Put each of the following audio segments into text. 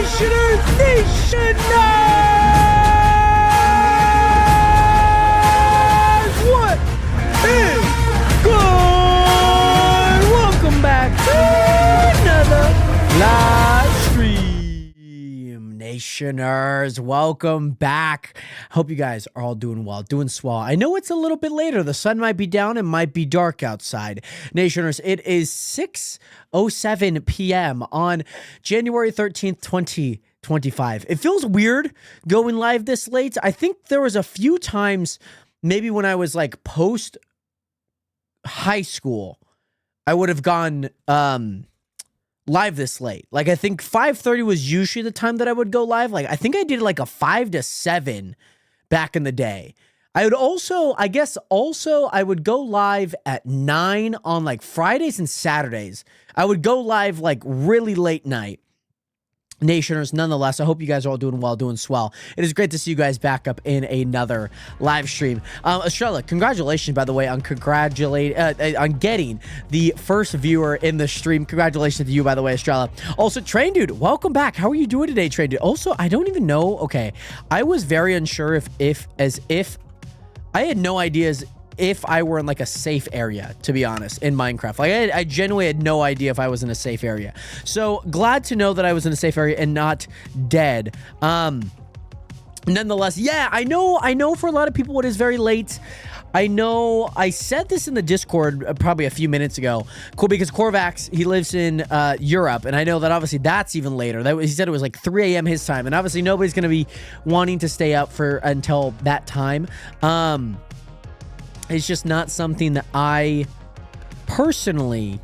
What is good? Welcome back to another live stream, Nationers. Welcome back. Hope you guys are all doing well, doing swell. I know it's a little bit later. The sun might be down. It might be dark outside. Nationers, it is 6:07 p.m. on January 13th, 2025. It feels weird going live this late. I think there was a few times, maybe when I was like post high school, I would have gone live this late. Like I think 5:30 was usually the time that I would go live. Like I think I did like a 5 to 7 back in the day. I would also, I would go live at 9 on like Fridays and Saturdays. I would go live like really late night. Nationers, nonetheless, I hope you guys are all doing well, doing swell. It is great to see you guys back up in another live stream. Estrella, congratulations, by the way, on getting the first viewer in the stream. Congratulations to you, by the way, Estrella. Also, Train Dude, welcome back. How are you doing today, Train Dude? Also, I don't even know. Okay, I was very unsure if I had no ideas if I were in like a safe area, to be honest, in Minecraft. Like I genuinely had no idea if I was in a safe area. So glad to know that I was in a safe area and not dead. Nonetheless, yeah, I know for a lot of people it is very late. I know I said this in the Discord probably a few minutes ago. Cool, because Corvax, he lives in Europe, and I know that obviously that's even later. He said it was like 3 a.m. his time, and obviously nobody's going to be wanting to stay up until that time. It's just not something that I personally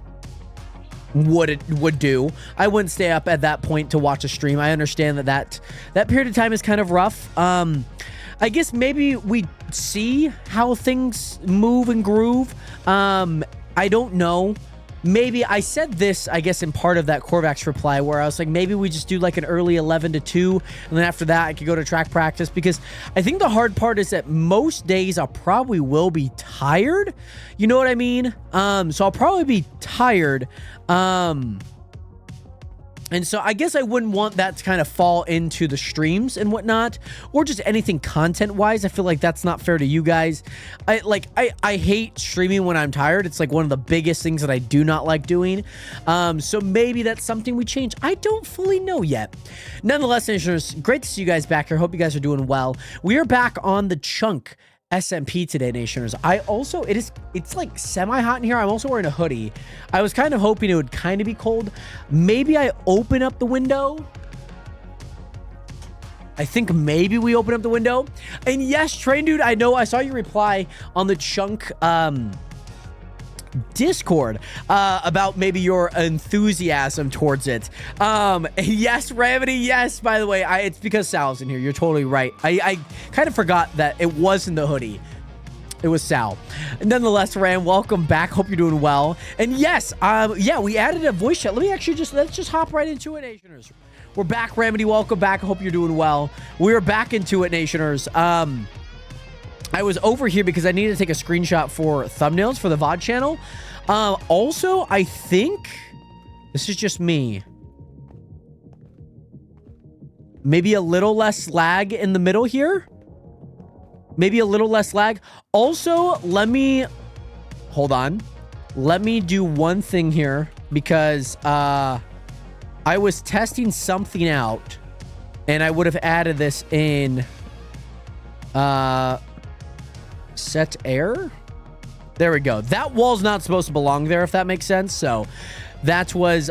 would do. I wouldn't stay up at that point to watch a stream. I understand that period of time is kind of rough. I guess maybe we see how things move and groove. I don't know. Maybe I said this, I guess, in part of that Corvax reply where I was like, maybe we just do like an early 11 to 2. And then after that, I could go to track practice, because I think the hard part is that most days I probably will be tired. You know what I mean? So I'll probably be tired. And so I guess I wouldn't want that to kind of fall into the streams and whatnot, or just anything content-wise. I feel like that's not fair to you guys. I hate streaming when I'm tired. It's like one of the biggest things that I do not like doing. So maybe that's something we change. I don't fully know yet. Nonetheless, listeners, great to see you guys back here. Hope you guys are doing well. We are back on the Chunk SMP today, Nationers. It's like semi-hot in here. I'm also wearing a hoodie. I was kind of hoping it would kind of be cold. Maybe I open up the window. I think maybe we open up the window. And yes, Train Dude, I know I saw your reply on the Chunk Discord about maybe your enthusiasm towards it. Yes, Remedy, yes, by the way, it's because Sal's in here. You're totally right. I kind of forgot that it wasn't the hoodie. It was Sal. Nonetheless, Ram, welcome back. Hope you're doing well. And yes, yeah, we added a voice chat. Let's just hop right into it, Nationers. We're back, Remedy. Welcome back. I hope you're doing well. We're back into it, Nationers. I was over here because I needed to take a screenshot for thumbnails for the VOD channel. Also, I think this is just me. Maybe a little less lag in the middle here. Maybe a little less lag. Also, hold on. Let me do one thing here, because I was testing something out and I would have added this in set air. There we go. That wall's not supposed to belong there, if that makes sense. So that was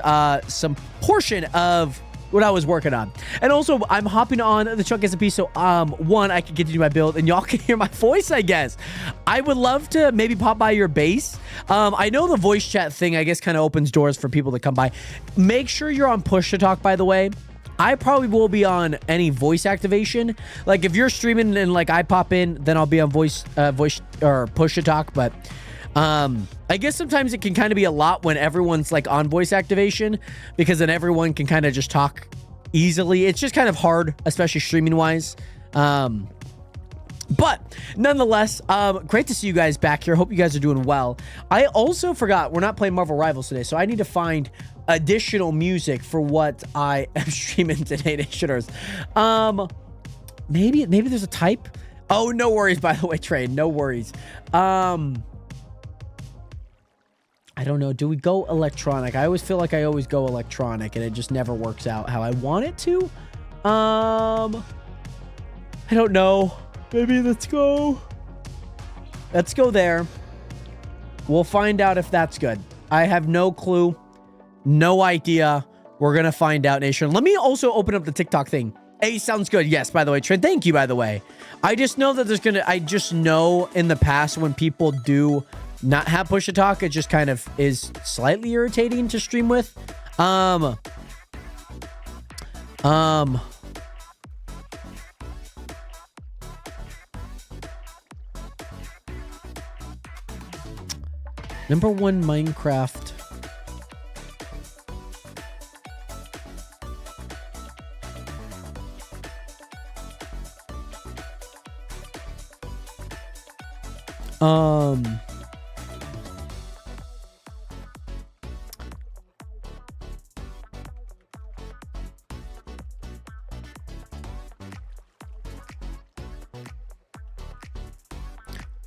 some portion of what I was working on. And also, I'm hopping on the Chunk SMP, so one, I can continue my build and y'all can hear my voice, I guess. I would love to maybe pop by your base. I know the voice chat thing, I guess, kind of opens doors for people to come by. Make sure you're on push to talk, by the way. I probably will be on any voice activation. Like if you're streaming and like I pop in, then I'll be on voice or push to talk. But I guess sometimes it can kind of be a lot when everyone's like on voice activation, because then everyone can kind of just talk easily. It's just kind of hard, especially streaming wise. But nonetheless, great to see you guys back here. Hope you guys are doing well. I also forgot we're not playing Marvel Rivals today, so I need to find additional music for what I am streaming today, Nationers. Maybe there's a type. Oh, no worries, by the way, Trey. No worries. I don't know. Do we go electronic? I always feel like I always go electronic and it just never works out how I want it to. I don't know. Maybe let's go there. We'll find out if that's good. I have no clue. No idea. We're going to find out, Nation. Let me also open up the TikTok thing. Hey, sounds good. Yes, by the way, Trent, thank you, by the way. I just know that I just know in the past when people do not have push to talk, it just kind of is slightly irritating to stream with. Number one Minecraft.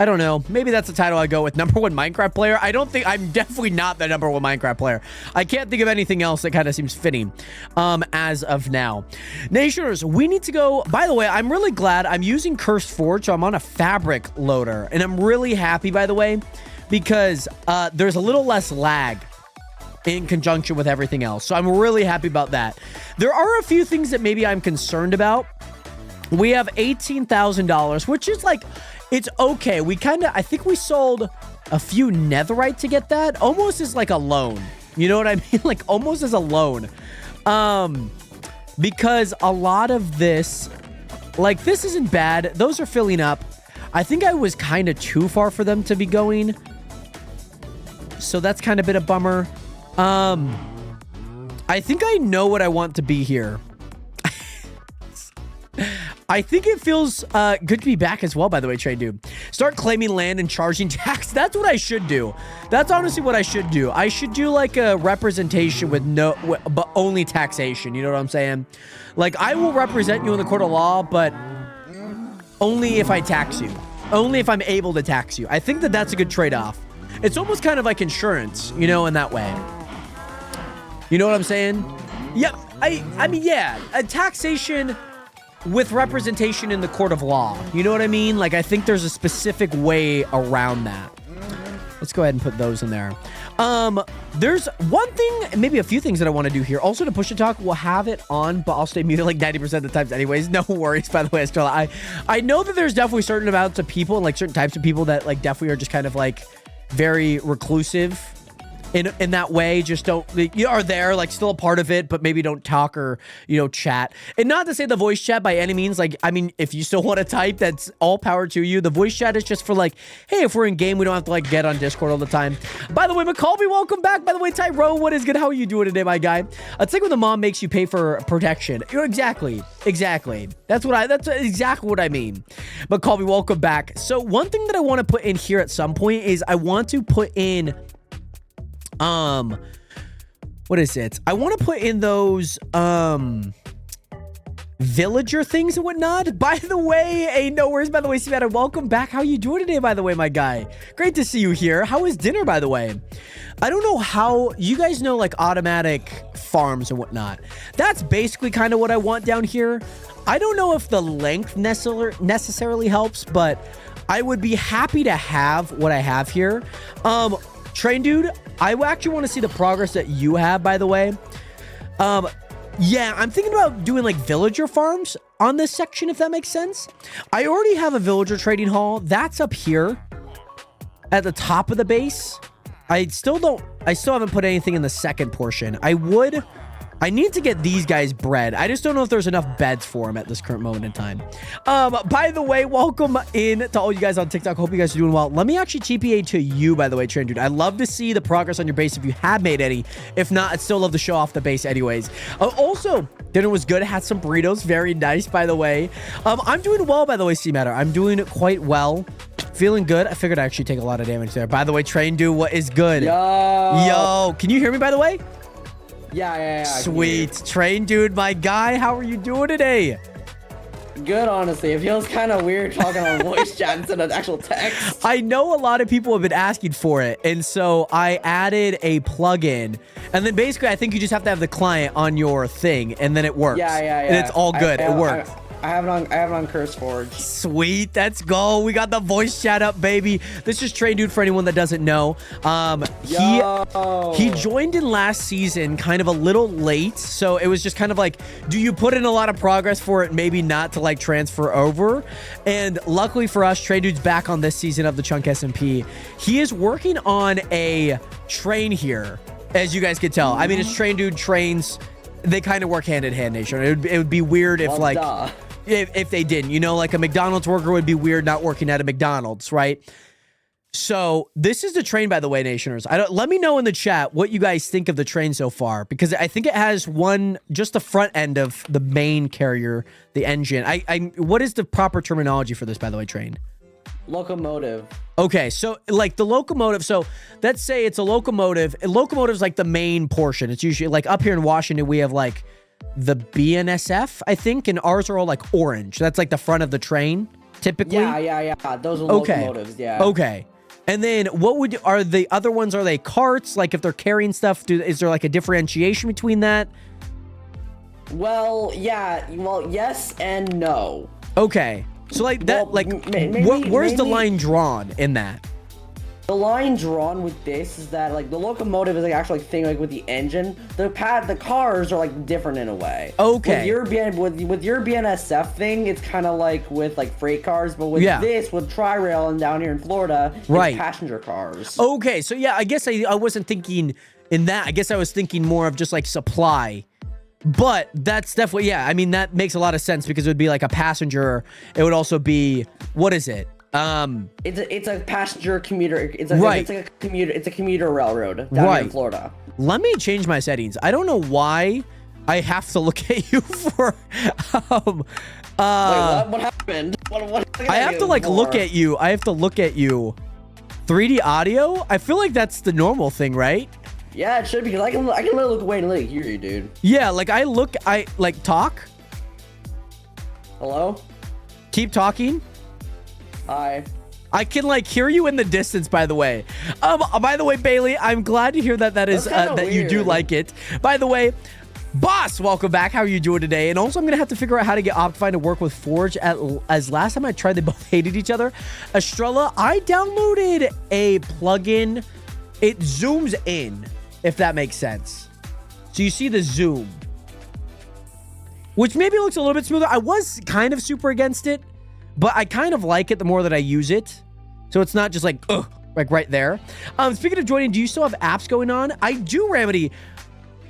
I don't know. Maybe that's the title I go with. Number one Minecraft player. I'm definitely not the number one Minecraft player. I can't think of anything else that kind of seems fitting as of now. Nationers, we need to go. By the way, I'm really glad I'm using Cursed Forge. So I'm on a fabric loader. And I'm really happy, by the way, because there's a little less lag in conjunction with everything else. So I'm really happy about that. There are a few things that maybe I'm concerned about. We have $18,000, which is like... It's okay. I think we sold a few netherite to get that. Almost as like a loan. You know what I mean? Like almost as a loan. Because a lot of this, like this isn't bad. Those are filling up. I think I was kind of too far for them to be going. So that's kind of been a bummer. I think I know what I want to be here. I think it feels good to be back as well, by the way, Trade Dude. Start claiming land and charging tax. That's what I should do. That's honestly what I should do. I should do like a representation with but only taxation. You know what I'm saying? Like, I will represent you in the court of law, but only if I tax you. Only if I'm able to tax you. I think that that's a good trade-off. It's almost kind of like insurance, you know, in that way. You know what I'm saying? Yep. I mean, yeah. A taxation... with representation in the court of law. You know what I mean? Like, I think there's a specific way around that. Let's go ahead and put those in there. There's one thing, maybe a few things that I want to do here. Also, to push to talk, we'll have it on, but I'll stay muted like 90% of the times anyways. No worries, by the way, Estrella. I know that there's definitely certain amounts of people and like certain types of people that like definitely are just kind of like very reclusive in that way. Just don't, you are there, like still a part of it, but maybe don't talk or, you know, chat. And not to say the voice chat by any means, like, I mean, if you still want to type, that's all power to you. The voice chat is just for like, hey, if we're in game, we don't have to like get on Discord all the time. By the way, McColby, welcome back. By the way, Tyrone, what is good? How are you doing today, my guy? It's like when the mom makes you pay for protection. You know, exactly. That's exactly what I mean. McColby, welcome back. So one thing that I want to put in here at some point is I want to put in what is it? I want to put in those, villager things and whatnot. By the way, hey, no worries, by the way, Savannah, welcome back. How you doing today, by the way, my guy? Great to see you here. How was dinner, by the way? I don't know how, you guys know, like, automatic farms and whatnot. That's basically kind of what I want down here. I don't know if the length necessarily helps, but I would be happy to have what I have here. Train Dude, I actually want to see the progress that you have, by the way. Yeah, I'm thinking about doing like villager farms on this section, if that makes sense. I already have a villager trading hall. That's up here at the top of the base. I still haven't put anything in the second portion. I need to get these guys bred. I just don't know if there's enough beds for them at this current moment in time. By the way, welcome in to all you guys on TikTok. Hope you guys are doing well. Let me actually TPA to you, by the way, Train Dude. I'd love to see the progress on your base if you have made any. If not, I'd still love to show off the base anyways. Also, dinner was good. Had some burritos. Very nice, by the way. I'm doing well, by the way, C-Matter. I'm doing quite well. Feeling good. I figured I'd actually take a lot of damage there. By the way, Train Dude, what is good? Yo, can you hear me, by the way? Yeah. Sweet. Train dude, my guy. How are you doing today? Good, honestly. It feels kind of weird talking on voice chat instead of actual text. I know a lot of people have been asking for it, and so I added a plugin, and then basically I think you just have to have the client on your thing, and then it works. Yeah. And it's all good. It works. I have it on CurseForge. Sweet, let's go. We got the voice chat up, baby. This is Train Dude for anyone that doesn't know. He joined in last season kind of a little late, so it was just kind of like, do you put in a lot of progress for it, maybe not to like transfer over? And luckily for us, Train Dude's back on this season of the Chunk SMP. He is working on a train here, as you guys can tell. I mean, it's Train Dude trains. They kind of work hand in hand, Nation. It would be weird if if they didn't, you know, like a McDonald's worker would be weird not working at a McDonald's, right? So this is the train, by the way, Nationers. Let me know in the chat what you guys think of the train so far, because I think it has just the front end of the main carrier, the engine. What is the proper terminology for this, by the way, train? Locomotive. Okay, so like the locomotive, so let's say it's a locomotive. A locomotive's like the main portion. It's usually like up here in Washington, we have like the BNSF, I think, and ours are all like orange. That's like the front of the train, typically. Yeah. Those are locomotives, yeah. Okay. And then are the other ones, are they carts? Like if they're carrying stuff, is there like a differentiation between that? Well, yeah. Well, yes and no. Okay. So like that, where's the line drawn in that? The line drawn with this is that like the locomotive is like actually thing like with the engine. The cars are like different in a way. Okay. With your BNSF thing, it's kind of like with like freight cars, but with this, with Tri-Rail and down here in Florida, it's passenger cars. Okay, so yeah, I guess I wasn't thinking in that. I guess I was thinking more of just like supply. But that's definitely, yeah, I mean, that makes a lot of sense because it would be like a passenger. It would also be, what is it? It's a passenger commuter. It's a commuter railroad down here in Florida. Let me change my settings. I don't know why I have to look at you for, Wait, what happened? I have to like look at you. I have to look at you. 3D audio? I feel like that's the normal thing, right? Yeah, it should be, because I can literally look away and literally hear you, dude. Yeah, like I like talk. Hello? Keep talking. Hi. I can like hear you in the distance, by the way. By the way, Bailey, I'm glad to hear that is that you do like it. By the way, Boss, welcome back. How are you doing today? And also, I'm gonna have to figure out how to get Optifine to work with Forge. As last time I tried, they both hated each other. Estrella, I downloaded a plugin. It zooms in, if that makes sense. So you see the zoom, which maybe looks a little bit smoother. I was kind of super against it, but I kind of like it the more that I use it. So it's not just like, ugh, like right there. Speaking of joining, do you still have apps going on? I do, Remedy.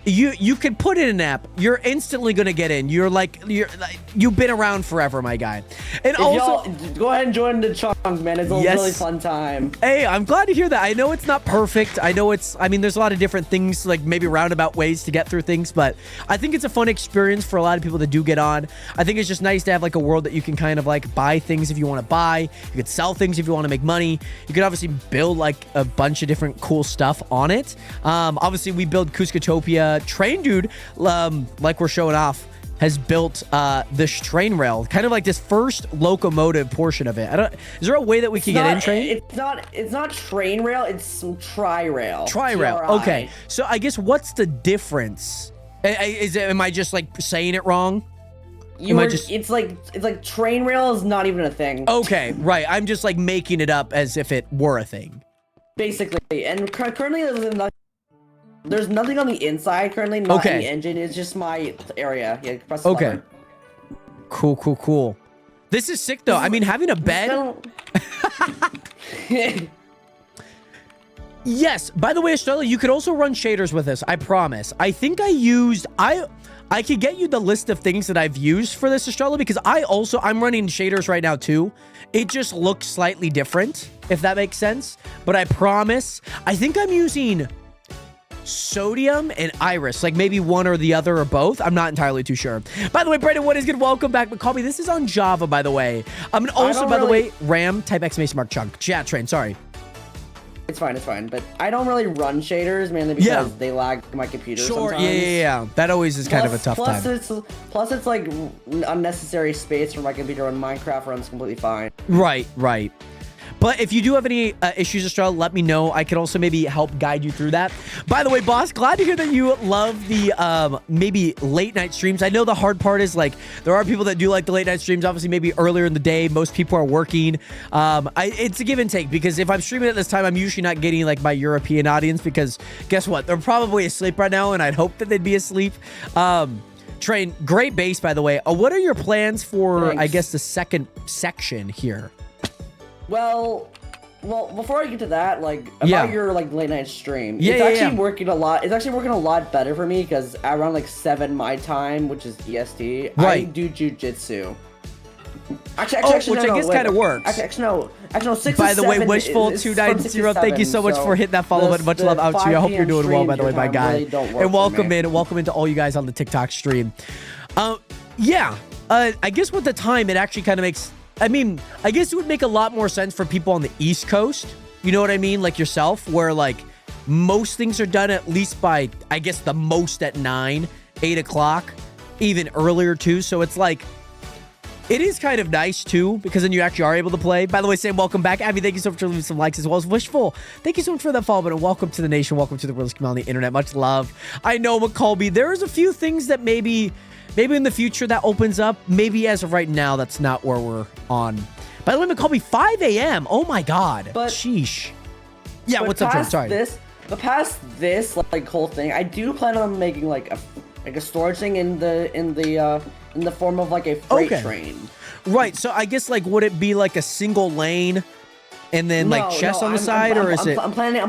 You can put in an app. You're instantly gonna get in. You've been around forever, my guy. And also, go ahead and join the chunk, man. It's a really fun time. Hey, I'm glad to hear that. I know it's not perfect. I mean, there's a lot of different things, like maybe roundabout ways to get through things, but I think it's a fun experience for a lot of people that do get on. I think it's just nice to have like a world that you can kind of like buy things if you want to buy. You could sell things if you want to make money. You could obviously build like a bunch of different cool stuff on it. Obviously, we build Cuscatopia. Train Dude, like we're showing off, has built this train rail, kind of like this first locomotive portion of it. Is there a way that we can get in, Train? It's not train rail, it's some Tri-Rail. Tri-Rail. Okay. So I guess what's the difference? Am I just like saying it wrong? It's like train rail is not even a thing. Okay, right. I'm just like making it up as if it were a thing. Basically, and currently there's nothing on the inside currently, not in the engine. It's just my area. Yeah, press the button. Cool. This is sick though. I mean, having a bed. Yes. By the way, Estrella, you could also run shaders with this. I promise. I think I could get you the list of things that I've used for this, Estrella, because I'm running shaders right now too. It just looks slightly different, if that makes sense. But I promise, I think I'm using Sodium and Iris, like maybe one or the other or both. I'm not entirely too sure. By the way, Brandon, what is good? Welcome back, McCallby. This is on Java, by the way. And also, by the way, RAM type ! Chunk. Chat Train. Sorry. It's fine. But I don't really run shaders, mainly because they lag my computer sometimes. Yeah. That always is kind of a tough time. Plus, it's like unnecessary space for my computer when Minecraft runs completely fine. Right. But if you do have any issues or struggle, let me know. I can also maybe help guide you through that. By the way, boss, glad to hear that you love the maybe late night streams. I know the hard part is like there are people that do like the late night streams. Obviously, maybe earlier in the day, most people are working. It's a give and take because if I'm streaming at this time, I'm usually not getting like my European audience because guess what? They're probably asleep right now, and I'd hope that they'd be asleep. Train, great base, by the way. What are your plans for, Thanks. I guess, the second section here? Well, before I get to that, like about your like late night stream, it's actually working a lot. It's actually working a lot better for me because around like 7 my time, which is EST, I do jujitsu. Actually, which I guess kind of works. Actually, no. 6 by the way, Wishful290, thank you so much for hitting that follow button. Much love out to you. I hope you're doing well, by the way, my guy. And welcome into all you guys on the TikTok stream. I guess with the time, it actually kind of makes. I mean, I guess it would make a lot more sense for people on the East Coast. You know what I mean? Like yourself, where like most things are done at least by, I guess, the most at 9, 8 o'clock, even earlier too. So it's like, it is kind of nice too, because then you actually are able to play. By the way, Sam, welcome back. Abby, thank you so much for leaving some likes as well as Wishful. Thank you so much for that follow button. Welcome to the nation. Welcome to the world's community on the internet. Much love. I know, McColby, there's a few things that maybe in the future that opens up. Maybe as of right now, that's not where we're on. By the way, McColby, 5 a.m. Oh my God. But, sheesh. Yeah, what's up, Trent? Sorry. But past this like whole thing, I do plan on making like a storage thing in the form of like a freight train. Right. So I guess like would it be like a single lane and then like chests on the side, or is it? I'm planning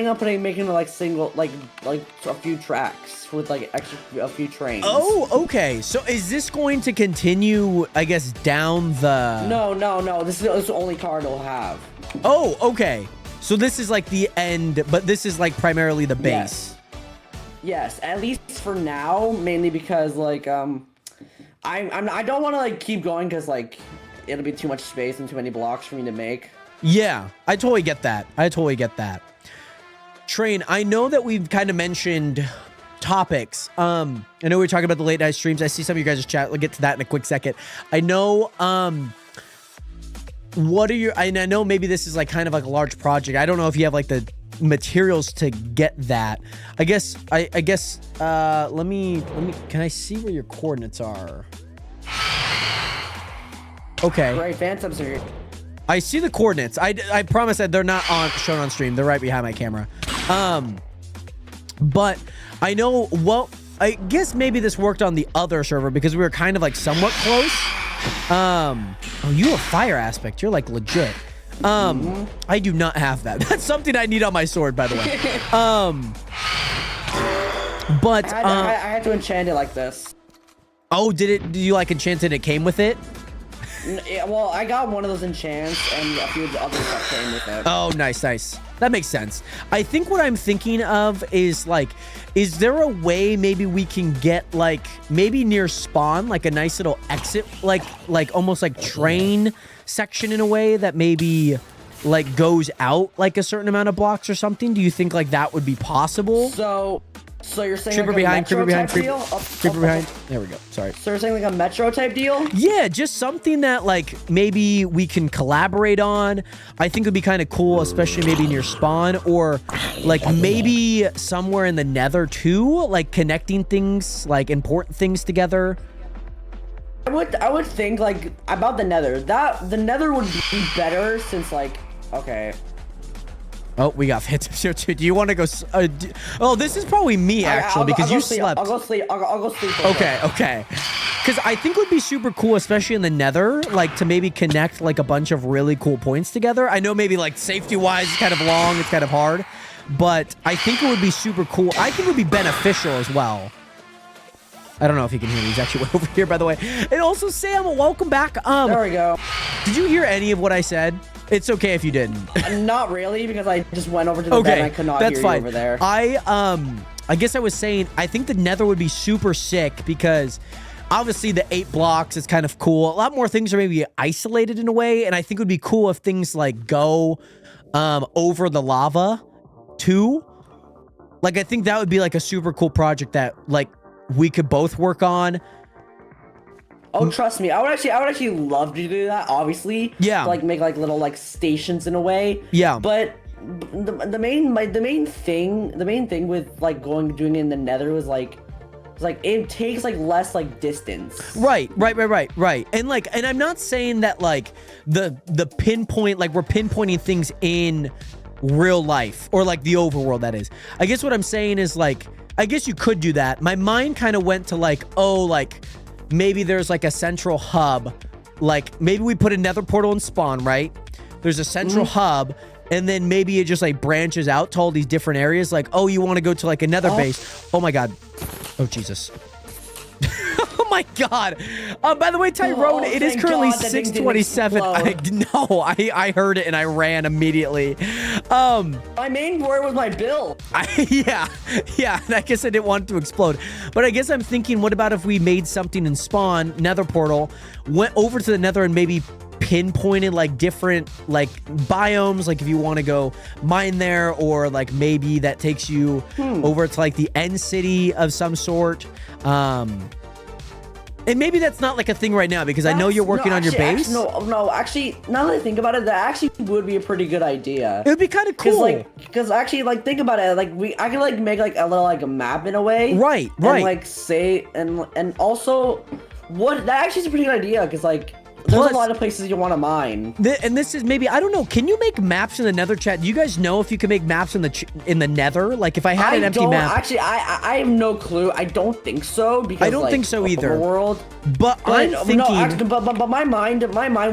on making like single like a few tracks with like a few trains. Oh, okay. So is this going to continue, I guess, down the? No. This is the only card it'll have. Oh, okay. So this is like the end, but this is like primarily the base. Yes, at least for now, mainly because like I don't want to like keep going because like it'll be too much space and too many blocks for me to make. Yeah, I totally get that. Train, I know that we've kind of mentioned topics. I know we were talking about the late night streams. I see some of you guys' chat. We'll get to that in a quick second. I know, what are your, I know maybe this is like kind of like a large project. I don't know if you have like the materials to get that. I guess, let me, can I see where your coordinates are? Okay. Great, Phantoms are here. I see the coordinates. I promise that they're not shown on stream. They're right behind my camera. But I know, well, I guess maybe this worked on the other server because we were kind of like somewhat close. Oh, you have fire aspect. You're like legit. I do not have that. That's something I need on my sword, by the way. But I had to enchant it like this. Oh, did you like enchant it? It came with it? Yeah, well, I got one of those enchants and a few of the other stuff came with it. Oh, nice. That makes sense. I think what I'm thinking of is like, is there a way maybe we can get like, maybe near spawn, like a nice little exit, like almost like train section in a way that maybe like goes out like a certain amount of blocks or something? Do you think like that would be possible? So you're saying creeper like behind, creeper behind, creeper behind. There we go. Sorry. So you're saying like a metro type deal? Yeah, just something that like maybe we can collaborate on. I think would be kind of cool, especially maybe near spawn or like maybe somewhere in the nether too, like connecting things, like important things together. I would think like about the nether. The nether would be better since like, okay. Oh, we got hits. Do you want to go? Oh, this is probably me actually because you slept. I'll go sleep. I'll go sleep. Okay. Because I think it would be super cool, especially in the nether, like to maybe connect like a bunch of really cool points together. I know maybe like safety-wise, it's kind of long, it's kind of hard, but I think it would be super cool. I think it would be beneficial as well. I don't know if you can hear me. He's actually way over here, by the way. And also, Sam, welcome back. There we go. Did you hear any of what I said? It's okay if you didn't. Not really, because I just went over to the bed and I could not hear you over there. I guess I was saying, I think the nether would be super sick because obviously the 8 blocks is kind of cool. A lot more things are maybe isolated in a way, and I think it would be cool if things like go over the lava too. Like, I think that would be like a super cool project that like we could both work on. Oh, trust me, I would actually love to do that. Obviously, yeah. To, like make like little like stations in a way. Yeah. But the main thing with like doing it in the Nether was like it takes like less like distance. Right. And I'm not saying that like the pinpoint, like we're pinpointing things in real life or like the overworld, that is. I guess what I'm saying is like, I guess you could do that. My mind kind of went to like, oh, like maybe there's like a central hub. Like maybe we put a nether portal in spawn, right? There's a central hub, and then maybe it just like branches out to all these different areas. Like, oh, you want to go to like another base. Oh my God. Oh, Jesus. Oh my God. By the way, Tyrone, it is currently 6:27. I heard it and I ran immediately. My main worry was my build. Yeah. And I guess I didn't want it to explode. But I guess I'm thinking, what about if we made something in spawn, nether portal, went over to the nether and maybe pinpointed like different like biomes, like if you want to go mine there, or like maybe that takes you over to like the end city of some sort. And maybe that's not like a thing right now because I know you're working on your base. Actually, now that I think about it, that actually would be a pretty good idea. It would be kind of cool. Because actually, like, think about it. Like, I could like make like a little like a map in a way. Right. And like say and also, that actually is a pretty good idea because like. There's a lot of places you want to mine. And this is maybe, I don't know, can you make maps in the nether, chat? Do you guys know if you can make maps in the nether? Like if I had an empty map. Actually, I have no clue. I don't think so. Because I don't think so either. World. But I'm thinking. No, actually, but my mind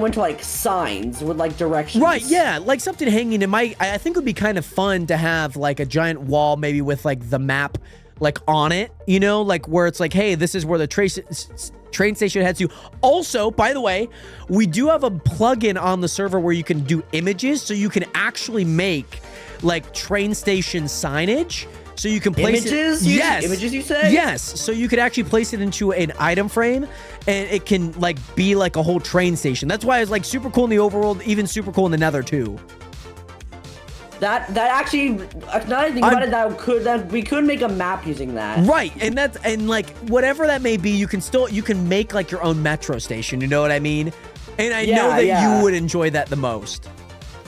went to like signs with like directions. Right, yeah. Like something hanging in I think it would be kind of fun to have like a giant wall maybe with like the map like on it, you know, like where it's like, hey, this is where the train station heads to. Also, by the way, we do have a plugin on the server where you can do images, so you can actually make like train station signage. So you can place images? Yes. Images, you say? Yes. So you could actually place it into an item frame, and it can like be like a whole train station. That's why it's like super cool in the overworld, even super cool in the nether too. That actually, now that I think about it, that we could make a map using that. Right, and like whatever that may be, you can make like your own metro station. You know what I mean? And I know that you would enjoy that the most.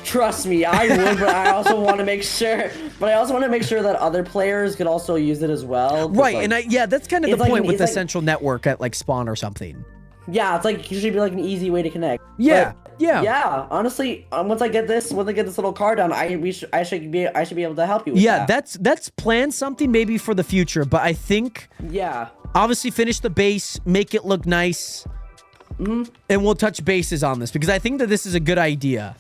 Trust me, I would, but I also want to make sure. But I also want to make sure that other players could also use it as well. Right, like, and that's kind of the point with the central network at like spawn or something. Yeah, it's like it should be like an easy way to connect. Yeah. But, yeah. Yeah. Honestly, once I get this little car done, I should be able to help you with that. That's plan something maybe for the future, but I think obviously finish the base, make it look nice. And we'll touch bases on this because I think that this is a good idea.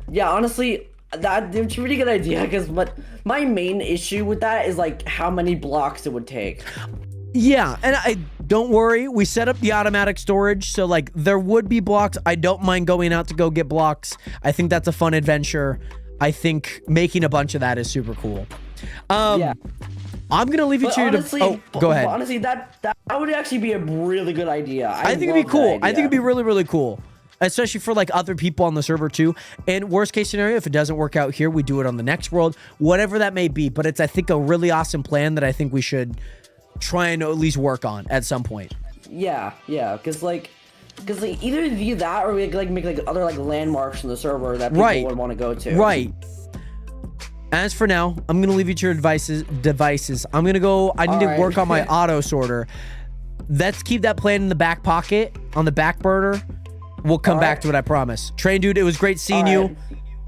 Yeah, honestly, it's a pretty good idea because my main issue with that is like how many blocks it would take. Yeah, and don't worry, we set up the automatic storage, so like there would be blocks. I don't mind going out to go get blocks. I think that's a fun adventure. I think making a bunch of that is super cool. Yeah. I'm gonna leave you to honestly, go ahead. Honestly, that would actually be a really good idea. I think it'd be cool. I think it'd be really, really cool. Especially for like other people on the server too. And worst case scenario, if it doesn't work out here, we do it on the next world, whatever that may be. But it's, I think, a really awesome plan that I think we should try and at least work on at some point. Yeah, because either do that or we like make like other like landmarks in the server that people would want to go to. Right. As for now, I'm gonna leave you to your devices. I'm gonna go. I need to work on my auto sorter. Let's keep that plan in the back pocket, on the back burner. We'll come back to it, I promise. Train dude, it was great seeing you.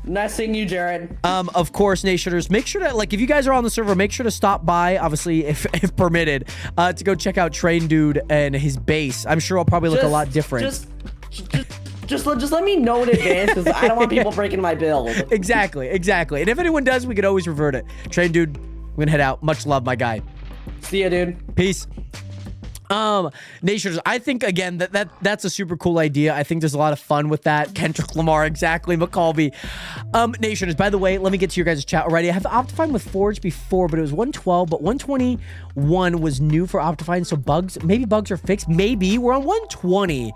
Nice seeing you, Jared. Of course, Nationers, make sure that, like, if you guys are on the server, make sure to stop by, obviously, if permitted, to go check out Train Dude and his base. I'm sure it'll probably look a lot different. Just let me know in advance, because I don't want people breaking my build. Exactly. And if anyone does, we could always revert it. Train Dude, we're gonna head out. Much love, my guy. See ya, dude. Peace. Nationers, I think again that's a super cool idea. I think there's a lot of fun with that. Kendrick Lamar, exactly. McColby. Nationers, by the way, let me get to your guys' chat already. I have Optifine with Forge before, but it was 112, but 121 was new for Optifine. So maybe bugs are fixed. Maybe we're on 120.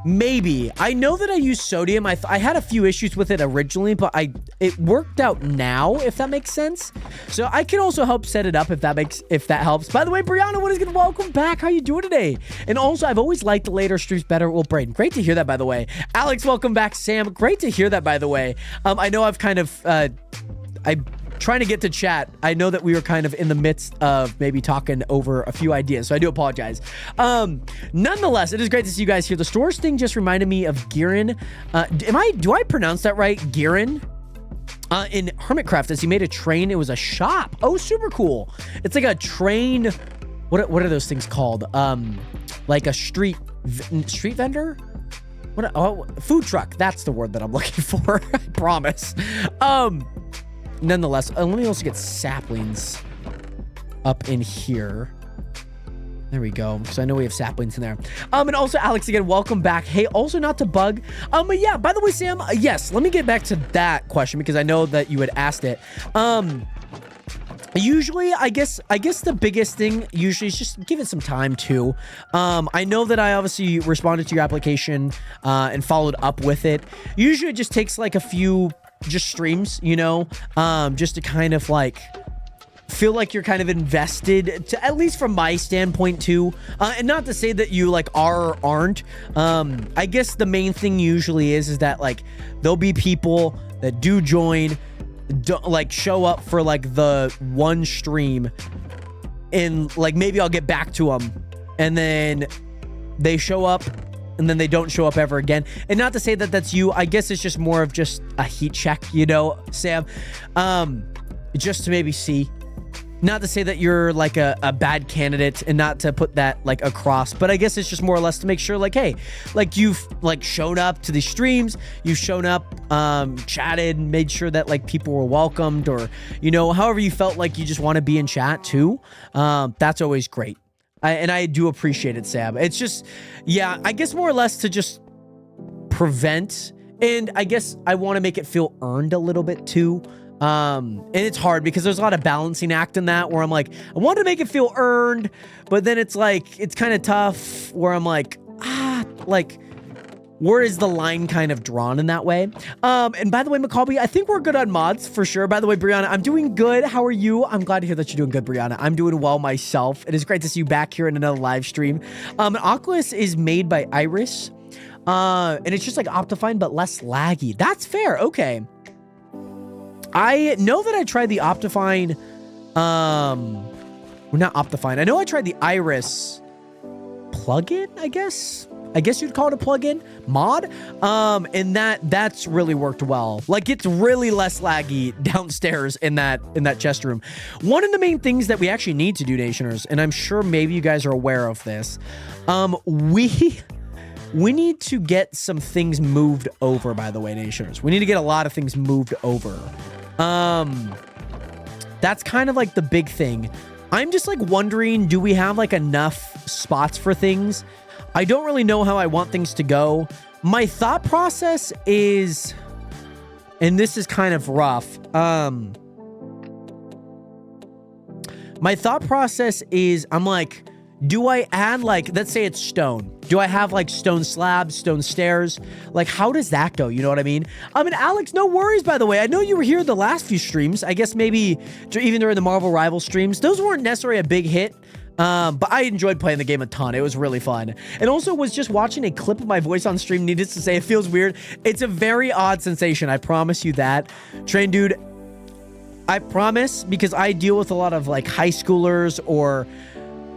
Maybe. I know that I use sodium. I had a few issues with it originally, but it worked out now, if that makes sense. So I can also help set it up if that helps. By the way, Brianna, what is good? Welcome back. How you doing today? And also, I've always liked the later streams better. Well, Braden, great to hear that, by the way. Alex, welcome back. Sam, great to hear that, by the way. I know I've kind of I'm trying to get to chat. I know that we were kind of in the midst of maybe talking over a few ideas, so I do apologize. Nonetheless, it is great to see you guys here. The stores thing just reminded me of Girin. Do I pronounce that right? Girin? In Hermitcraft, as he made a train, it was a shop. Oh, super cool. It's like a train. What are those things called? Like a street vendor? Food truck. That's the word that I'm looking for. I promise. Nonetheless, let me also get saplings up in here. There we go. So I know we have saplings in there. And also, Alex, again, welcome back. Hey, also not to bug. But yeah, by the way, Sam, yes, let me get back to that question because I know that you had asked it. Usually, I guess the biggest thing usually is just give it some time too. I know that I obviously responded to your application and followed up with it. Usually it just takes like a few just streams, you know, just to kind of like feel like you're kind of invested, to at least from my standpoint too, and not to say that you like are or aren't. I guess the main thing usually is that like there'll be people that do join, like show up for like the one stream, and like maybe I'll get back to them, and then they show up and then they don't show up ever again. And not to say that that's you. I guess it's just more of just a heat check, you know, Sam, just to maybe see. Not to say that you're like a bad candidate, and not to put that like across, but I guess it's just more or less to make sure like, hey, like you've like shown up to the streams, you've shown up, chatted, made sure that like people were welcomed, or, you know, however you felt like you just want to be in chat too. That's always great. And I do appreciate it, Sam. It's just, yeah, I guess more or less to just prevent, and I guess I want to make it feel earned a little bit too. And it's hard because there's a lot of balancing act in that where I'm like, I want to make it feel earned, but then it's like, it's kind of tough where I'm like, like, where is the line kind of drawn in that way? And by the way, McColby, I think we're good on mods for sure. By the way, Brianna, I'm doing good. How are you? I'm glad to hear that you're doing good, Brianna. I'm doing well myself. It is great to see you back here in another live stream. Oculus is made by Iris. And it's just like Optifine, but less laggy. That's fair. Okay. I know that I tried the Optifine, well, not Optifine. I know I tried the Iris plugin, I guess you'd call it a plugin mod. And that's really worked well. Like, it's really less laggy downstairs in that chest room. One of the main things that we actually need to do, Nationers, and I'm sure maybe you guys are aware of this, we need to get some things moved over, by the way, Nationers. We need to get a lot of things moved over. That's kind of like the big thing. I'm just like wondering, do we have like enough spots for things? I don't really know how I want things to go. My thought process is, and this is kind of rough. My thought process is, I'm like, do I add like, let's say it's stone. Do I have like stone slabs, stone stairs? Like, how does that go? You know what I mean? Alex, no worries, by the way. I know you were here the last few streams. I guess maybe even during the Marvel Rival streams. Those weren't necessarily a big hit. But I enjoyed playing the game a ton. It was really fun. And also was just watching a clip of my voice on stream. Needless to say, it feels weird. It's a very odd sensation. I promise you that. Train dude, I promise, because I deal with a lot of like high schoolers or,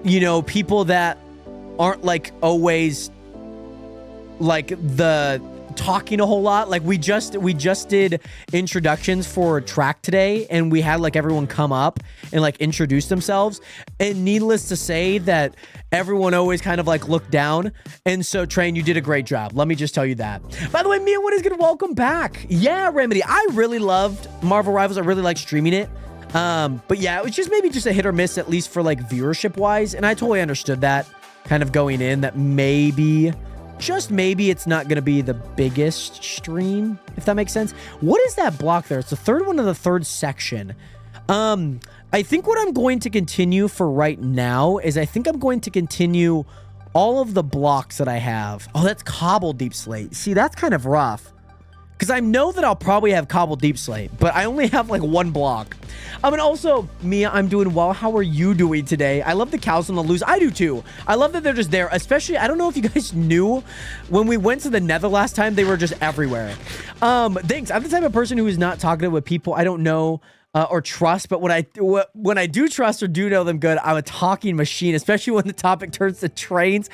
you know, people that aren't like always like the talking a whole lot. Like we just did introductions for track today, and we had like everyone come up and like introduce themselves, and needless to say that everyone always kind of like looked down. And so Train, you did a great job. Let me just tell you that. By the way, Mia, what is good? Welcome back. Yeah, Remedy, I really loved Marvel Rivals. I really liked streaming it. But yeah, it was just maybe just a hit or miss, at least for like viewership wise. And I totally understood that kind of going in, that maybe, just maybe, it's not going to be the biggest stream, if that makes sense. What is that block there? It's the third one of the third section. I think what I'm going to continue for right now is I think I'm going to continue all of the blocks that I have. Oh, that's cobbled deep slate. See, that's kind of rough. Because I know that I'll probably have cobbled deep slate, but I only have like 1 block. And also, Mia, I'm doing well. How are you doing today? I love the cows on the loose. I do too. I love that they're just there. Especially, I don't know if you guys knew, when we went to the nether last time, they were just everywhere. Thanks. I'm the type of person who is not talkative with people I don't know or trust, but when I do trust or do know them good, I'm a talking machine, especially when the topic turns to trains.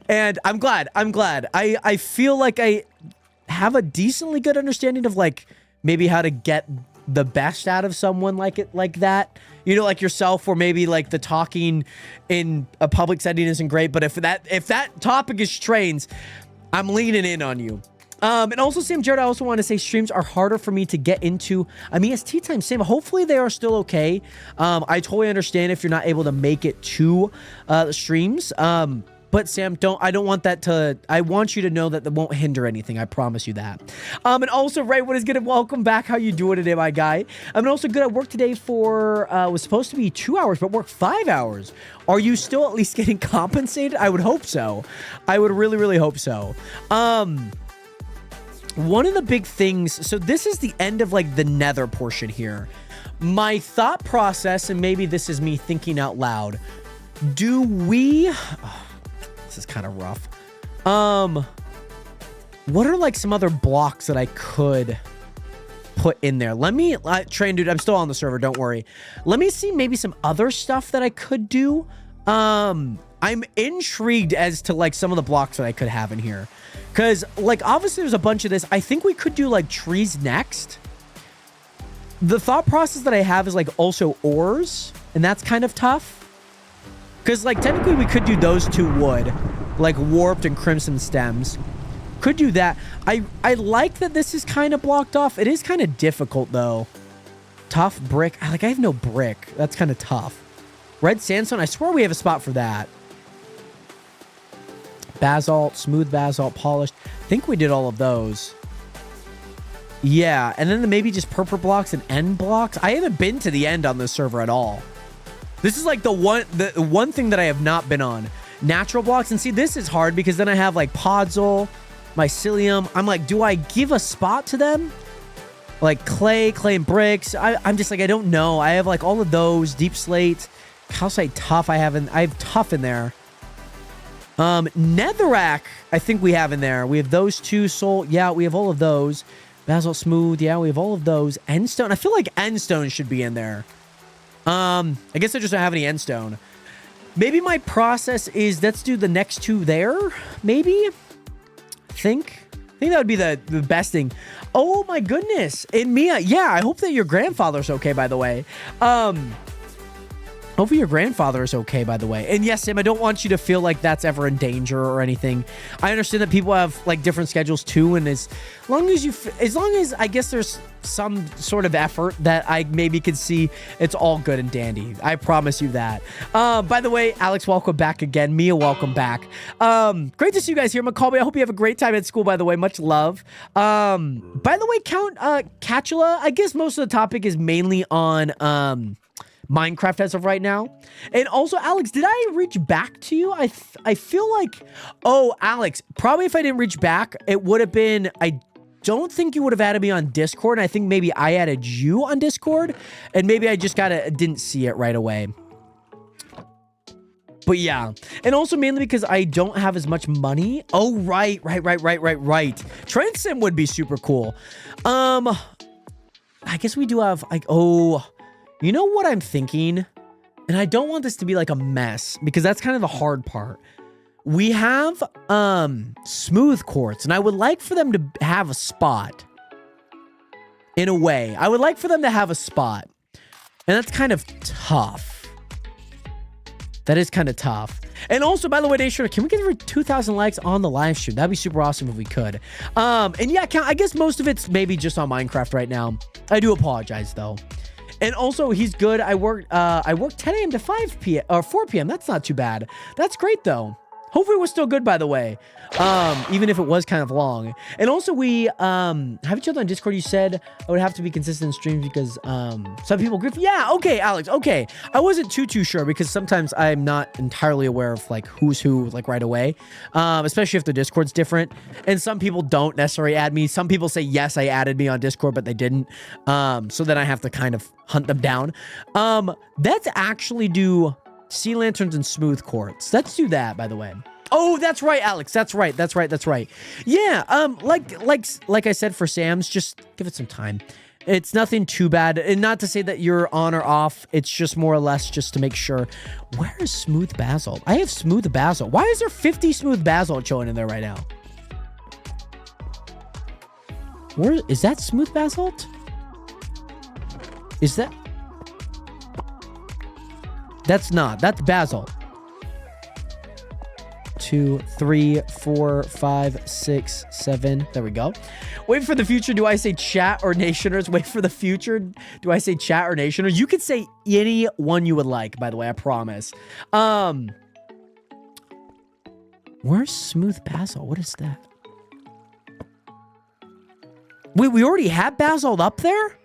And I'm glad. I feel like I have a decently good understanding of like maybe how to get the best out of someone like that, you know, like yourself, or maybe like the talking in a public setting isn't great, but if that topic is trains, I'm leaning in on you. And also, Sam Jared, I also want to say streams are harder for me to get into. I mean, it's tea time, Sam. Hopefully they are still okay. I totally understand if you're not able to make it to the streams. But Sam, I don't want that to, I want you to know that won't hinder anything. I promise you that. And also, Ray, what is good? Welcome back. How you doing today, my guy? I'm also good at work today for, was supposed to be 2 hours, but work 5 hours. Are you still at least getting compensated? I would hope so. I would really, really hope so. One of the big things, so this is the end of like the nether portion here. My thought process, and maybe this is me thinking out loud. Do we... This is kind of rough. What are like some other blocks that I could put in there? Let me, Train Dude, I'm still on the server, don't worry. Let me see maybe some other stuff that I could do. I'm intrigued as to like some of the blocks that I could have in here. Because like obviously there's a bunch of this. I think we could do like trees next. The thought process that I have is like also ores, and that's kind of tough. Because, like, technically we could do those 2 wood, like warped and crimson stems. Could do that. I like that this is kind of blocked off. It is kind of difficult, though. Tough brick. I have no brick. That's kind of tough. Red sandstone. I swear we have a spot for that. Basalt, smooth basalt, polished. I think we did all of those. Yeah, and then maybe just purple blocks and end blocks. I haven't been to the end on this server at all. This is like the one thing that I have not been on. Natural blocks. And see, this is hard because then I have like podzol, mycelium. I'm like, do I give a spot to them? Like clay and bricks. I'm just like, I don't know. I have like all of those. Deep slate. Calcite tough. I have tough in there. Netherrack, I think we have in there. We have those 2. Soul. Yeah, we have all of those. Basalt smooth. Yeah, we have all of those. Endstone. I feel like endstone should be in there. I guess I just don't have any endstone. Maybe my process is let's do the next 2 there. Maybe. I think that would be the best thing. Oh my goodness. And Mia, yeah, I hope that your grandfather's okay, by the way. Hopefully your grandfather is okay, by the way. And yes, Sam, I don't want you to feel like that's ever in danger or anything. I understand that people have like different schedules too, and as long as I guess there's some sort of effort that I maybe could see, it's all good and dandy. I promise you that. By the way, Alex, welcome back again. Mia, welcome back. Great to see you guys here. McCallby, I hope you have a great time at school, by the way. Much love. By the way, Count Catula, I guess most of the topic is mainly on Minecraft as of right now. And also, Alex, did I reach back to you? I feel like, oh, Alex, probably if I didn't reach back, it would have been, I don't think you would have added me on Discord. I think maybe I added you on Discord, and maybe I just didn't see it right away. But yeah, and also mainly because I don't have as much money. Oh, right. Train sim would be super cool. I guess we do have like, oh, you know what I'm thinking? And I don't want this to be like a mess because that's kind of the hard part. We have smooth quartz, and I would like for them to have a spot. In a way, I would like for them to have a spot. And that's kind of tough. That is kind of tough. And also, by the way, Nation, can we get over 2,000 likes on the live stream? That'd be super awesome if we could. And yeah, I guess most of it's maybe just on Minecraft right now. I do apologize though. And also, he's good. I work 10 a.m. to 5 p.m. or 4 p.m. That's not too bad. That's great though. Hopefully it was still good, by the way. Even if it was kind of long. And also we have each other on Discord. You said I would have to be consistent in streams because some people grief. Yeah, okay, Alex. Okay. I wasn't too sure because sometimes I'm not entirely aware of like who's who like right away. Especially if the Discord's different. And some people don't necessarily add me. Some people say yes, I added me on Discord, but they didn't. So then I have to kind of hunt them down. Let's actually do sea lanterns and smooth quartz. Let's do that, by the way. Oh, that's right, Alex. That's right. Yeah, like I said for Sam's, just give it some time. It's nothing too bad. And not to say that you're on or off. It's just more or less just to make sure. Where is smooth basalt? I have smooth basalt. Why is there 50 smooth basalt showing in there right now? Where is that smooth basalt? Is that? That's not. That's basalt. 2, 3, 4, 5, 6, 7. There we go. Wait for the future. Do I say chat or nationers? Wait for the future. Do I say chat or nationers? You could say any one you would like, by the way. I promise. Where's smooth basalt? What is that? Wait, we already had basalt up there?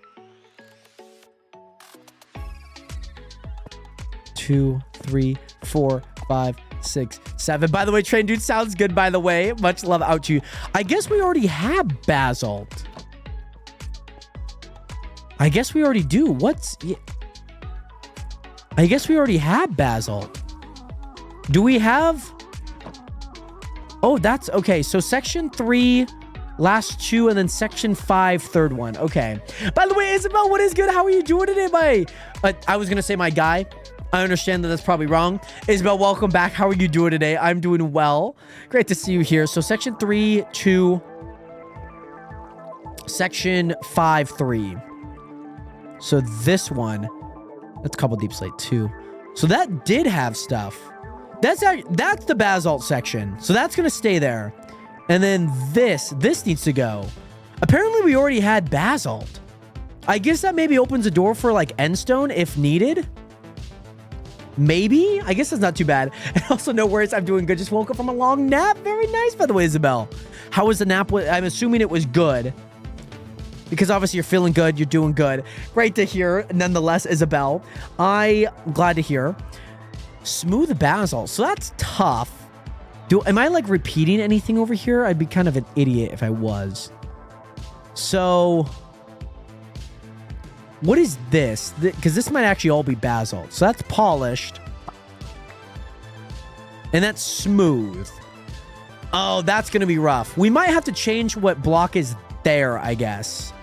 2, 3, 4, 5, 6, 7. By the way, Train Dude sounds good, by the way. Much love out to you. I guess we already have basalt. I guess we already do. What's... Yeah. I guess we already have basalt. Do we have... Oh, that's... Okay, so section 3, last 2, and then section 5, third one. Okay. By the way, Isabel, what is good? How are you doing today, I was going to say my guy. I understand that that's probably wrong. Isabel, welcome back. How are you doing today? I'm doing well. Great to see you here. So section 3, 2, section 5, 3. So this one, that's a couple deep slate 2. So that did have stuff. That's the basalt section. So that's going to stay there. And then this needs to go. Apparently we already had basalt. I guess that maybe opens a door for like endstone if needed. Maybe? I guess that's not too bad. And also, no worries. I'm doing good. Just woke up from a long nap. Very nice, by the way, Isabel. How was the nap? I'm assuming it was good. Because obviously you're feeling good. You're doing good. Great to hear. Nonetheless, Isabel. I'm glad to hear. Smooth basalt. So that's tough. Am I like repeating anything over here? I'd be kind of an idiot if I was. So... What is this? Because this might actually all be basalt. So that's polished. And that's smooth. Oh, that's going to be rough. We might have to change what block is there, I guess.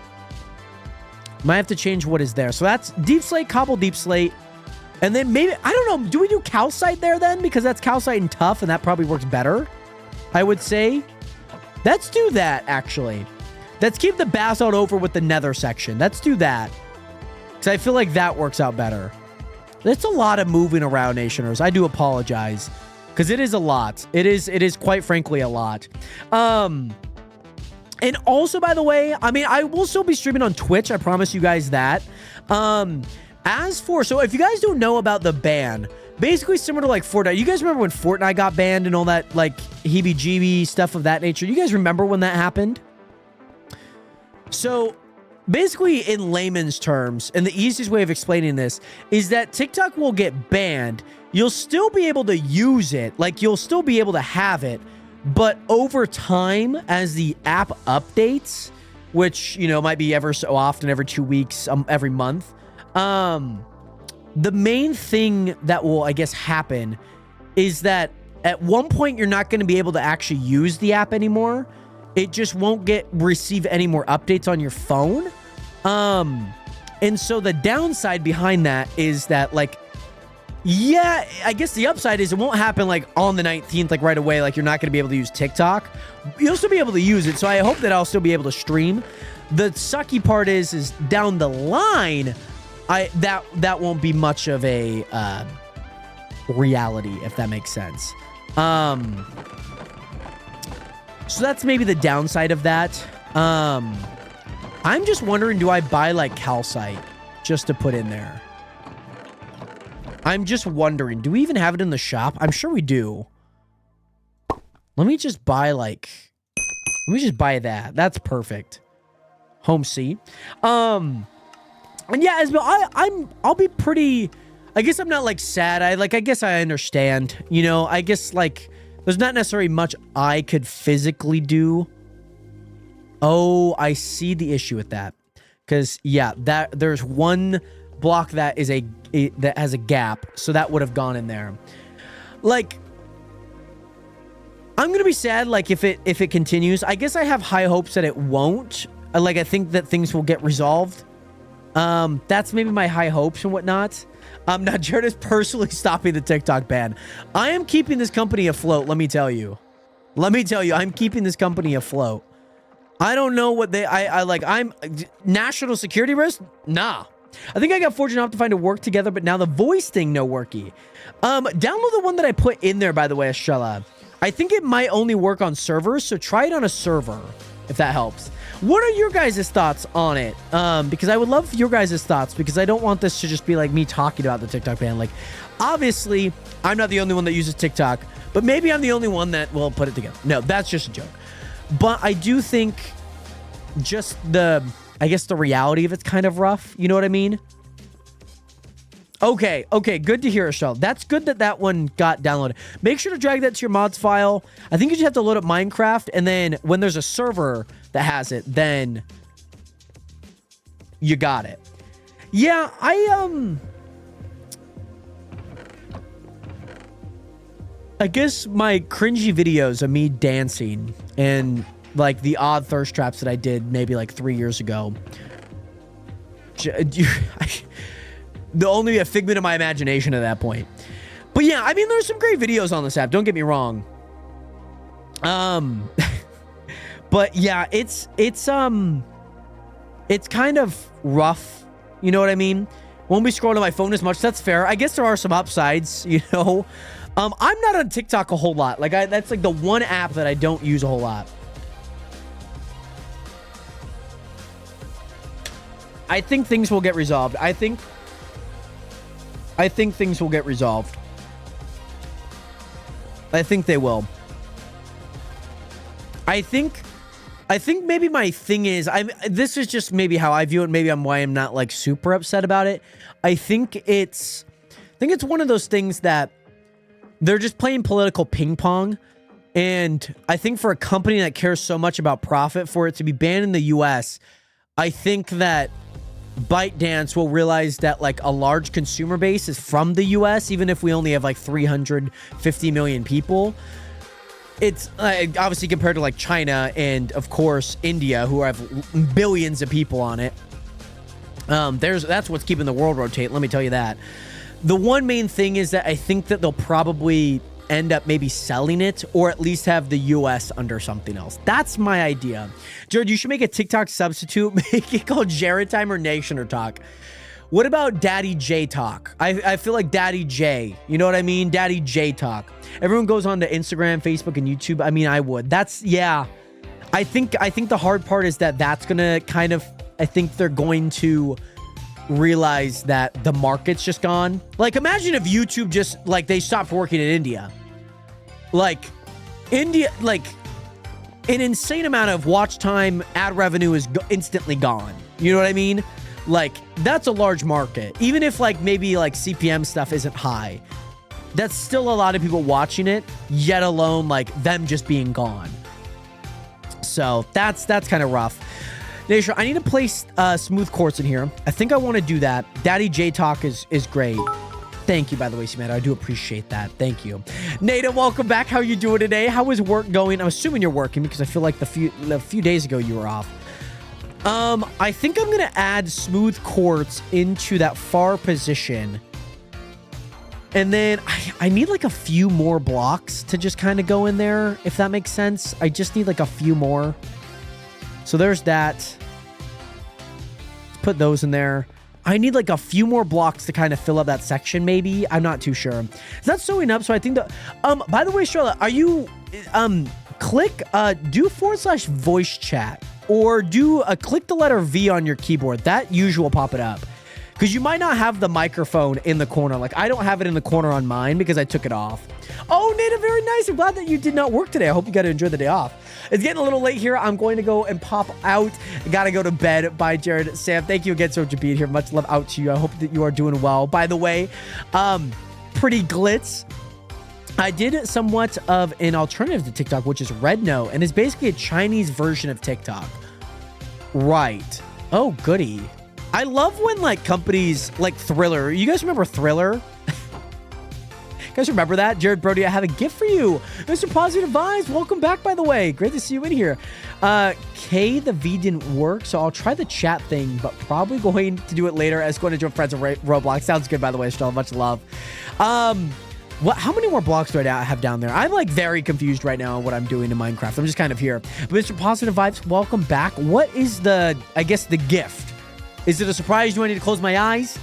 Might have to change what is there. So that's deep slate, cobble deep slate. And then maybe, I don't know, do we do calcite there then? Because that's calcite and tough, and that probably works better, I would say. Let's do that, actually. Let's keep the basalt over with the nether section. Let's do that. Because I feel like that works out better. It's a lot of moving around, Nationers. I do apologize. Because it is a lot. It is quite frankly a lot. And also, by the way, I mean, I will still be streaming on Twitch. I promise you guys that. As for... So, if you guys don't know about the ban, basically similar to like Fortnite. You guys remember when Fortnite got banned and all that, like, heebie-jeebie stuff of that nature? You guys remember when that happened? So... Basically, in layman's terms, and the easiest way of explaining this is that TikTok will get banned. You'll still be able to use it. Like, you'll still be able to have it. But over time, as the app updates, which, you know, might be ever so often, every 2 weeks, every month, the main thing that will, I guess, happen is that at one point, you're not going to be able to actually use the app anymore. It just won't receive any more updates on your phone. And so the downside behind that is that, like, yeah, I guess the upside is it won't happen like on the 19th, like right away. Like, you're not going to be able to use TikTok. You'll still be able to use it. So I hope that I'll still be able to stream. The sucky part is down the line, that won't be much of a, reality, if that makes sense. So that's maybe the downside of that. I'm just wondering, do I buy like calcite just to put in there? I'm just wondering, do we even have it in the shop? I'm sure we do. Let me just buy that. That's perfect. Home C. And yeah, I'll be pretty, I guess I'm not like sad. I guess I understand, you know, I guess like there's not necessarily much I could physically do. Oh, I see the issue with that. Cause yeah, there's one block that is that has a gap. So that would have gone in there. Like, I'm gonna be sad, like, if it continues. I guess I have high hopes that it won't. Like, I think that things will get resolved. That's maybe my high hopes and whatnot. Now Jared is personally stopping the TikTok ban. I am keeping this company afloat, let me tell you. I'm keeping this company afloat. I don't know what I'm national security risk? Nah. I think I got fortunate enough to find a work together, but now the voice thing no worky. Download the one that I put in there, by the way, Estrella. I think it might only work on servers, so try it on a server, if that helps. What are your guys' thoughts on it? Because I would love your guys' thoughts, because I don't want this to just be like me talking about the TikTok ban. Like, obviously, I'm not the only one that uses TikTok, but maybe I'm the only one that will put it together. No, that's just a joke. But I do think just I guess the reality of it's kind of rough. You know what I mean? Okay, good to hear, Michelle. That's good that one got downloaded. Make sure to drag that to your mods file. I think you just have to load up Minecraft, and then when there's a server that has it, then you got it. Yeah, I guess my cringy videos of me dancing and like the odd thirst traps that I did maybe like 3 years ago. The only a figment of my imagination at that point. But yeah, I mean, there's some great videos on this app. Don't get me wrong. But yeah, it's kind of rough. You know what I mean? Won't be scrolling to my phone as much. That's fair. I guess there are some upsides, you know? I'm not on TikTok a whole lot. Like, that's like the one app that I don't use a whole lot. I think things will get resolved. I think things will get resolved. I think they will. I think maybe my thing is, this is just maybe how I view it. Maybe why I'm not like super upset about it. I think it's one of those things that they're just playing political ping pong. And I think for a company that cares so much about profit, for it to be banned in the US, I think that ByteDance will realize that like a large consumer base is from the US, even if we only have like 350 million people. It's obviously compared to like China and of course India, who have billions of people on it. That's what's keeping the world rotate. Let me tell you that. The one main thing is that I think that they'll probably end up maybe selling it, or at least have the US under something else. That's my idea. Jared, you should make a TikTok substitute. Make it called Jared Time or Nationer Talk. What about Daddy J Talk? I feel like Daddy J. You know what I mean? Daddy J Talk. Everyone goes on to Instagram, Facebook, and YouTube. I mean, I would. That's, yeah. I think the hard part is that that's gonna kind of, I think they're going to realize that the market's just gone. Like, imagine if YouTube just, like, they stopped working in India. Like, India, like, an insane amount of watch time, ad revenue is instantly gone. You know what I mean? Like, that's a large market. Even if, like, maybe, like, CPM stuff isn't high, that's still a lot of people watching it, yet alone, like, them just being gone. So, that's kind of rough. Nation, I need to place smooth quartz in here. I think I want to do that. Daddy J Talk is great. Thank you, by the way, Samantha. I do appreciate that. Thank you. Nada, welcome back. How are you doing today? How is work going? I'm assuming you're working because I feel like a few days ago you were off. I think I'm going to add smooth quartz into that far position. And then I need like a few more blocks to just kind of go in there, if that makes sense. I just need like a few more. So there's that. Let's put those in there. I need like a few more blocks to kind of fill up that section, maybe. I'm not too sure. That's sewing up, so I think that... by the way, Charlotte, are you... click... do /voice chat. Or do... click the letter V on your keyboard. That usually will pop it up. Because you might not have the microphone in the corner. Like, I don't have it in the corner on mine because I took it off. Oh, Nita, very nice. I'm glad that you did not work today. I hope you got to enjoy the day off. It's getting a little late here. I'm going to go and pop out. Got to go to bed. Bye, Jared. Sam, thank you again so much for being here. Much love out to you. I hope that you are doing well. By the way, Pretty Glitz, I did somewhat of an alternative to TikTok, which is Red Note, and it's basically a Chinese version of TikTok. Right. Oh, goody. I love when, like, companies like Thriller. You guys remember Thriller? You guys remember that? Jared Brody, I have a gift for you. Mr. Positive Vibes, welcome back, by the way. Great to see you in here. K, the V didn't work, so I'll try the chat thing, but probably going to do it later as going to join friends of Roblox. Sounds good, by the way, Stella. Much love. How many more blocks do I have down there? I'm, like, very confused right now on what I'm doing in Minecraft. I'm just kind of here. But Mr. Positive Vibes, welcome back. What is the gift? Is it a surprise? Do I need to close my eyes?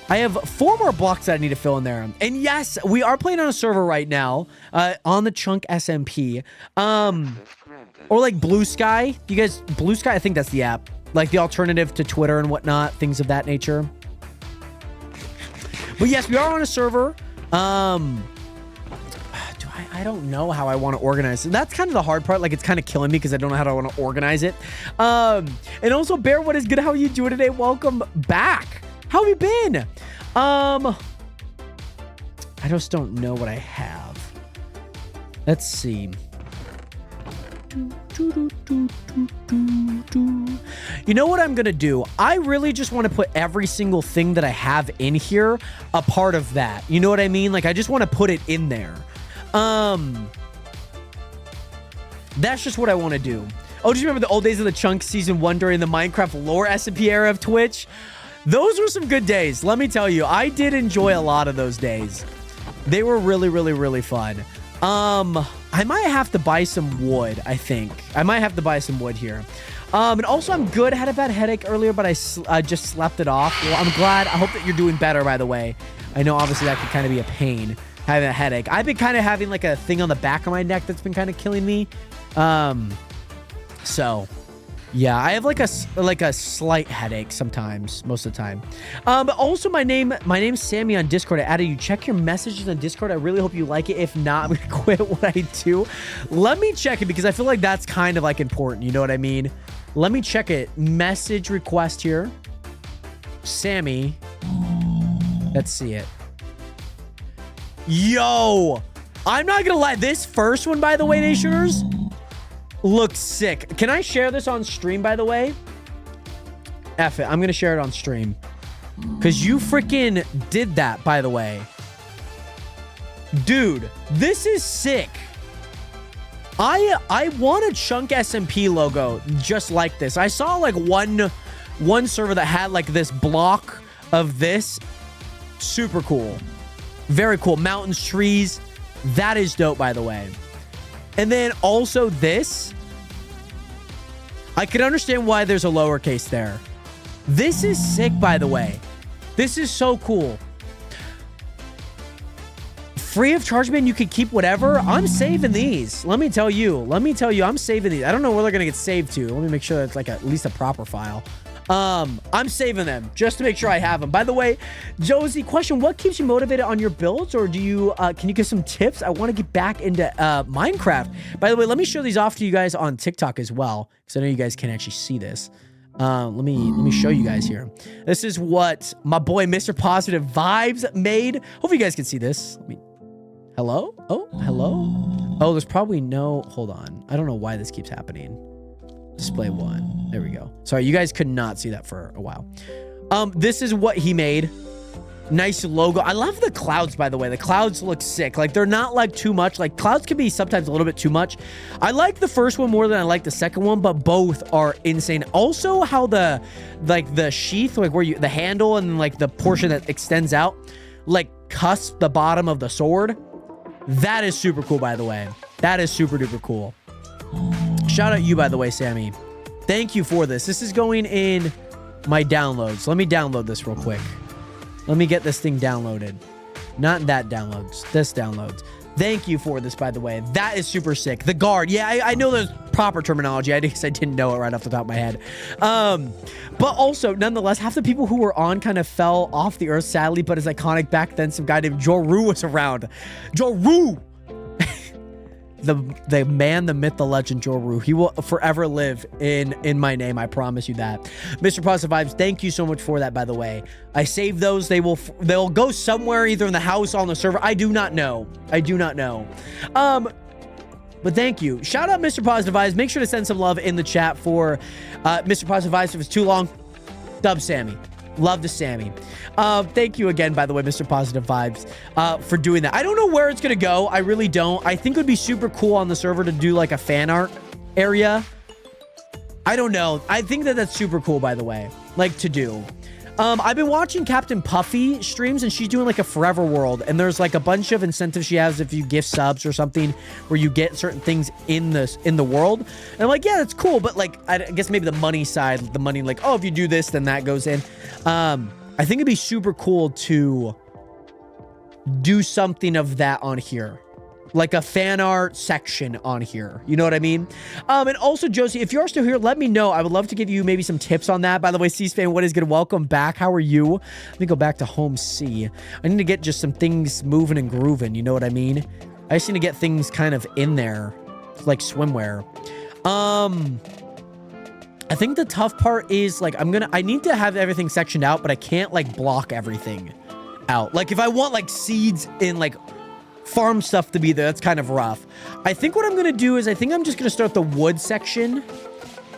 I have 4 more blocks that I need to fill in there. And yes, we are playing on a server right now, on the Chunk SMP. Or like Blue Sky. Do you guys, Blue Sky, I think that's the app. Like the alternative to Twitter and whatnot, things of that nature. But yes, we are on a server. I don't know how I want to organize it. That's kind of the hard part. Like, it's kind of killing me because I don't know how I want to organize it. And also, Bear, what is good? How are you doing today? Welcome back. How have you been? I just don't know what I have. Let's see. You know what I'm going to do? I really just want to put every single thing that I have in here a part of that. You know what I mean? Like, I just want to put it in there. That's just what I want to do. Oh, do you remember the old days of the Chunk Season 1 during the Minecraft lore SMP era of Twitch? Those were some good days. Let me tell you, I did enjoy a lot of those days. They were really, really, really fun. I might have to buy some wood, I think. I might have to buy some wood here. And also, I'm good. I had a bad headache earlier, but I just slept it off. Well, I'm glad. I hope that you're doing better, by the way. I know, obviously, that could kind of be a pain, having a headache. I've been kind of having, like, a thing on the back of my neck that's been kind of killing me. So, yeah, I have, like a slight headache sometimes, most of the time. But also, my name's Sammy on Discord. I added you. Check your messages on Discord. I really hope you like it. If not, I'm going to quit what I do. Let me check it because I feel like that's kind of, like, important. You know what I mean? Let me check it. Message request here. Sammy. Let's see it. Yo! I'm not gonna lie. This first one, by the way, Nationers, looks sick. Can I share this on stream, by the way? F it. I'm gonna share it on stream. Because you freaking did that, by the way. Dude, this is sick. I want a Chunk SMP logo just like this. I saw like one server that had like this block of this. Super cool. Very cool. Mountains, trees. That is dope, by the way. And then also this. I can understand why there's a lowercase there. This is sick, by the way. This is so cool. Free of charge, man. You can keep whatever. I'm saving these. Let me tell you, I'm saving these. I don't know where they're going to get saved to. Let me make sure that's like at least a proper file. I'm saving them just to make sure I have them. By the way, Josie, question, what keeps you motivated on your builds? Or do you, can you give some tips? I want to get back into, Minecraft. By the way, let me show these off to you guys on TikTok as well, because I know you guys can actually see this. Let me show you guys here. This is what my boy, Mr. Positive Vibes made. Hope you guys can see this. Hello? Oh, hello? Oh, there's probably no, hold on. I don't know why this keeps happening. Display one. There we go. Sorry, you guys could not see that for a while. This is what he made. Nice logo. I love the clouds, by the way. The clouds look sick. Like, they're not like too much. Like, clouds can be sometimes a little bit too much. I like the first one more than I like the second one, but both are insane. Also, how the sheath, like where the handle and like the portion that extends out, like cusp the bottom of the sword. That is super cool, by the way. That is super duper cool. Shout out you, by the way, Sammy. Thank you for this. This is going in my downloads. Let me download this real quick. Let me get this thing downloaded. Not that downloads. This downloads. Thank you for this, by the way. That is super sick. The guard. Yeah, I know there's proper terminology. I guess I didn't know it right off the top of my head. But also, nonetheless, half the people who were on kind of fell off the earth, sadly, but it's iconic back then. Some guy named Joru was around. Joru! the man, the myth, the legend, Joru. He will forever live in my name. I promise you that. Mr. Positive Vibes, thank you so much for that, by the way. I saved those. They'll go somewhere, either in the house or on the server. I do not know. I do not know. But thank you. Shout out Mr. Positive Vibes. Make sure to send some love in the chat for Mr. Positive Vibes. If it's too long, dub Sammy. Love to Sammy. Thank you again, by the way, Mr. Positive Vibes, for doing that. I don't know where it's going to go. I really don't. I think it would be super cool on the server to do like a fan art area. I don't know. I think that that's super cool, by the way, like to do. I've been watching Captain Puffy streams, and she's doing like a forever world, and there's like a bunch of incentives she has if you gift subs or something where you get certain things in the world. And I'm like, yeah, that's cool, but like I guess maybe the money side, the money, like, oh, if you do this, then that goes in. I think it'd be super cool to do something of that on here. Like a fan art section on here. You know what I mean? And also, Josie, if you're still here, let me know. I would love to give you maybe some tips on that. By the way, C-Span, what is good? Welcome back. How are you? Let me go back to home C. I need to get just some things moving and grooving. You know what I mean? I just need to get things kind of in there. Like swimwear. I think the tough part is like, I need to have everything sectioned out, but I can't like block everything out. Like if I want like seeds in like farm stuff to be there, that's kind of rough. I think what I'm gonna do is I think I'm just gonna start the wood section.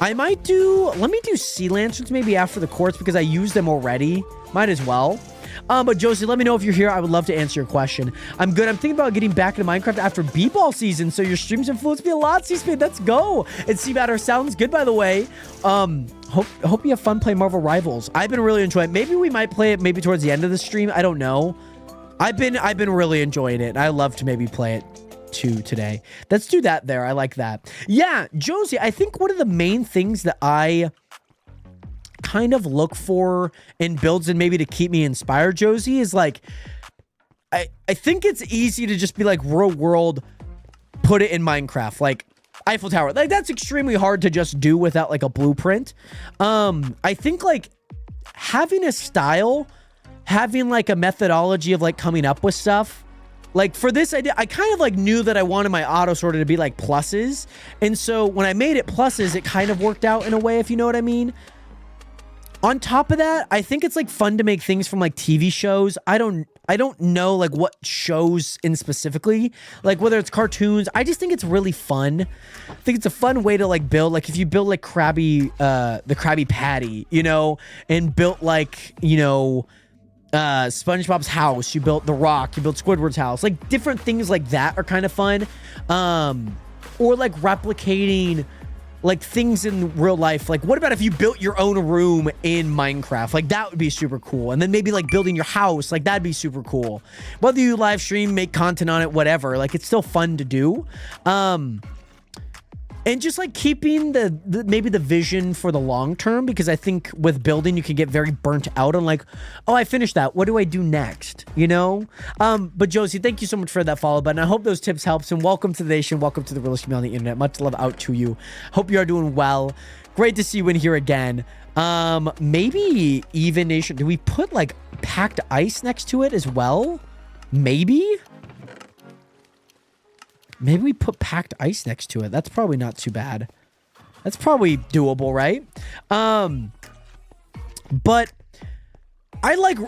I might do, let me do sea lanterns maybe after the quartz because I used them already. Might as well. But Josie, let me know if you're here. I would love to answer your question. I'm good. I'm thinking about getting back into Minecraft after B-ball season, so your streams influence me a lot, C-Speed. Let's go. And C-Batter sounds good, by the way. Hope you have fun playing Marvel Rivals. I've been really enjoying it. Maybe we might play it maybe towards the end of the stream. I don't know. I've been really enjoying it. I love to maybe play it too today. Let's do that there. I like that. Yeah, Josie, I think one of the main things that I kind of look for in builds and maybe to keep me inspired, Josie, is like, I think it's easy to just be like real world, put it in Minecraft, like Eiffel Tower. Like that's extremely hard to just do without like a blueprint. I think like having a style, having like a methodology of like coming up with stuff. Like for this idea, I kind of like knew that I wanted my auto sorter to be like pluses. And so when I made it pluses, it kind of worked out in a way, if you know what I mean. On top of that, I think it's like fun to make things from like TV shows. I don't know like what shows in specifically, like whether it's cartoons. I just think it's really fun. I think it's a fun way to like build, like if you build like the Krabby Patty, you know, and built like, you know, SpongeBob's house, you built The Rock, you built Squidward's house, like different things like that are kind of fun. Or like replicating like things in real life. Like what about if you built your own room in Minecraft? Like that would be super cool. And then maybe like building your house, like that'd be super cool. Whether you live stream, make content on it, whatever, like it's still fun to do. And just like keeping the maybe the vision for the long term, because I think with building you can get very burnt out on like, oh, I finished that, what do I do next, you know? But Josie, thank you so much for that follow button. I hope those tips helps, and welcome to the nation, welcome to the realest community on the internet. Much love out to you. Hope you are doing well. Great to see you in here again. Maybe even nation, do we put like packed ice next to it as well? Maybe we put packed ice next to it. That's probably not too bad. That's probably doable, right? But I like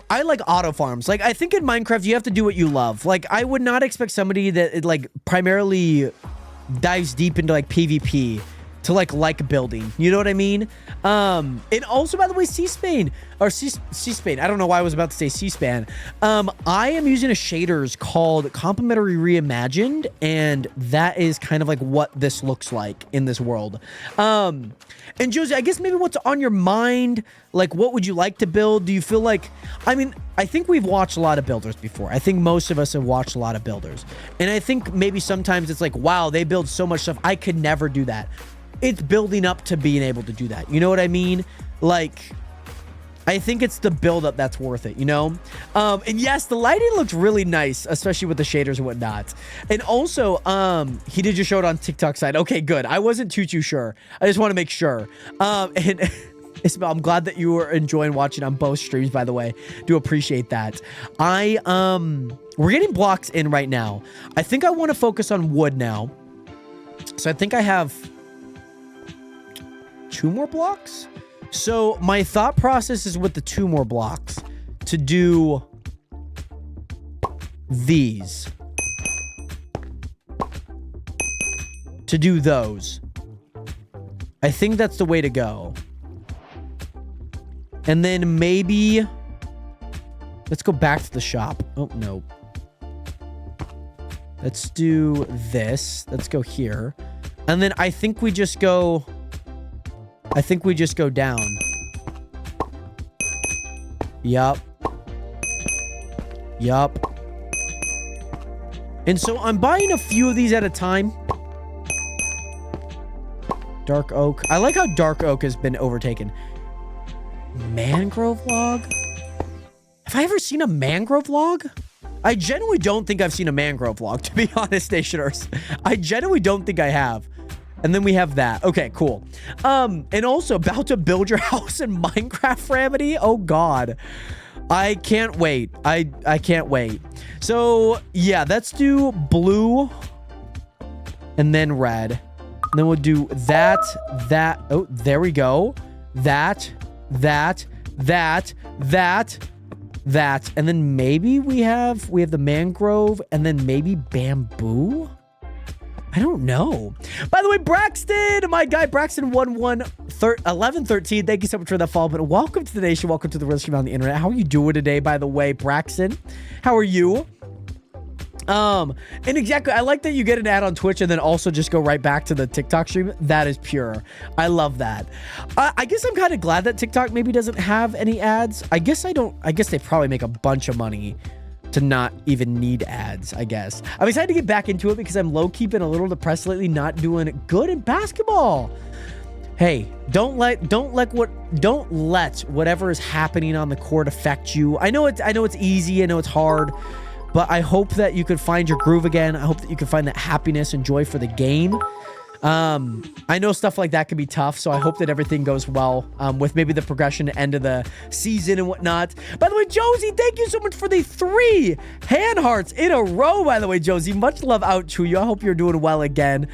auto farms. Like I think in Minecraft you have to do what you love. Like I would not expect somebody that like primarily dives deep into like PvP to like building, you know what I mean? And also, by the way, C-Span, I don't know why I was about to say C-Span. I am using a shaders called Complementary Reimagined, and that is kind of like what this looks like in this world. And Josie, I guess maybe what's on your mind, like what would you like to build? Do you feel like, I mean, I think we've watched a lot of builders before. I think most of us have watched a lot of builders. And I think maybe sometimes it's like, wow, they build so much stuff. I could never do that. It's building up to being able to do that. You know what I mean? Like, I think it's the buildup that's worth it, you know? And yes, the lighting looks really nice, especially with the shaders and whatnot. And also, he did just show it on TikTok side. Okay, good. I wasn't too sure. I just want to make sure. And Isabel, I'm glad that you were enjoying watching on both streams, by the way. Do appreciate that. We're getting blocks in right now. I think I want to focus on wood now. So I think I have 2 more blocks. So my thought process is with the 2 more blocks to do these. To do those. I think that's the way to go. And then maybe... Let's go back to the shop. Oh, no. Let's do this. Let's go here. And then I think we just go... I think we just go down. Yup. Yup. And so I'm buying a few of these at a time. Dark oak. I like how dark oak has been overtaken. Mangrove log? Have I ever seen a mangrove log? I genuinely don't think I've seen a mangrove log, to be honest, Nationers. I genuinely don't think I have. And then we have that. Okay, cool. And also about to build your house in Minecraft, Remedy. Oh God. I can't wait. I can't wait. So yeah, let's do blue and then red. And then we'll do that. Oh, there we go. That. And then maybe we have the mangrove and then maybe bamboo. I don't know. By the way, Braxton, my guy, Braxton 1113. Thank you so much for that follow. But welcome to the nation. Welcome to the real stream on the internet. How are you doing today, by the way, Braxton? How are you? And exactly, I like that you get an ad on Twitch and then also just go right back to the TikTok stream. That is pure. I love that. I guess I'm kind of glad that TikTok maybe doesn't have any ads. I guess they probably make a bunch of money to not even need ads, I guess. I'm excited to get back into it because I'm low-key been a little depressed lately, not doing good in basketball. Hey, don't let whatever is happening on the court affect you. I know it's easy, I know it's hard, but I hope that you could find your groove again. I hope that you can find that happiness and joy for the game. I know stuff like that can be tough, so I hope that everything goes well with maybe the progression end of the season and whatnot. By the way, Josie, thank you so much for the 3 hand hearts in a row, by the way, Josie. Much love out to you. I hope you're doing well again.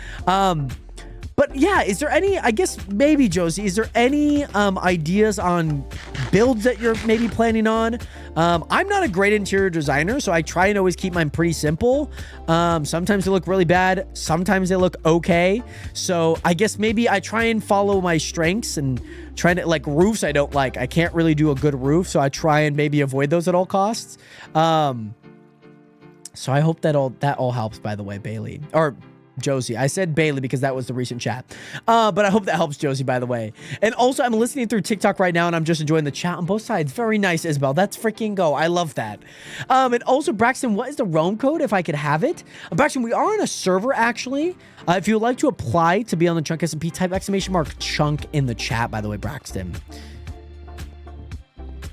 But yeah, is there any, I guess maybe, Josie, is there any ideas on builds that you're maybe planning on? I'm not a great interior designer, so I try and always keep mine pretty simple. Sometimes they look really bad. Sometimes they look okay. So I guess maybe I try and follow my strengths and try to, like, roofs I don't like. I can't really do a good roof, so I try and maybe avoid those at all costs. So I hope that all helps, by the way, Bailey. Or Josie. I said Bailey because that was the recent chat. But I hope that helps, Josie, by the way. And also, I'm listening through TikTok right now, and I'm just enjoying the chat on both sides. Very nice, Isabel. That's freaking go. I love that. And also, Braxton, what is the roam code if I could have it? Braxton, we are on a server, actually. If you would like to apply to be on the Chunk SMP, type !chunk in the chat, by the way, Braxton.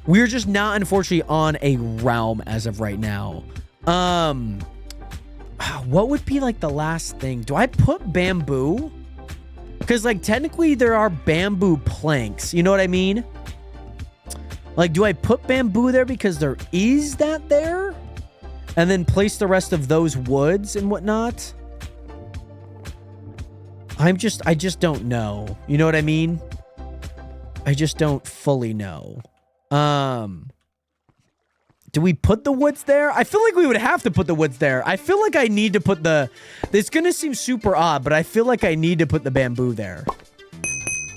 We're just not, unfortunately, on a realm as of right now. What would be like the last thing? Do I put bamboo? Because like technically there are bamboo planks. You know what I mean? Like, do I put bamboo there because there is that there? And then place the rest of those woods and whatnot? I just don't know. You know what I mean? I just don't fully know. Do we put the woods there? I feel like we would have to put the woods there. I feel like I need to put the... It's going to seem super odd, but I feel like I need to put the bamboo there.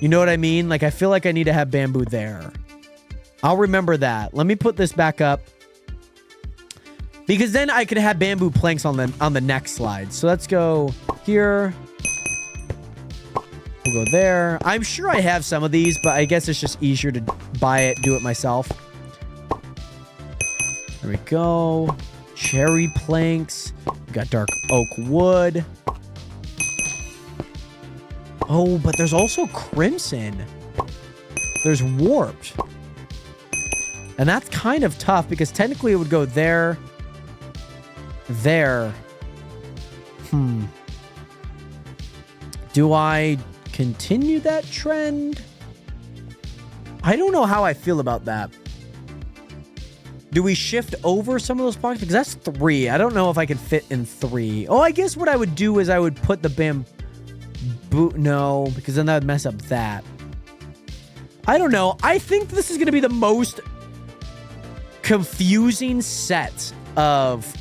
You know what I mean? Like, I feel like I need to have bamboo there. I'll remember that. Let me put this back up. Because then I could have bamboo planks on the next slide. So let's go here. We'll go there. I'm sure I have some of these, but I guess it's just easier to buy it, do it myself. There we go. Cherry planks. We got dark oak wood. Oh, but there's also crimson. There's warped. And that's kind of tough because technically it would go there, there. Do I continue that trend? I don't know how I feel about that. Do we shift over some of those blocks? Because that's 3. I don't know if I can fit in 3. Oh, I guess what I would do is I would put the bamboo. No, because then that would mess up that. I don't know. I think this is going to be the most confusing set of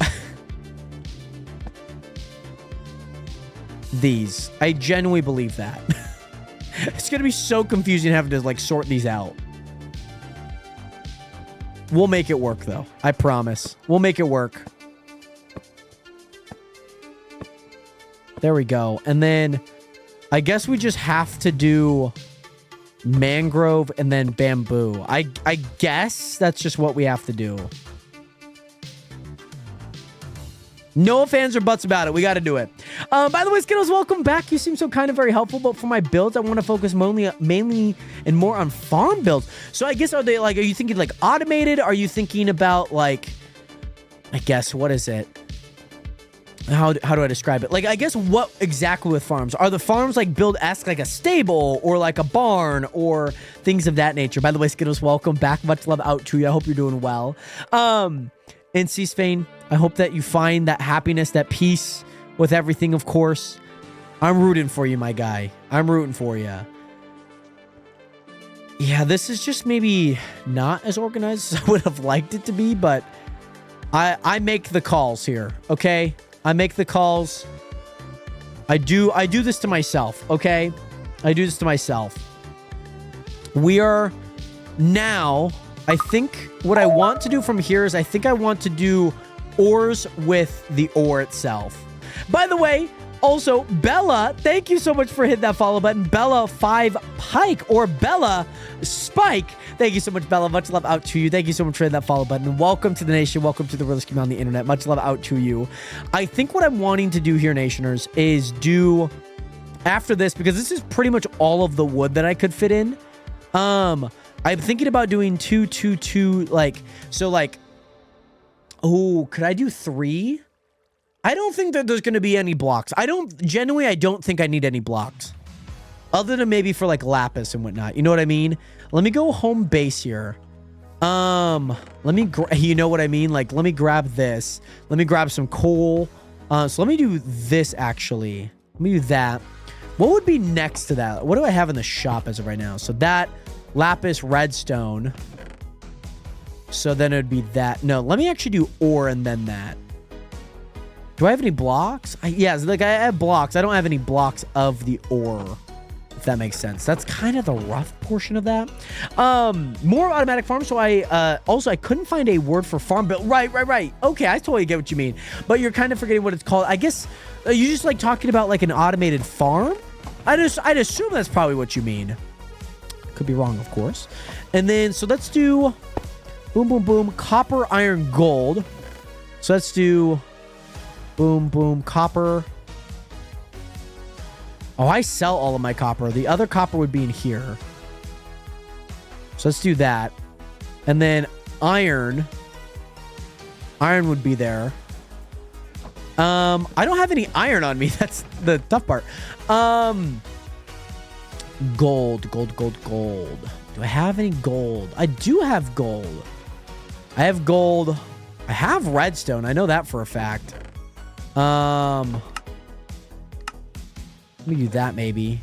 these. I genuinely believe that. It's going to be so confusing having to like sort these out. We'll make it work though. I promise. We'll make it work. There we go. And then I guess we just have to do mangrove and then bamboo. I guess that's just what we have to do. No ifs, ands, or buts about it. We got to do it. By the way, Skittles, welcome back. You seem so kind of very helpful, but for my builds, I want to focus mainly and more on farm builds. So I guess, are you thinking like automated? Are you thinking about like, I guess, what is it? How do I describe it? Like, I guess what exactly with farms? Are the farms like build-esque like a stable or like a barn or things of that nature? By the way, Skittles, welcome back. Much love out to you. I hope you're doing well. And C-Spain, I hope that you find that happiness, that peace with everything, of course. I'm rooting for you, my guy. I'm rooting for you. Yeah, this is just maybe not as organized as I would have liked it to be, but I make the calls here, okay? I make the calls. I do this to myself, okay? I do this to myself. We are now... I think what I want to do from here is I think I want to do ores with the ore itself. By the way, also, Bella, thank you so much for hitting that follow button. Bella 5 Pike or Bella Spike. Thank you so much, Bella. Much love out to you. Thank you so much for hitting that follow button. Welcome to the nation. Welcome to the realest community on the internet. Much love out to you. I think what I'm wanting to do here, Nationers, is do after this, because this is pretty much all of the wood that I could fit in. I'm thinking about doing 2, 2, 2, like, so like, oh, could I do 3? I don't think that there's going to be any blocks. I don't think I need any blocks. Other than maybe for like lapis and whatnot. You know what I mean? Let me go home base here. You know what I mean? Like, let me grab this. Let me grab some coal. So let me do this actually. Let me do that. What would be next to that? What do I have in the shop as of right now? So that... lapis redstone. So then it would be that. No, let me actually do ore and then that. Do I have any blocks? Yes, like I have blocks. I don't have any blocks of the ore, if that makes sense. That's kind of the rough portion of that. More automatic farm. So I couldn't find a word for farm build. Right. Okay, I totally get what you mean. But you're kind of forgetting what it's called. I guess you just like talking about like an automated farm. I'd assume that's probably what you mean. Could be wrong, of course. And then, so let's do boom, boom, boom, copper, iron, gold. So let's do boom, boom, copper. Oh, I sell all of my copper. The other copper would be in here. So let's do that. And then iron. Iron would be there. I don't have any iron on me. That's the tough part. Gold. Do I have any gold? I do have gold. I have gold. I have redstone. I know that for a fact. Let me do that maybe.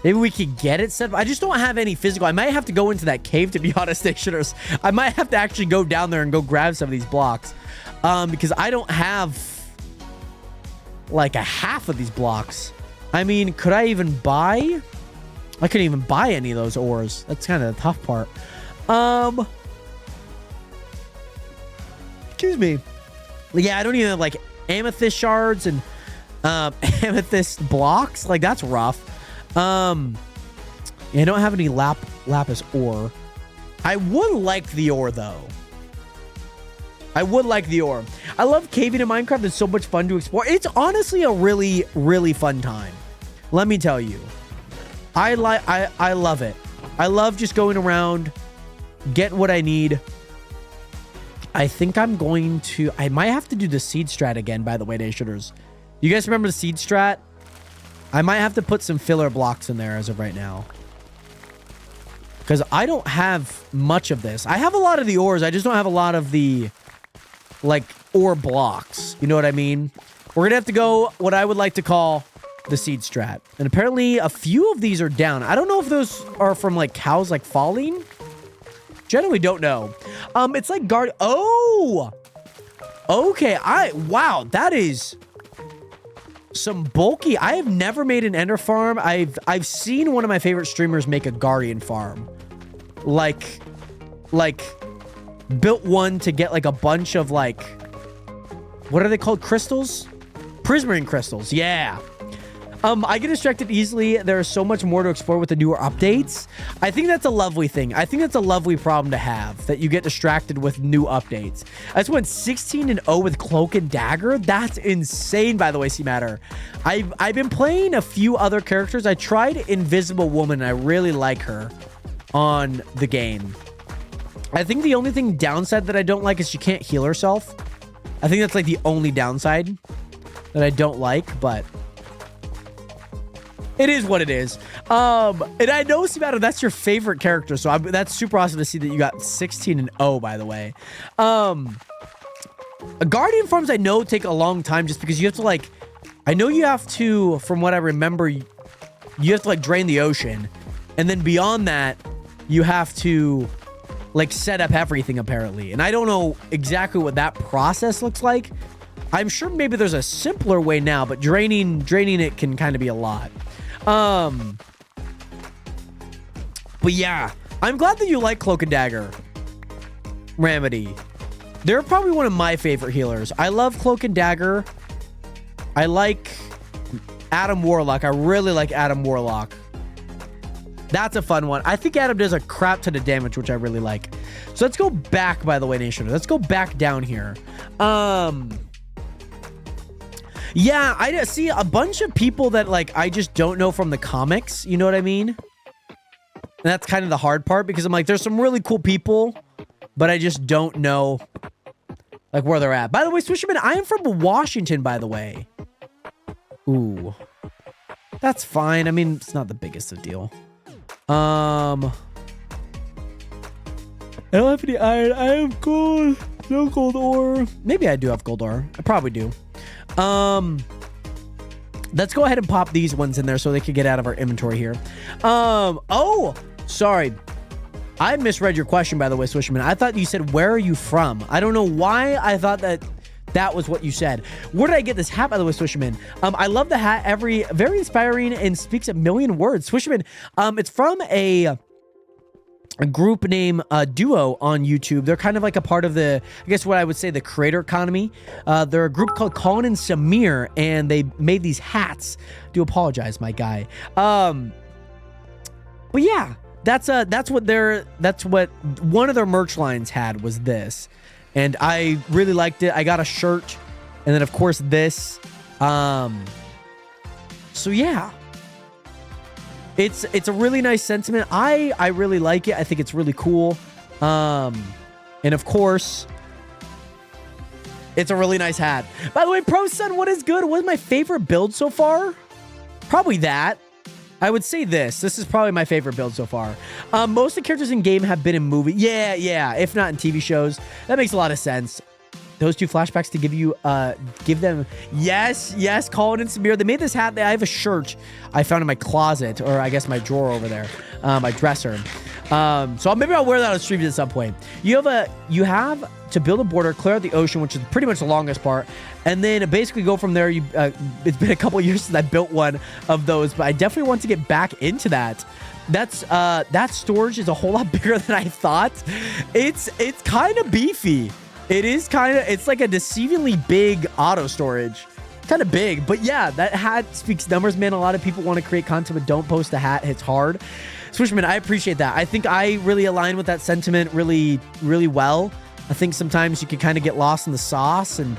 Maybe we could get it set up. I just don't have any physical. I might have to go into that cave, to be honest, Stationers. I might have to actually go down there and go grab some of these blocks. Because I don't have like a half of these blocks. I mean, could I even buy? I couldn't even buy any of those ores. That's kind of the tough part. Excuse me. Yeah, I don't even have like amethyst shards and amethyst blocks. Like, that's rough. Yeah, I don't have any lapis ore. I would like the ore, though. I would like the ore. I love caving in Minecraft. It's so much fun to explore. It's honestly a really, really fun time. Let me tell you. I love it. I love just going around get what I need. I think I'm going to... I might have to do the seed strat again, by the way, Nationers. You guys remember the seed strat? I might have to put some filler blocks in there as of right now. Because I don't have much of this. I have a lot of the ores. I just don't have a lot of the, like, ore blocks. You know what I mean? We're going to have to go what I would like to call the seed strat. And apparently a few of these are down. I don't know if those are from, like, cows, like, falling. Generally don't know. It's like guard... Oh! Okay, wow, that is... some bulky... I have never made an ender farm. I've seen one of my favorite streamers make a guardian farm. Like, built one to get, like, a bunch of, like... what are they called? Crystals? Prismarine crystals, yeah. I get distracted easily. There's so much more to explore with the newer updates. I think that's a lovely thing. I think that's a lovely problem to have, that you get distracted with new updates. I just went 16-0 with Cloak and Dagger. That's insane, by the way, C-Matter. I've been playing a few other characters. I tried Invisible Woman, and I really like her on the game. I think the only thing downside that I don't like is she can't heal herself. I think that's, like, the only downside that I don't like, but... it is what it is. And I know, C-Matter, that's your favorite character, so that's super awesome to see that you got 16-0, by the way. Guardian farms, I know, take a long time just because you have to, like... I know you have to, from what I remember, you have to, like, drain the ocean. And then beyond that, you have to, like, set up everything, apparently. And I don't know exactly what that process looks like. I'm sure maybe there's a simpler way now, but draining it can kind of be a lot. But yeah, I'm glad that you like Cloak and Dagger, Remedy. They're probably one of my favorite healers. I love Cloak and Dagger. I like Adam Warlock. I really like Adam Warlock. That's a fun one. I think Adam does a crap ton of damage, which I really like. So let's go back, by the way, Nation. Let's go back down here. Yeah, I see a bunch of people that, like, I just don't know from the comics. You know what I mean? And that's kind of the hard part, because I'm like, there's some really cool people, but I just don't know, like, where they're at. By the way, Swisherman, I am from Washington, by the way. Ooh. That's fine. I mean, it's not the biggest of deal. I don't have any iron. I have gold. No gold ore. Maybe I do have gold ore. I probably do. Let's go ahead and pop these ones in there so they can get out of our inventory here. Oh, sorry. I misread your question, by the way, Swisherman. I thought you said, where are you from? I don't know why I thought that was what you said. Where did I get this hat, by the way, Swisherman? I love the hat. Very inspiring and speaks a million words. Swisherman, it's from a group named Duo on YouTube. They're kind of like a part of the, I guess what I would say, the creator economy. They're a group called Colin and Samir, and they made these hats. Do apologize, my guy. But yeah, that's what one of their merch lines had, was this. And I really liked it. I got a shirt, and then of course this. So yeah. It's a really nice sentiment. I really like it. I think it's really cool. And of course, it's a really nice hat. By the way, Pro Son, what is good? What is my favorite build so far? Probably that. I would say this. This is probably my favorite build so far. Most of the characters in game have been in movie. Yeah. If not in TV shows. That makes a lot of sense. Those two flashbacks to give them. Yes, Colin and Samir. They made this hat. I have a shirt I found in my closet, or I guess my drawer over there, my dresser. So maybe I'll wear that on stream at some point. You have to build a border, clear out the ocean, which is pretty much the longest part, and then basically go from there. It's been a couple years since I built one of those, but I definitely want to get back into that. That storage is a whole lot bigger than I thought. It's kind of beefy. It's like a deceivingly big auto storage. Kind of big, but yeah, that hat speaks numbers, man. A lot of people want to create content, but don't post the hat. It's hard. Swishman, I appreciate that. I think I really align with that sentiment really, really well. I think sometimes you can kind of get lost in the sauce, and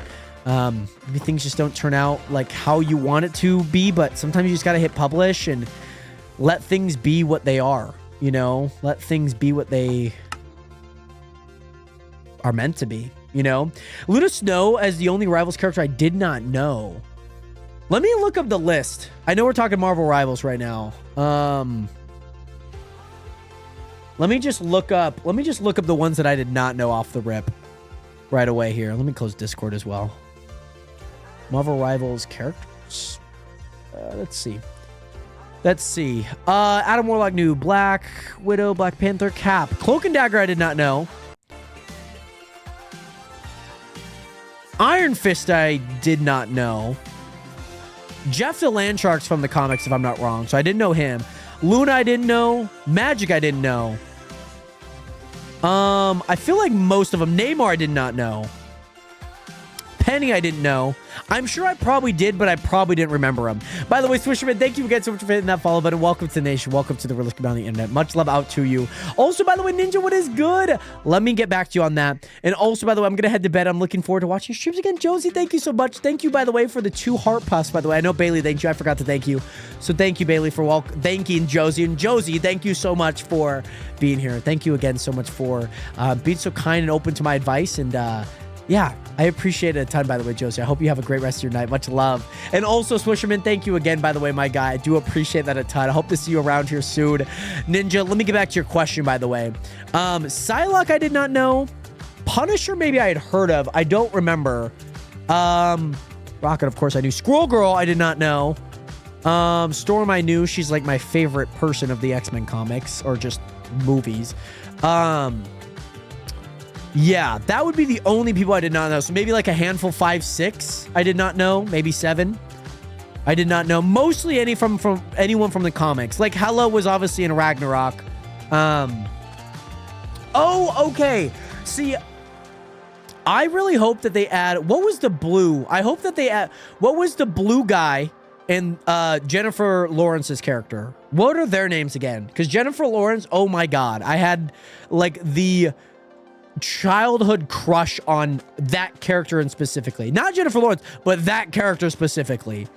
maybe things just don't turn out like how you want it to be, but sometimes you just got to hit publish and let things be what they are, you know? Let things be what they are meant to be, you know? Luna Snow as the only Rivals character I did not know. Let me look up the list. I know we're talking Marvel Rivals right now. Let me just look up the ones that I did not know off the rip right away here. Let me close Discord as well. Marvel Rivals characters. Let's see. Adam Warlock knew. Black Widow, Black Panther, Cap. Cloak and Dagger I did not know. Iron Fist I did not know. Jeff the Landshark's from the comics, if I'm not wrong, so I didn't know him. Luna I didn't know. Magic I didn't know. I feel like most of them. Namor I did not know. Penny I didn't know. I'm sure I probably did, but I probably didn't remember him. By the way, Swisherman, thank you again so much for hitting that follow button. Welcome to the nation. Welcome to the realest community on the internet. Much love out to you. Also, by the way, Ninja, what is good? Let me get back to you on that. And also, by the way, I'm going to head to bed. I'm looking forward to watching streams again. Josie, thank you so much. Thank you, by the way, for the 2 heart puffs, by the way. I know Bailey thanked you. I forgot to thank you. So thank you, Bailey, for thanking Josie. And Josie, thank you so much for being here. Thank you again so much for being so kind and open to my advice. And yeah, I appreciate it a ton, by the way, Josie. I hope you have a great rest of your night. Much love. And also, Swisherman, thank you again, by the way, my guy. I do appreciate that a ton. I hope to see you around here soon. Ninja, let me get back to your question, by the way. Psylocke, I did not know. Punisher, maybe I had heard of. I don't remember. Rocket, of course, I knew. Squirrel Girl, I did not know. Storm, I knew. She's like my favorite person of the X-Men comics or just movies. Yeah, that would be the only people I did not know. So maybe like a handful, 5, 6. I did not know. Maybe 7. I did not know. Mostly anyone from the comics. Like Hela was obviously in Ragnarok. Oh, okay. See, I really hope that they add. What was the blue? I hope that they add. What was the blue guy in Jennifer Lawrence's character? What are their names again? Because Jennifer Lawrence. Oh my God, I had like the childhood crush on that character and specifically not Jennifer Lawrence, but that character specifically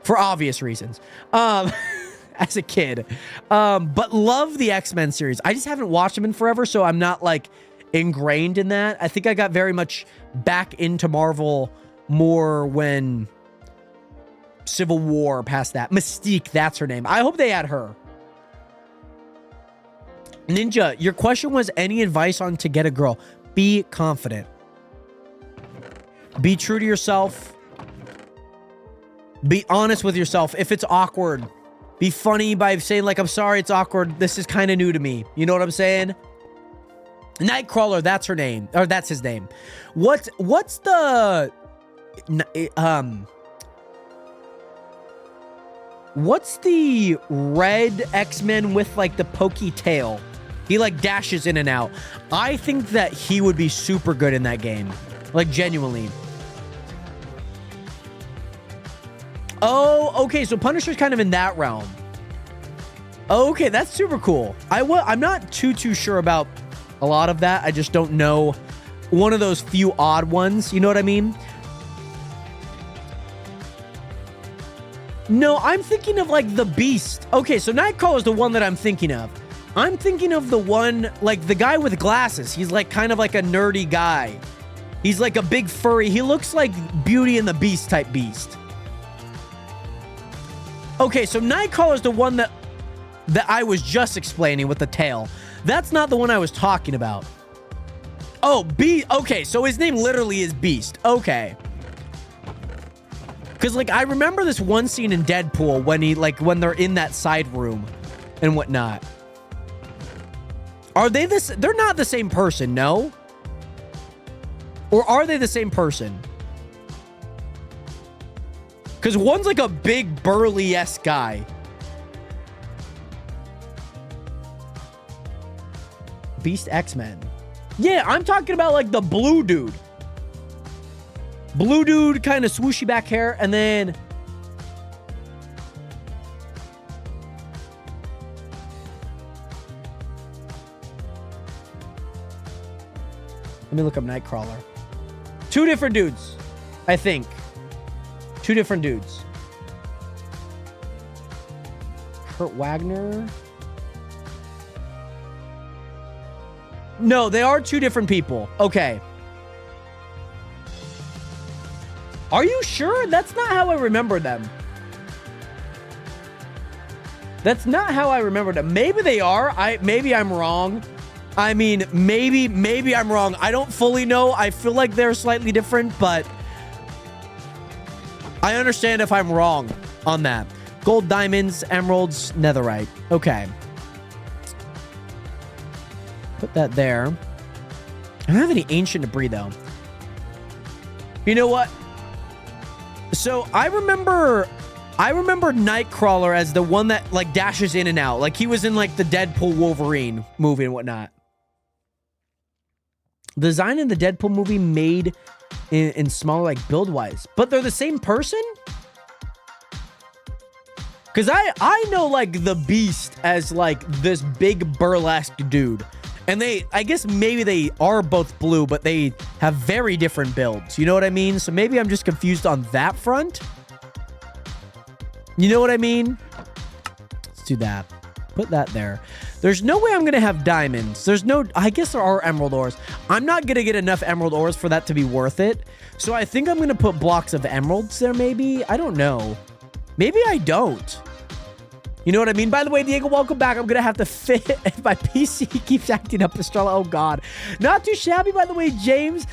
for obvious reasons as a kid, but love the X-Men series. I just haven't watched them in forever, so I'm not like ingrained in that. I think I got very much back into Marvel more when Civil War past that. Mystique, that's her name. I hope they add her. Ninja, your question was any advice on to get a girl. Be confident. Be true to yourself. Be honest with yourself. If it's awkward, be funny by saying like, I'm sorry, it's awkward. This is kind of new to me. You know what I'm saying? Nightcrawler, that's her name. Or that's his name. What's the... What's the red X-Men with like the pokey tail? He like dashes in and out. I think that he would be super good in that game. Like genuinely. Oh, okay. So Punisher's kind of in that realm. Okay, that's super cool. I'm not too sure about a lot of that. I just don't know. One of those few odd ones. You know what I mean? No, I'm thinking of like the Beast. Okay, so Nightcrawler is the one that I'm thinking of. I'm thinking of the one, like the guy with glasses. He's like kind of like a nerdy guy. He's like a big furry. He looks like Beauty and the Beast type beast. Okay, so Nightcrawler is the one that I was just explaining with the tail. That's not the one I was talking about. Oh, okay, so his name literally is Beast. Okay. Because, like, I remember this one scene in Deadpool when they're in that side room and whatnot. Are they this? They're not the same person, no? Or are they the same person? Because one's like a big burly-esque guy. Beast X-Men. Yeah, I'm talking about like the blue dude. Blue dude, kind of swooshy back hair, and then... Let me look up Nightcrawler. 2 different dudes, I think. 2 different dudes. Kurt Wagner. No, they are two different people. Okay. Are you sure? That's not how I remember them. That's not how I remember them. Maybe they are. Maybe I'm wrong. I mean, maybe I'm wrong. I don't fully know. I feel like they're slightly different, but I understand if I'm wrong on that. Gold, diamonds, emeralds, netherite. Okay. Put that there. I don't have any ancient debris, though. You know what? So I remember Nightcrawler as the one that like dashes in and out. Like he was in like the Deadpool Wolverine movie and whatnot. The design in the Deadpool movie made in smaller like build wise, but they're the same person. Cause I know like the Beast as like this big burlesque dude. And I guess maybe they are both blue, but they have very different builds. You know what I mean? So maybe I'm just confused on that front. You know what I mean? Let's do that. Put that there. There's no way I'm going to have diamonds. I guess there are emerald ores. I'm not going to get enough emerald ores for that to be worth it. So I think I'm going to put blocks of emeralds there maybe. I don't know. Maybe I don't. You know what I mean? By the way, Diego, welcome back. I'm going to have to fit if my PC keeps acting up, Estrella. Oh, God. Not too shabby, by the way, James.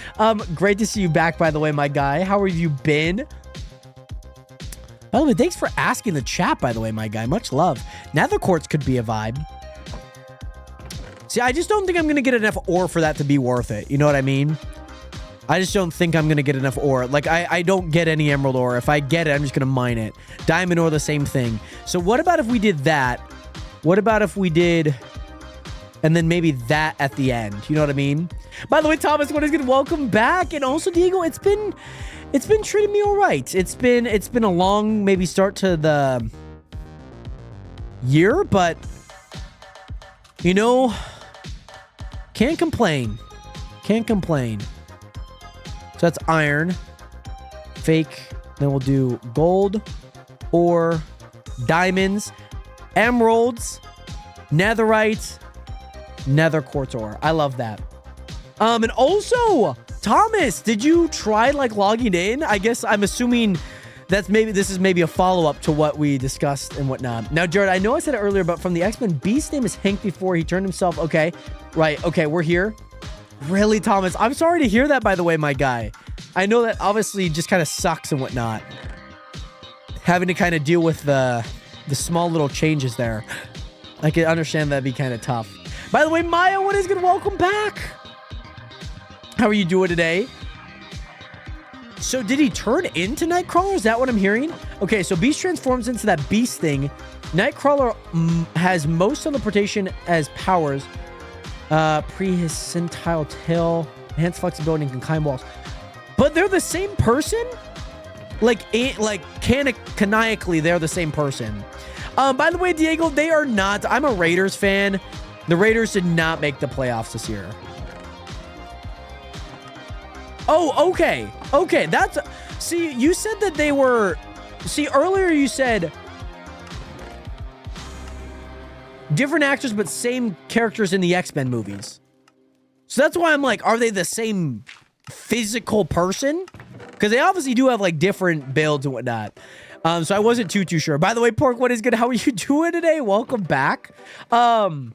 Great to see you back, by the way, my guy. How have you been? By the way, thanks for asking the chat, by the way, my guy. Much love. Nether quartz could be a vibe. See, I just don't think I'm going to get enough ore for that to be worth it. You know what I mean? I just don't think I'm going to get enough ore. Like, I don't get any emerald ore. If I get it, I'm just going to mine it. Diamond ore, the same thing. So what about if we did that? What about if we did... And then maybe that at the end. You know what I mean? By the way, Thomas, what is good? Welcome back. And also, Diego, it's been treating me all right. It's been a long, maybe start to the year, but, you know, can't complain. Can't complain. So that's iron, fake. Then we'll do gold, ore, diamonds, emeralds, netherite, nether quartz ore. I love that. And also, Thomas, did you try like logging in? I guess I'm assuming this is maybe a follow-up to what we discussed and whatnot. Now, Jared, I know I said it earlier, but from the X-Men, Beast's name is Hank before he turned himself. Okay, right. Okay, we're here. Really, Thomas? I'm sorry to hear that, by the way, my guy. I know that obviously just kind of sucks and whatnot. Having to kind of deal with the small little changes there. I can understand that'd be kind of tough. By the way, Maya, what is good? Welcome back. How are you doing today? So did he turn into Nightcrawler? Is that what I'm hearing? Okay, so Beast transforms into that Beast thing. Nightcrawler has most teleportation as powers. Prehensile tail, enhanced flexibility, and can climb walls. But they're the same person? Canonically, they're the same person. By the way, Diego, they are not. I'm a Raiders fan. The Raiders did not make the playoffs this year. Oh, okay. Okay, see, you said that they were... See, earlier you said... different actors, but same characters in the X-Men movies. So that's why I'm like, are they the same physical person? Because they obviously do have like different builds and whatnot. So I wasn't too sure. By the way, Pork, what is good? How are you doing today? Welcome back. And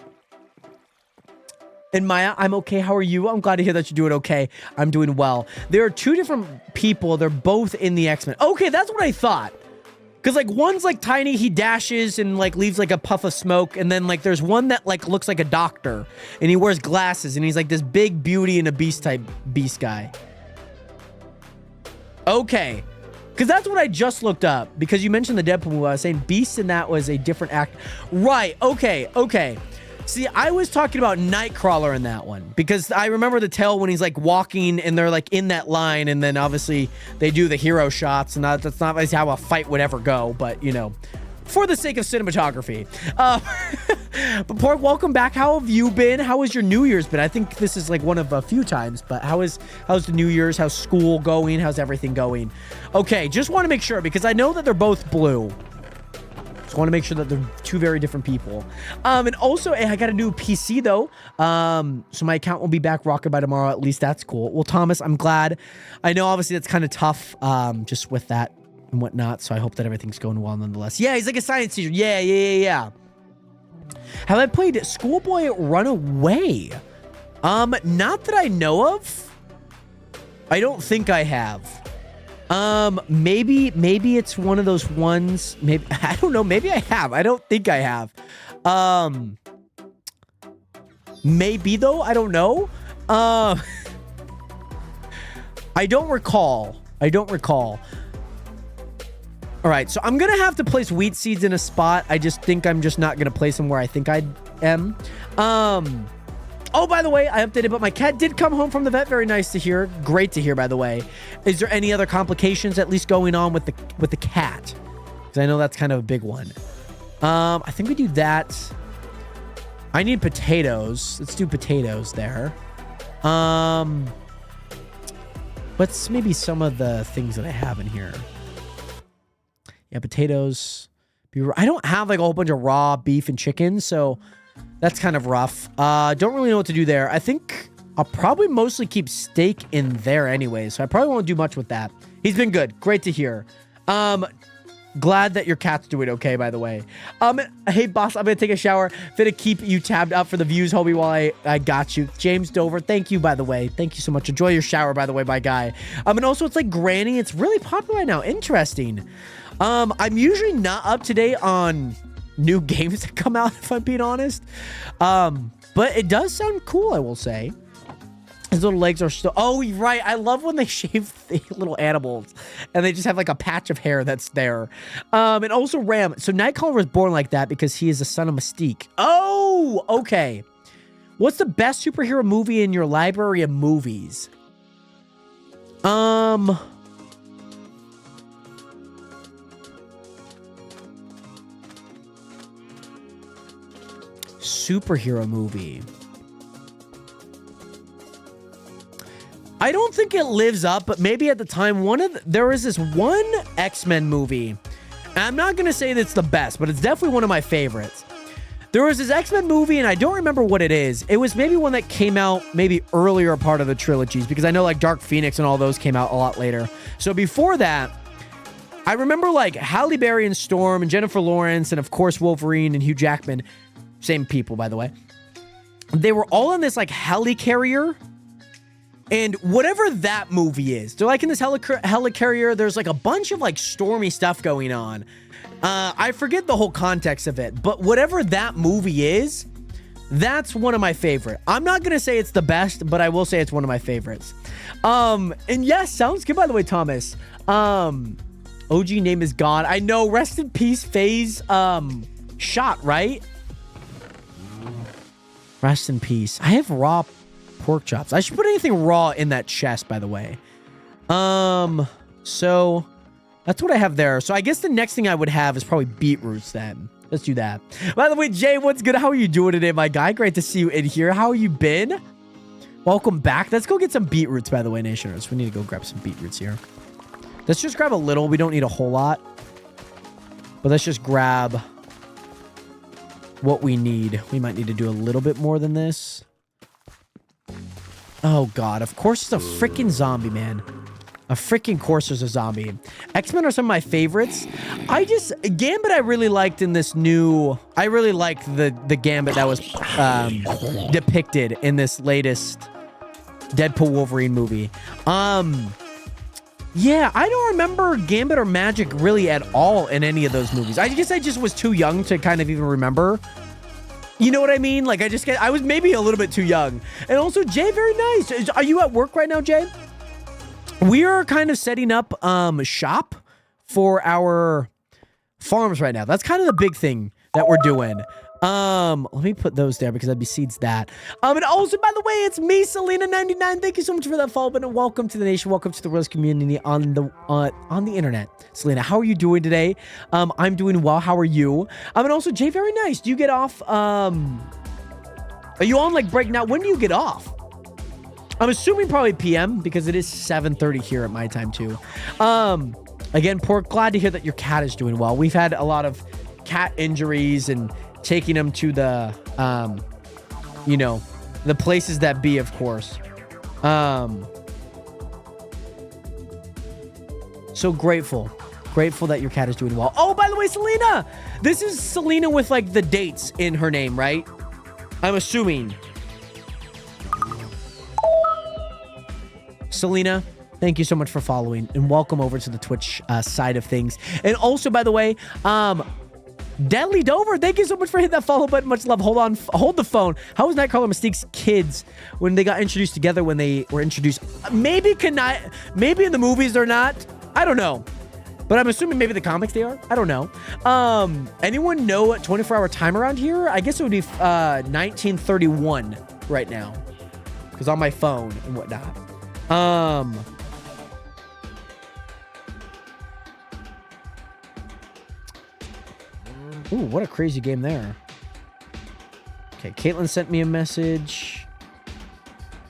Maya, I'm okay. How are you? I'm glad to hear that you're doing okay. I'm doing well. There are two different people. They're both in the X-Men. Okay, that's what I thought. Because, like, one's, like, tiny. He dashes and, like, leaves, like, a puff of smoke. And then, like, there's one that, like, looks like a doctor. And he wears glasses. And he's, like, this big Beauty and a Beast type beast guy. Okay. Because that's what I just looked up. Because you mentioned the Deadpool movie. I was saying Beast and that was a different act. Right. Okay. Okay. See, I was talking about Nightcrawler in that one because I remember the tail when he's like walking and they're like in that line, and then obviously they do the hero shots, and that's not how a fight would ever go, but you know, for the sake of cinematography. But Pork, welcome back. How have you been? How has your New Year's been? I think this is like one of a few times, but how's the New Year's? How's school going? How's everything going? Okay, just want to make sure because I know that they're both blue. So I want to make sure that they're two very different people. And also, I got a new PC though. So my account will be back rocking by tomorrow. At least that's cool. Well, Thomas, I'm glad. I know obviously that's kind of tough, just with that and whatnot. So I hope that everything's going well nonetheless. Yeah, he's like a science teacher. Yeah. Have I played Schoolboy Runaway? Not that I know of. I don't think I have. Maybe it's one of those ones. Maybe, I don't know. Maybe I have. I don't think I have. Maybe though. I don't know. I don't recall. All right, so I'm gonna have to place wheat seeds in a spot. I just think I'm just not gonna place them where I think I am. Oh, by the way, I updated, but my cat did come home from the vet. Very nice to hear. Great to hear, by the way. Is there any other complications at least going on with the cat? Because I know that's kind of a big one. I think we do that. I need potatoes. Let's do potatoes there. What's maybe some of the things that I have in here? Yeah, potatoes. I don't have like a whole bunch of raw beef and chicken, so that's kind of rough. Don't really know what to do there. I think I'll probably mostly keep steak in there anyway, so I probably won't do much with that. He's been good. Great to hear. Glad that your cat's doing okay, by the way. Hey, boss, I'm going to take a shower. Finna keep you tabbed up for the views, Hobie, while I got you. James Dover, thank you, by the way. Thank you so much. Enjoy your shower, by the way, my guy. And also, it's like Granny. It's really popular right now. Interesting. I'm usually not up to date on new games that come out, if I'm being honest. But it does sound cool, I will say. His little legs are still... Oh, you're right. I love when they shave the little animals and they just have like a patch of hair that's there. And also Ram. So Nightcrawler was born like that because he is the son of Mystique. Oh, okay. What's the best superhero movie in your library of movies? Superhero movie. I don't think it lives up, but maybe at the time there was this one X-Men movie. And I'm not going to say that it's the best, but it's definitely one of my favorites. There was this X-Men movie, and I don't remember what it is. It was maybe one that came out maybe earlier part of the trilogies, because I know like Dark Phoenix and all those came out a lot later. So before that, I remember like Halle Berry and Storm and Jennifer Lawrence and of course Wolverine and Hugh Jackman. Same people, by the way. They were all in this like helicarrier. And whatever that movie is, they're like in this helicarrier. There's like a bunch of like stormy stuff going on. I forget the whole context of it, but whatever that movie is, that's one of my favorite. I'm not going to say it's the best, but I will say it's one of my favorites. And yes, sounds good, by the way, Thomas. OG name is gone. I know. Rest in peace, FaZe. Shot, right? Rest in peace. I have raw pork chops. I should put anything raw in that chest, by the way. So that's what I have there. So I guess the next thing I would have is probably beetroots then. Let's do that. By the way, Jay, what's good? How are you doing today, my guy? Great to see you in here. How you been? Welcome back. Let's go get some beetroots, by the way, Nationers. We need to go grab some beetroots here. Let's just grab a little. We don't need a whole lot. But let's just grab what we need. We might need to do a little bit more than this. Oh, God. Of course, it's a freaking zombie, man. A freaking course there's a zombie. X-Men are some of my favorites. Gambit I really liked in this new... I really liked the Gambit that was depicted in this latest Deadpool Wolverine movie. Yeah, I don't remember Gambit or Magic really at all in any of those movies. I guess I just was too young to kind of even remember. You know what I mean? Like, I was maybe a little bit too young. And also, Jay, very nice. Are you at work right now, Jay? We are kind of setting up shop for our farms right now. That's kind of the big thing that we're doing. Let me put those there because that becedes that. And also, by the way, it's me, Selena99. Thank you so much for that follow button. Welcome to the nation. Welcome to the Rose community on the internet. Selena, how are you doing today? I'm doing well. How are you? And also, Jay, very nice. Do you get off? Are you on like break now? When do you get off? I'm assuming probably PM because it is 7:30 here at my time too. Again, Pork, glad to hear that your cat is doing well. We've had a lot of cat injuries and taking them to the, you know, the places that be, of course. So grateful that your cat is doing well. Oh, by the way, Selena, this is Selena with like the dates in her name, right? I'm assuming. Selena, thank you so much for following and welcome over to the Twitch side of things. And also, by the way, Deadly Dover, thank you so much for hitting that follow button. Much love. Hold the phone. How was Nightcrawler Mystique's kids when they got introduced together when they were introduced? Maybe in the movies they're not. I don't know. But I'm assuming maybe the comics they are. I don't know. Anyone know what 24-hour time around here? I guess it would be 1931 right now. Because on my phone and whatnot. Ooh, what a crazy game there. Okay, Caitlin sent me a message.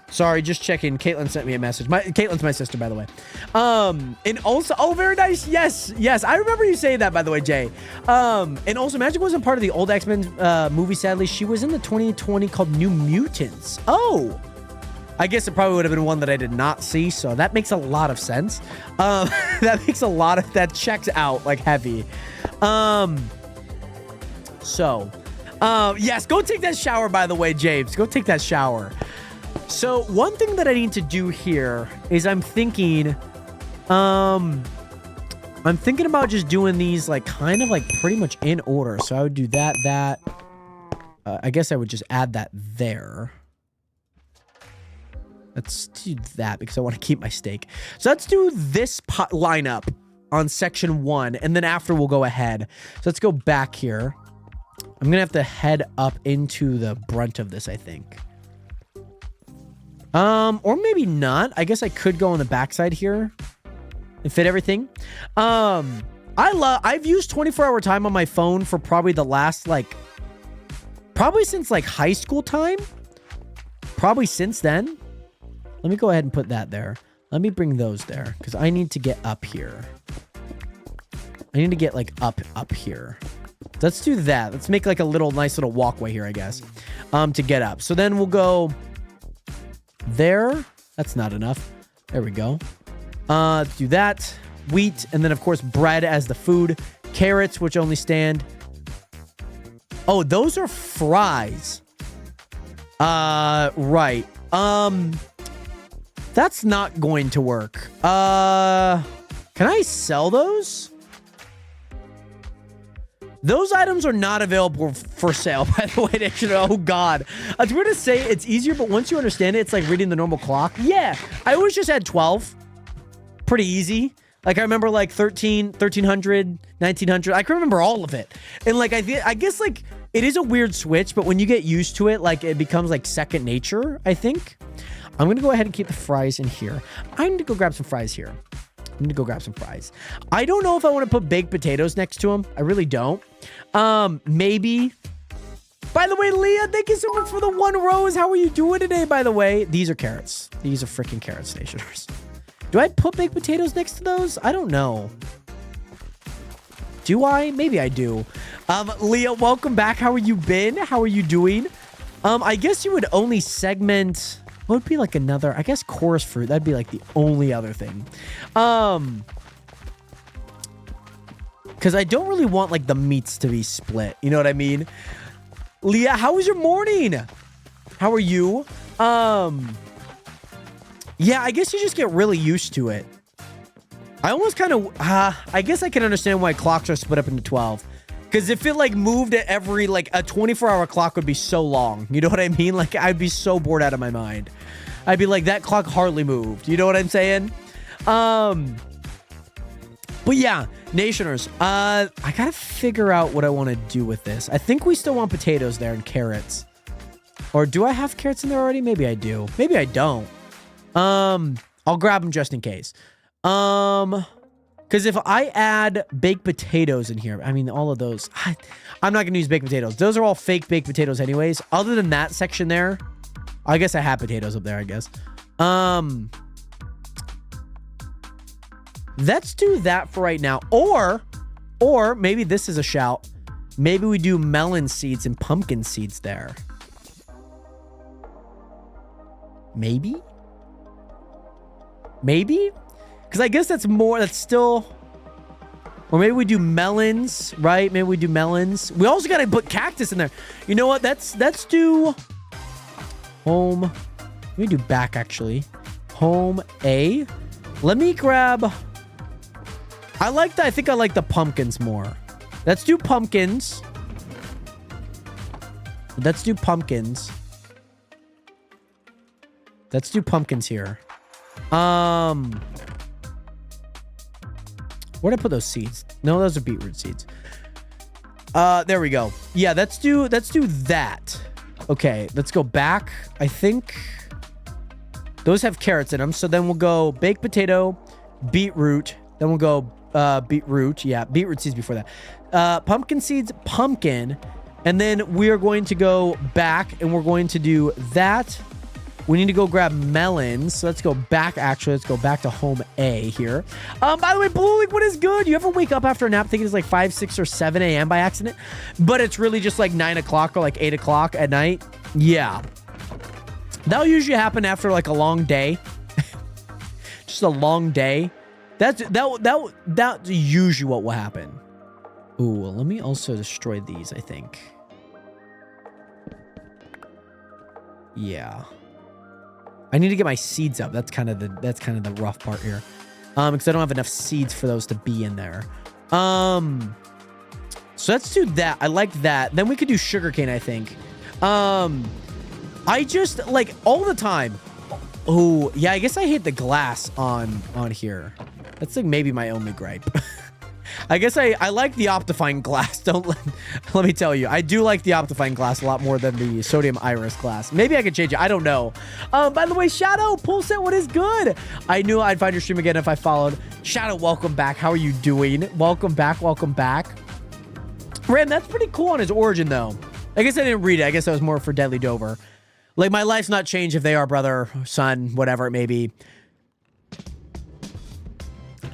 Sorry, just checking. Caitlin sent me a message. Caitlin's my sister, by the way. And also, oh, very nice. Yes. I remember you saying that, by the way, Jay. And also, Magic wasn't part of the old X-Men movie, sadly. She was in the 2020 called New Mutants. Oh, I guess it probably would have been one that I did not see, so that makes a lot of sense. That checks out like heavy. Yes, go take that shower, by the way, James. Go take that shower. So one thing that I need to do here is I'm thinking about just doing these like kind of like pretty much in order. So I would do that. I guess I would just add that there. Let's do that because I want to keep my steak. So let's do this lineup on section 1, and then after we'll go ahead. So let's go back here. I'm gonna have to head up into the brunt of this, I think. Or maybe not. I guess I could go on the backside here and fit everything. I've used 24-hour time on my phone for probably the last, probably since, high school time. Probably since then. Let me go ahead and put that there. Let me bring those there, because I need to get up here. I need to get, up here. Let's do that. Let's make, a nice little walkway here, I guess, to get up. So then we'll go there. That's not enough. There we go. Let's do that. Wheat, and then, of course, bread as the food. Carrots, which only stand... Oh, those are fries. Right. That's not going to work. Can I sell those? Those items are not available for sale, by the way. Oh, God. I was going to say it's easier, but once you understand it, it's like reading the normal clock. Yeah, I always just had 12. Pretty easy. I remember 1300, 1900. I can remember all of it. And I guess it is a weird switch, but when you get used to it, it becomes second nature, I think. I'm going to go ahead and keep the fries in here. I need to go grab some fries here. I don't know if I want to put baked potatoes next to them. I really don't. Maybe. By the way, Leah, thank you so much for the 1 rose. How are you doing today, by the way? These are carrots. These are freaking carrot stationers. Do I put baked potatoes next to those? I don't know. Do I? Maybe I do. Leah, welcome back. How have you been? How are you doing? I guess you would only segment... What would be another... I guess chorus fruit. That'd be the only other thing. Because I don't really want the meats to be split. You know what I mean? Leah, how was your morning? How are you? Yeah, I guess you just get really used to it. I almost kind of... I guess I can understand why clocks are split up into 12. Because if it moved at every a 24-hour clock would be so long. You know what I mean? I'd be so bored out of my mind. I'd be that clock hardly moved. You know what I'm saying? But yeah, Nationers. I gotta figure out what I want to do with this. I think we still want potatoes there and carrots. Or do I have carrots in there already? Maybe I do. Maybe I don't. I'll grab them just in case. Because if I add baked potatoes in here, I mean, all of those, I'm not going to use baked potatoes. Those are all fake baked potatoes anyways. Other than that section there, I guess I have potatoes up there, I guess. Let's do that for right now. Or maybe this is a shout. Maybe we do melon seeds and pumpkin seeds there. Maybe? Maybe? Because I guess that's still... Or maybe we do melons, right? Maybe we do melons. We also got to put cactus in there. You know what? Let's do home. Let me do back, actually. Home A. Let me grab... I think I like the pumpkins more. Let's do pumpkins. Let's do pumpkins. Let's do pumpkins here. Where'd I put those seeds? No, those are beetroot seeds. There we go. Yeah, let's do that. Okay, let's go back. I think those have carrots in them. So then we'll go baked potato, beetroot. Then we'll go beetroot. Yeah, beetroot seeds before that. Pumpkin seeds, pumpkin. And then we are going to go back and we're going to do that. We need to go grab melons. So let's go back, actually. Let's go back to home A here. By the way, Blue League, what is good? You ever wake up after a nap thinking it's like 5, 6, or 7 a.m. by accident? But it's really just like 9 o'clock or like 8 o'clock at night? Yeah. That'll usually happen after like a long day. Just a long day. That's usually what will happen. Ooh, well, let me also destroy these, I think. Yeah. I need to get my seeds up. That's kind of the rough part here. Because I don't have enough seeds for those to be in there. So let's do that. I like that. Then we could do sugarcane, I think. I just like all the time. Oh, yeah, I guess I hate the glass on here. That's like maybe my only gripe. I guess I like the Optifine glass. Let me tell you, I do like the Optifine glass a lot more than the sodium iris glass. Maybe I could change it. I don't know. By the way, Shadow, Pulset, what is good? I knew I'd find your stream again if I followed. Shadow, welcome back. How are you doing? Welcome back. Welcome back. Ram, that's pretty cool on his origin, though. I guess I didn't read it. I guess that was more for Deadly Dover. Like, my life's not changed if they are brother, son, whatever it may be.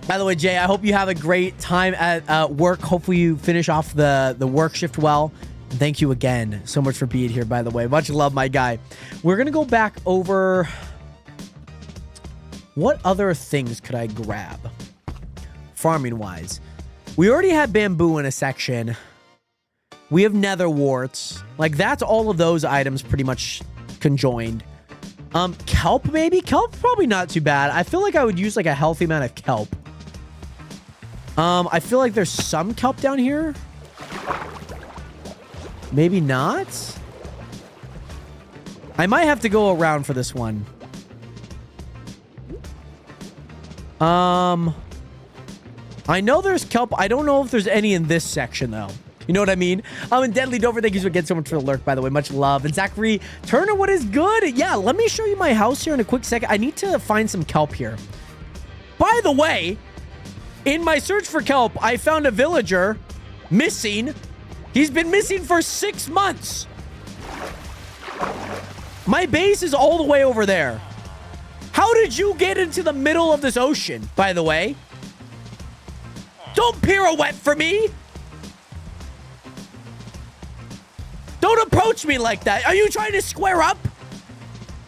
By the way, Jay, I hope you have a great time at work. Hopefully you finish off the work shift well. Thank you again so much for being here, by the way. Much love, my guy. We're going to go back over... What other things could I grab? Farming-wise. We already had bamboo in a section. We have nether warts. Like, that's all of those items pretty much conjoined. Kelp, maybe? Kelp, probably not too bad. I feel like I would use, like, a healthy amount of kelp. I feel like there's some kelp down here. Maybe not. I might have to go around for this one. I know there's kelp. I don't know if there's any in this section, though. You know what I mean? And Deadly Dover, thank you again so much for the lurk, by the way. Much love. And Zachary Turner, what is good? Yeah, let me show you my house here in a quick second. I need to find some kelp here. By the way... In my search for kelp, I found a villager missing. He's been missing for 6 months. My base is all the way over there. How did you get into the middle of this ocean, by the way? Don't pirouette for me. Don't approach me like that. Are you trying to square up?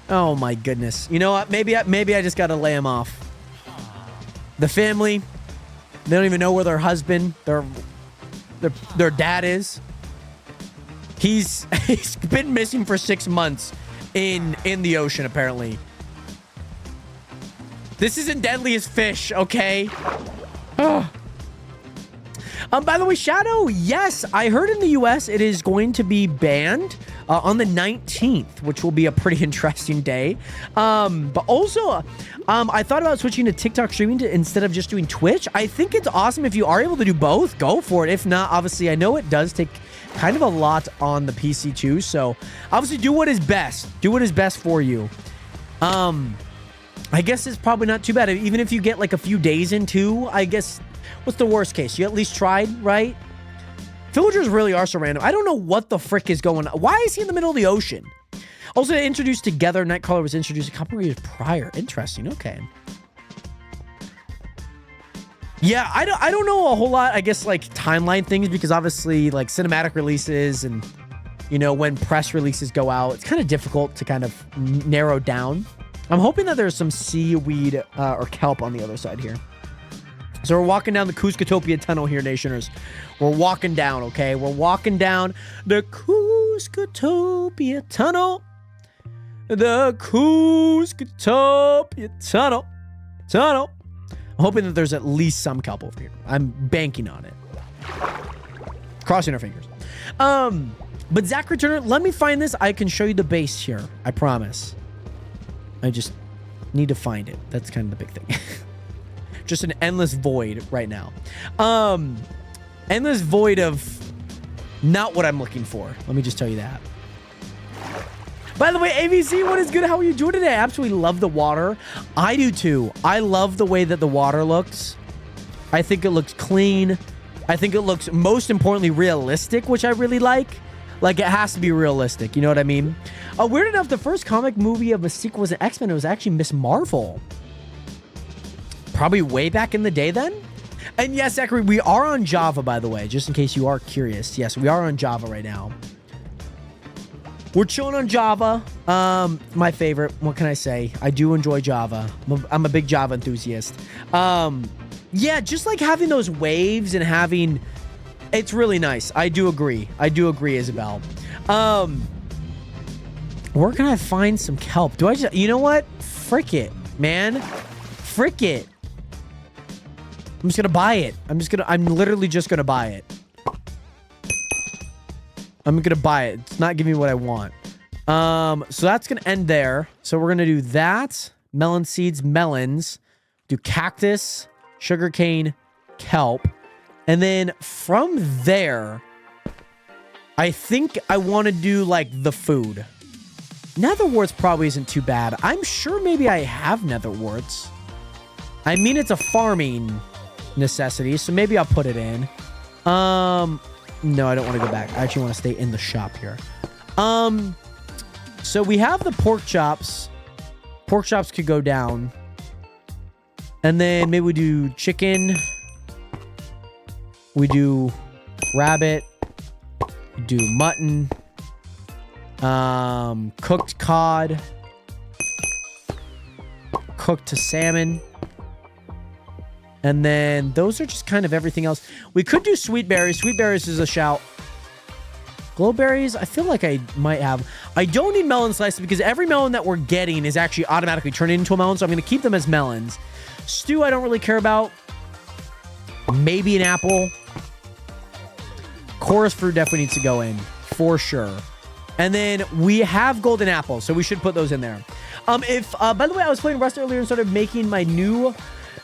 Oh, my goodness. You know what? Maybe I just got to lay him off. The family... They don't even know where their husband, their dad is. He's been missing for 6 months in the ocean, apparently. This isn't deadly as fish, okay? By the way, Shadow, yes, I heard in the US it is going to be banned on the 19th, which will be a pretty interesting day. But also, I thought about switching to TikTok streaming instead of just doing Twitch. I think it's awesome if you are able to do both. Go for it. If not, obviously, I know it does take kind of a lot on the PC too. So obviously, do what is best. Do what is best for you. I guess it's probably not too bad. Even if you get like a few days in too, I guess... What's the worst case? You at least tried, right? Villagers really are so random. I don't know what the frick is going on. Why is he in the middle of the ocean? Also, introduced together. Nightcrawler was introduced a couple of years prior. Interesting. Okay. Yeah, I don't know a whole lot, I guess, like timeline things, because obviously like cinematic releases and, you know, when press releases go out, it's kind of difficult to kind of narrow down. I'm hoping that there's some seaweed or kelp on the other side here. So we're walking down the Cuscatopia Tunnel here, Nationers. We're walking down, okay? We're walking down the Cuscatopia Tunnel. The Cuscatopia Tunnel. I'm hoping that there's at least some kelp over here. I'm banking on it. Crossing our fingers. But Zachary Turner, let me find this. I can show you the base here. I promise. I just need to find it. That's kind of the big thing. Just an endless void right now. Endless void of not what I'm looking for. Let me just tell you that. By the way, AVC, what is good? How are you doing today? I absolutely love the water. I do too. I love the way that the water looks. I think it looks clean. I think it looks, most importantly, realistic, which I really like. Like, it has to be realistic. You know what I mean? Weird enough, the first comic movie of a sequel was an X-Men. It was actually Miss Marvel. Probably way back in the day then. And yes, Zachary, we are on Java, by the way, just in case you are curious. Yes, we are on Java right now. We're chilling on Java. My favorite. What can I say? I do enjoy Java. I'm a big Java enthusiast. Yeah, just like having those waves and having... It's really nice. I do agree. I do agree, Isabel. Where can I find some kelp? Do I just... You know what? Frick it, man. Frick it. I'm just gonna buy it. I'm literally just gonna buy it. I'm gonna buy it. It's not giving me what I want. So that's gonna end there. So we're gonna do that. Melon seeds, melons. Do cactus, sugarcane, kelp. And then from there, I think I want to do like the food. Netherwarts probably isn't too bad. I'm sure maybe I have netherwarts. I mean, it's a farming necessity, so maybe I'll put it in. No, I don't want to go back. I actually want to stay in the shop here. So we have the pork chops. Pork chops could go down. And then maybe we do chicken. We do rabbit. We do mutton. Cooked cod. Cooked salmon. And then those are just kind of everything else. We could do sweet berries. Sweet berries is a shout. Glowberries, I feel like I might have. I don't need melon slices because every melon that we're getting is actually automatically turned into a melon. So I'm going to keep them as melons. Stew, I don't really care about. Maybe an apple. Chorus fruit definitely needs to go in for sure. And then we have golden apples, so we should put those in there. By the way, I was playing Rust earlier and started making my new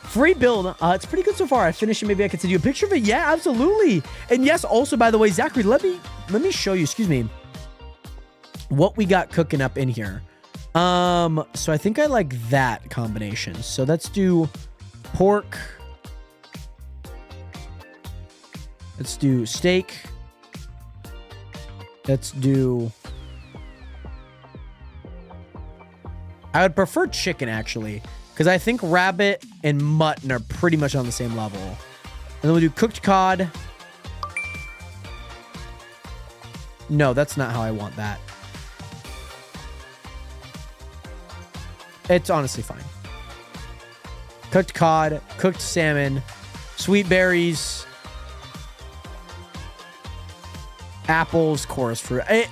free build. It's pretty good so far. I finished it. Maybe I can send you a picture of it. Yeah, absolutely. And yes, also, by the way, Zachary, let me show you, excuse me, what we got cooking up in here. So I think I like that combination. So let's do pork. Let's do steak. Let's do... I would prefer chicken, actually, because I think rabbit and mutton are pretty much on the same level. And then we'll do cooked cod. No, that's not how I want that. It's honestly fine. Cooked cod, cooked salmon, sweet berries, apples, chorus fruit. It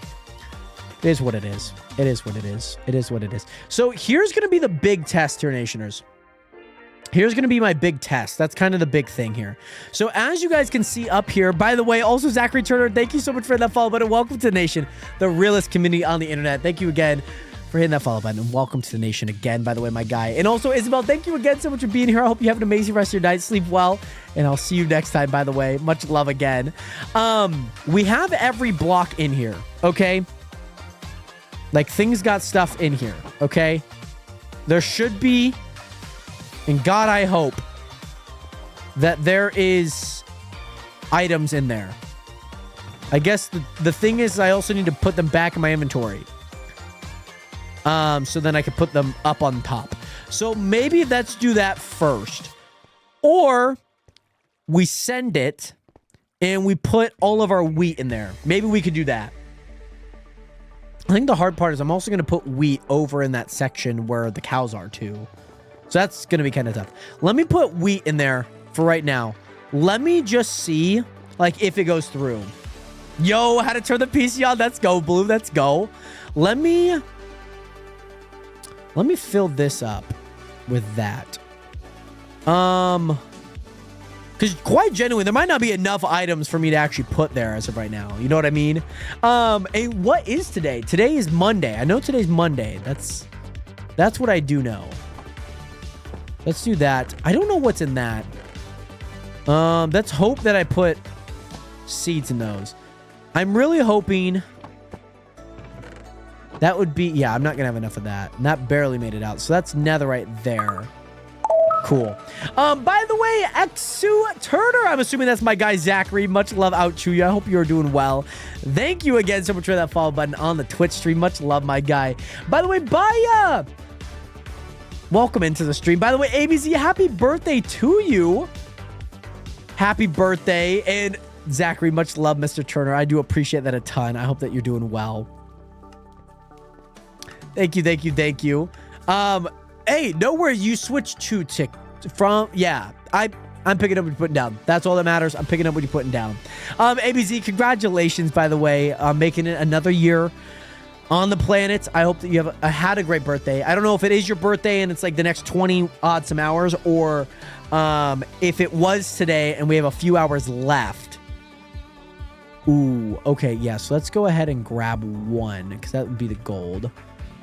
is what it is. It is what it is. It is what it is. So here's going to be the big test here, Nationers. Here's going to be my big test. That's kind of the big thing here. So as you guys can see up here, by the way, also Zachary Turner, thank you so much for that follow button. Welcome to the nation, the realest community on the internet. Thank you again for hitting that follow button. And welcome to the nation again, by the way, my guy. And also, Isabel, thank you again so much for being here. I hope you have an amazing rest of your night. Sleep well. And I'll see you next time, by the way. Much love again. We have every block in here, okay? Like, things got stuff in here, okay? There should be, and God, I hope, that there is items in there. I guess the thing is I also need to put them back in my inventory. So then I can put them up on top. So maybe let's do that first. Or we send it and we put all of our wheat in there. Maybe we could do that. I think the hard part is I'm also going to put wheat over in that section where the cows are too. So that's going to be kind of tough. Let me put wheat in there for right now. Let me just see, like, if it goes through. Yo, how to turn the PC on. Let's go, Blue. Let's go. Let me fill this up with that. Because quite genuinely, there might not be enough items for me to actually put there as of right now. You know what I mean? And what is today? Today is Monday. I know today's Monday. That's what I do know. Let's do that. I don't know what's in that. Let's hope that I put seeds in those. I'm really hoping that would be... Yeah, I'm not going to have enough of that. And that barely made it out. So that's netherite there. Cool. By the way, Exu Turner, I'm assuming that's my guy Zachary. Much love out to you. I hope you're doing well. Thank you again so much for that follow button on the Twitch stream. Much love, my guy. By the way, Baya, welcome into the stream. By the way, ABZ, happy birthday to you. Happy birthday. And Zachary, much love, Mr. Turner. I do appreciate that a ton. I hope that you're doing well. Thank you, thank you, thank you. Hey, know where you switch to from? Yeah, I'm picking up what you're putting down. That's all that matters. I'm picking up what you're putting down. ABZ, congratulations, by the way, on making it another year on the planet. I hope that you have had a great birthday. I don't know if it is your birthday and it's like the next 20 odd some hours, or if it was today and we have a few hours left. Ooh, okay, yeah, so let's go ahead and grab one, because that would be the gold.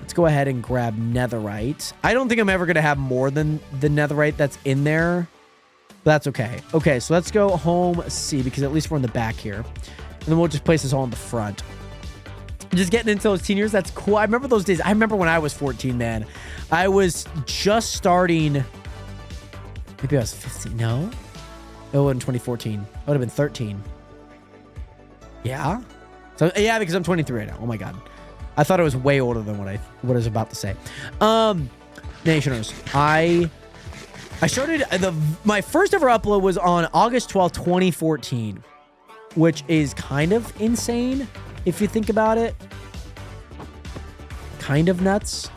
Let's go ahead and grab netherite. I don't think I'm ever going to have more than the netherite that's in there, but that's okay. Okay, so let's go home C, because at least we're in the back here. And then we'll just place this all in the front. Just getting into those teen years, that's cool. I remember those days. I remember when I was 14, man. I was just starting... Maybe I was 15. No? It wasn't 2014. I would have been 13. Yeah? So, yeah, because I'm 23 right now. Oh, my God. I thought I was way older than what I was about to say. Nationers, I started my first ever upload was on August 12th, 2014, which is kind of insane if you think about it. Kind of nuts.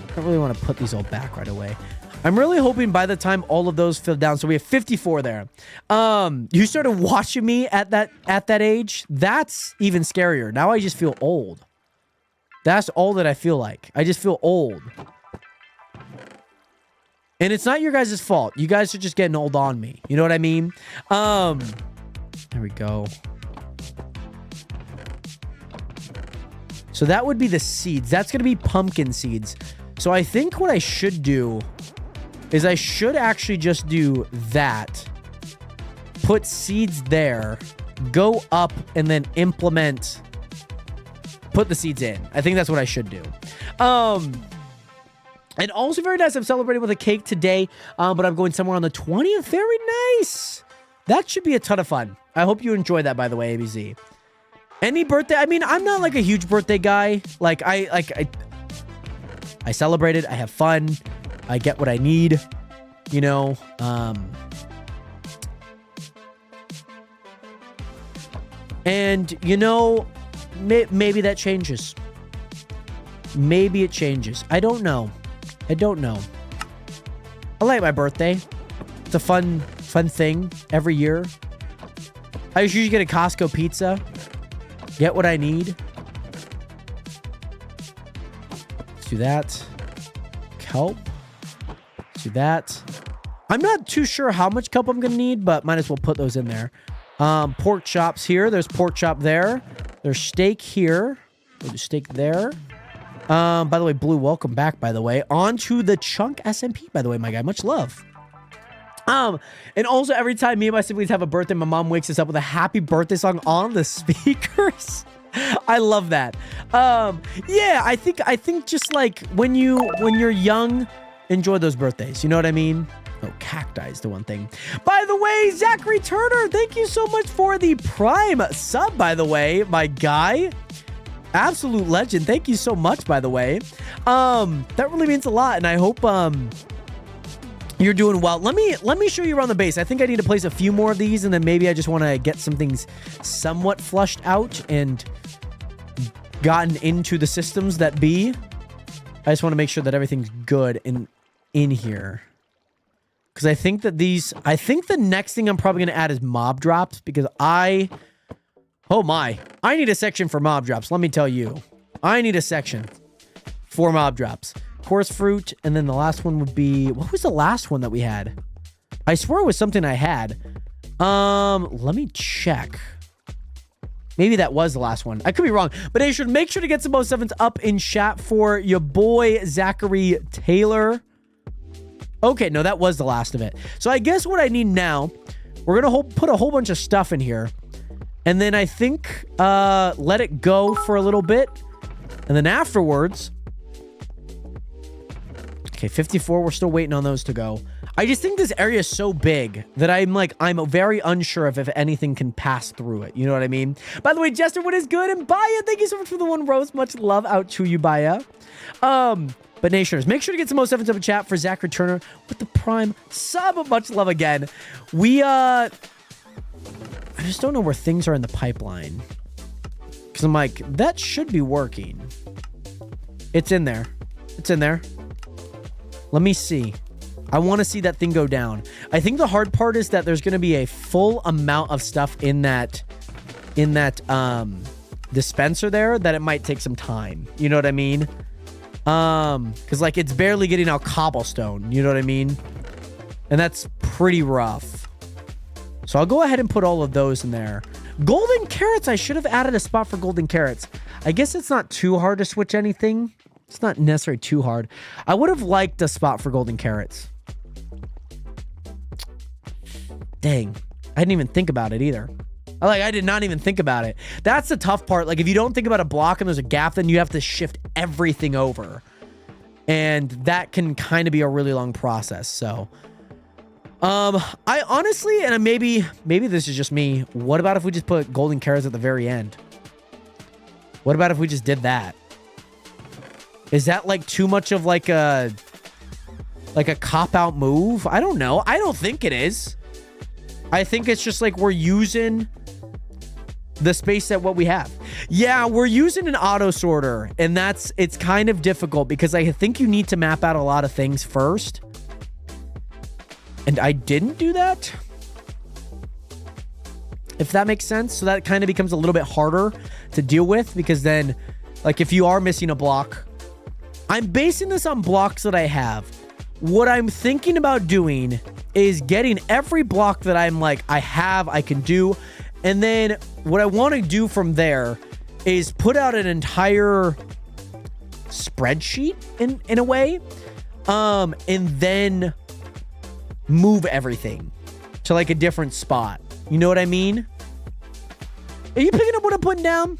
I don't really want to put these all back right away. I'm really hoping by the time all of those fill down, so we have 54 there. You started watching me at that age. That's even scarier. Now I just feel old. That's all that I feel like. I just feel old. And it's not your guys' fault. You guys are just getting old on me. You know what I mean? There we go. So that would be the seeds. That's going to be pumpkin seeds. So I think what I should do is I should actually just do that. Put seeds there. Go up and then implement. Put the seeds in. I think that's what I should do. And also very nice. I'm celebrating with a cake today. But I'm going somewhere on the 20th. Very nice. That should be a ton of fun. I hope you enjoy that, by the way, ABZ. Any birthday? I mean, I'm not like a huge birthday guy. Like I celebrate it. I have fun. I get what I need, you know. And, you know, maybe that changes. Maybe it changes. I don't know. I don't know. I like my birthday. It's a fun thing every year. I usually get a Costco pizza. Get what I need. Let's do that. Kelp. Do that. I'm not too sure how much kelp I'm gonna need, but might as well put those in there. Pork chops here. There's pork chop there. There's steak here. There's steak there. By the way, Blue, welcome back, by the way. On to the Chunk SMP, by the way, my guy. Much love. And also every time me and my siblings have a birthday, my mom wakes us up with a happy birthday song on the speakers. I love that. Yeah, I think just like when you're young, enjoy those birthdays. You know what I mean? Oh, cacti is the one thing. By the way, Zachary Turner, thank you so much for the Prime sub, by the way, my guy. Absolute legend. Thank you so much, by the way. That really means a lot, and I hope You're doing well. Let me show you around the base. I think I need to place a few more of these, and then maybe I just want to get some things somewhat flushed out and gotten into the systems that be. I just want to make sure that everything's good in here. Because I think that the next thing I'm probably going to add is mob drops, because oh my, I need a section for mob drops. Let me tell you, I need a section for mob drops. Coarse fruit, and then the last one would be, what was the last one that we had? I swear it was something I had. Let me check. Maybe that was the last one. I could be wrong, but I should make sure to get some 07s up in chat for your boy Zachary Taylor. Okay, no, that was the last of it. So I guess what I need now, we're gonna put a whole bunch of stuff in here, and then I think let it go for a little bit, and then afterwards. Okay, 54, we're still waiting on those to go. I just think this area is so big that I'm very unsure if anything can pass through it. You know what I mean? By the way, Jester, what is good? And Baya, thank you so much for the 1 rose. Much love out to you, Baya. But Nationers, make sure to get some 07s up in chat for Zach Returner with the Prime sub. Much love again. I just don't know where things are in the pipeline. Because I'm like, that should be working. It's in there. It's in there. Let me see. I want to see that thing go down. I think the hard part is that there's going to be a full amount of stuff in that dispenser there that it might take some time. You know what I mean? Because like it's barely getting out cobblestone. You know what I mean? And that's pretty rough. So I'll go ahead and put all of those in there. Golden carrots. I should have added a spot for golden carrots. I guess it's not too hard to switch anything. It's not necessarily too hard. I would have liked a spot for golden carrots. Dang. I didn't even think about it either. I did not even think about it. That's the tough part. Like, if you don't think about a block and there's a gap, then you have to shift everything over. And that can kind of be a really long process. So, I honestly, and maybe this is just me. What about if we just put golden carrots at the very end? What about if we just did that? Is that like too much of like a cop-out move? I don't know. I don't think it is. I think it's just like we're using the space that what we have. Yeah, we're using an auto sorter, and it's kind of difficult because I think you need to map out a lot of things first. And I didn't do that. If that makes sense. So that kind of becomes a little bit harder to deal with, because then like if you are missing a block, I'm basing this on blocks that I have. What I'm thinking about doing is getting every block that I'm like, I can do. And then what I want to do from there is put out an entire spreadsheet in a way. And then move everything to like a different spot. You know what I mean? Are you picking up what I'm putting down?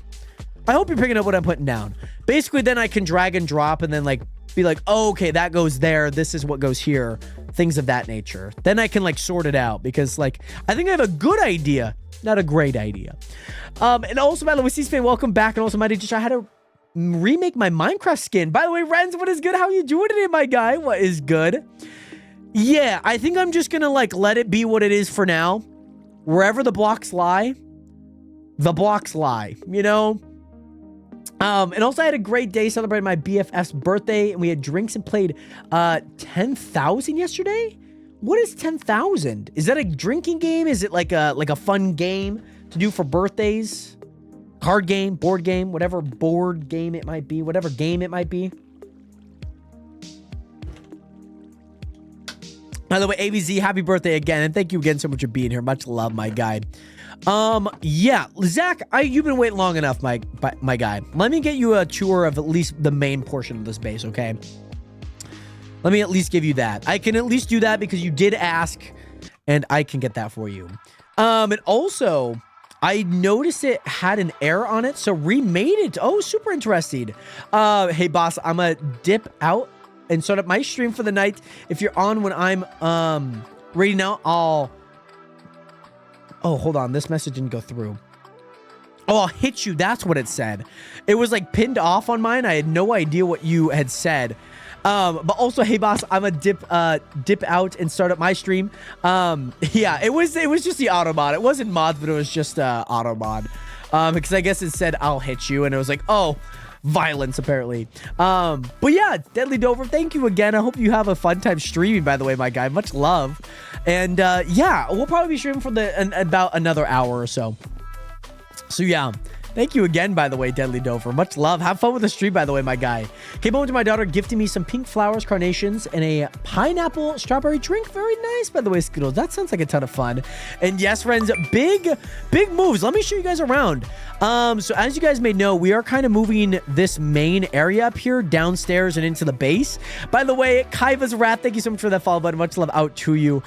I hope you're picking up what I'm putting down. Basically, then I can drag and drop and then like be like, oh, okay, that goes there. This is what goes here. Things of that nature. Then I can like sort it out, because like, I think I have a good idea, not a great idea. And also, by the way, C-Span, welcome back. And also, I had to remake my Minecraft skin. By the way, Renz, what is good? How you doing today, my guy? What is good? Yeah, I think I'm just gonna like let it be what it is for now. Wherever the blocks lie, you know? And also I had a great day celebrating my BFF's birthday, and we had drinks and played 10,000 yesterday. What is 10,000? Is that a drinking game? Is it like a fun game to do for birthdays? Card game, board game, whatever board game it might be, whatever game it might be. By the way, ABZ, happy birthday again, and thank you again so much for being here. Much love, my guy. Yeah, Zach, you've been waiting long enough, my guy. Let me get you a tour of at least the main portion of this base, okay? Let me at least give you that. I can at least do that because you did ask, and I can get that for you. And also, I noticed it had an error on it, so remade it. Oh, super interesting. Hey, boss, I'm gonna dip out and start up my stream for the night. If you're on when I'm reading out, Oh, hold on. This message didn't go through. Oh, I'll hit you. That's what it said. It was like pinned off on mine. I had no idea what you had said. But also, hey boss, I'm a dip out and start up my stream. Yeah, it was just the auto mod. It wasn't mods, but it was just auto mod. Because I guess it said I'll hit you, and it was like, oh, violence apparently. But yeah, Deadly Dover, thank you again. I hope you have a fun time streaming, by the way, my guy. Much love. And yeah, we'll probably be streaming for about another hour or so. So yeah, thank you again, by the way, Deadly Dover. Much love. Have fun with the stream, by the way, my guy. Came home to my daughter, gifting me some pink flowers, carnations, and a pineapple strawberry drink. Very nice, by the way, Skittles. That sounds like a ton of fun. And yes, friends, big moves. Let me show you guys around. So as you guys may know, we are kind of moving this main area up here downstairs and into the base. By the way, Kaiva's Wrath, thank you so much for that follow button. Much love out to you.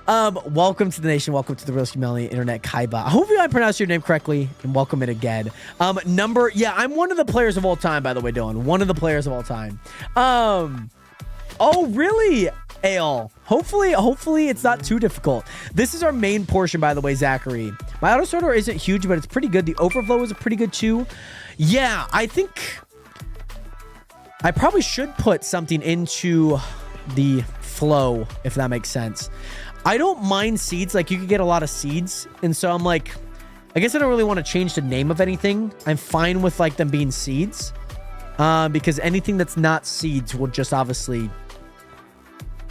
Welcome to the nation. Welcome to the Real Humanity Internet, Kaiba. I hope I pronounced your name correctly, and welcome it again. Yeah, I'm one of the players of all time, by the way, Dylan. One of the players of all time. Oh, really? Ale. Hopefully it's not too difficult. This is our main portion, by the way, Zachary. My auto sorter isn't huge, but it's pretty good. The overflow is pretty good too. Yeah, I think I probably should put something into the flow, if that makes sense. I don't mind seeds. Like, you could get a lot of seeds, and so I'm like, I guess I don't really want to change the name of anything. I'm fine with like them being seeds, because anything that's not seeds will just obviously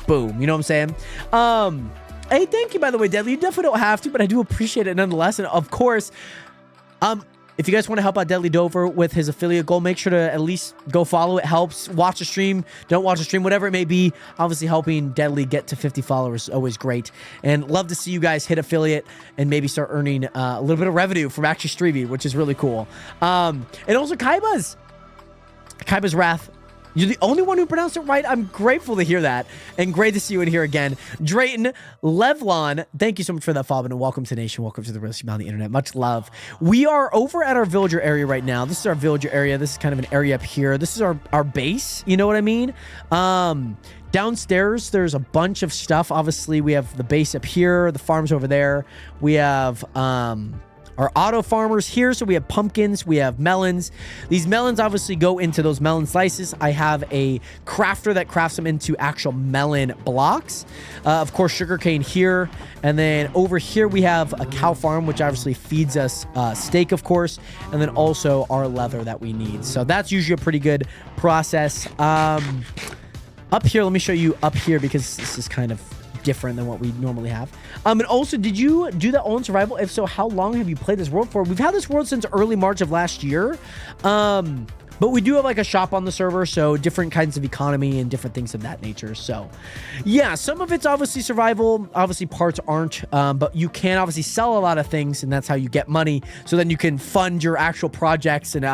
boom. You know what I'm saying? Hey, thank you, by the way, Deadly. You definitely don't have to, but I do appreciate it nonetheless. And of course, if you guys want to help out Deadly Dover with his affiliate goal, make sure to at least go follow. It helps. Watch the stream. Don't watch the stream. Whatever it may be. Obviously, helping Deadly get to 50 followers is always great. And love to see you guys hit affiliate and maybe start earning a little bit of revenue from actually streaming, which is really cool. And also, Kaiba's Wrath. You're the only one who pronounced it right. I'm grateful to hear that. And great to see you in here again. Drayton, Levlon, thank you so much for that follow, and welcome to the nation. Welcome to the Real Humanity Internet. Much love. We are over at our villager area right now. This is our villager area. This is kind of an area up here. This is our base. You know what I mean? Downstairs, there's a bunch of stuff. Obviously, we have the base up here. The farm's over there. We have our auto farmers here. So we have pumpkins, we have melons. These melons obviously go into those melon slices. I have a crafter that crafts them into actual melon blocks. Of course, sugarcane here. And then over here we have a cow farm, which obviously feeds us steak, of course. And then also our leather that we need. So that's usually a pretty good process. Up here, let me show you up here, because this is kind of different than what we normally have. And also, did you do that all in survival? If so, how long have you played this world for? We've had this world since early March of last year. But we do have like a shop on the server, so different kinds of economy and different things of that nature. So yeah, some of it's obviously survival. Obviously parts aren't, but you can obviously sell a lot of things, and that's how you get money. So then you can fund your actual projects and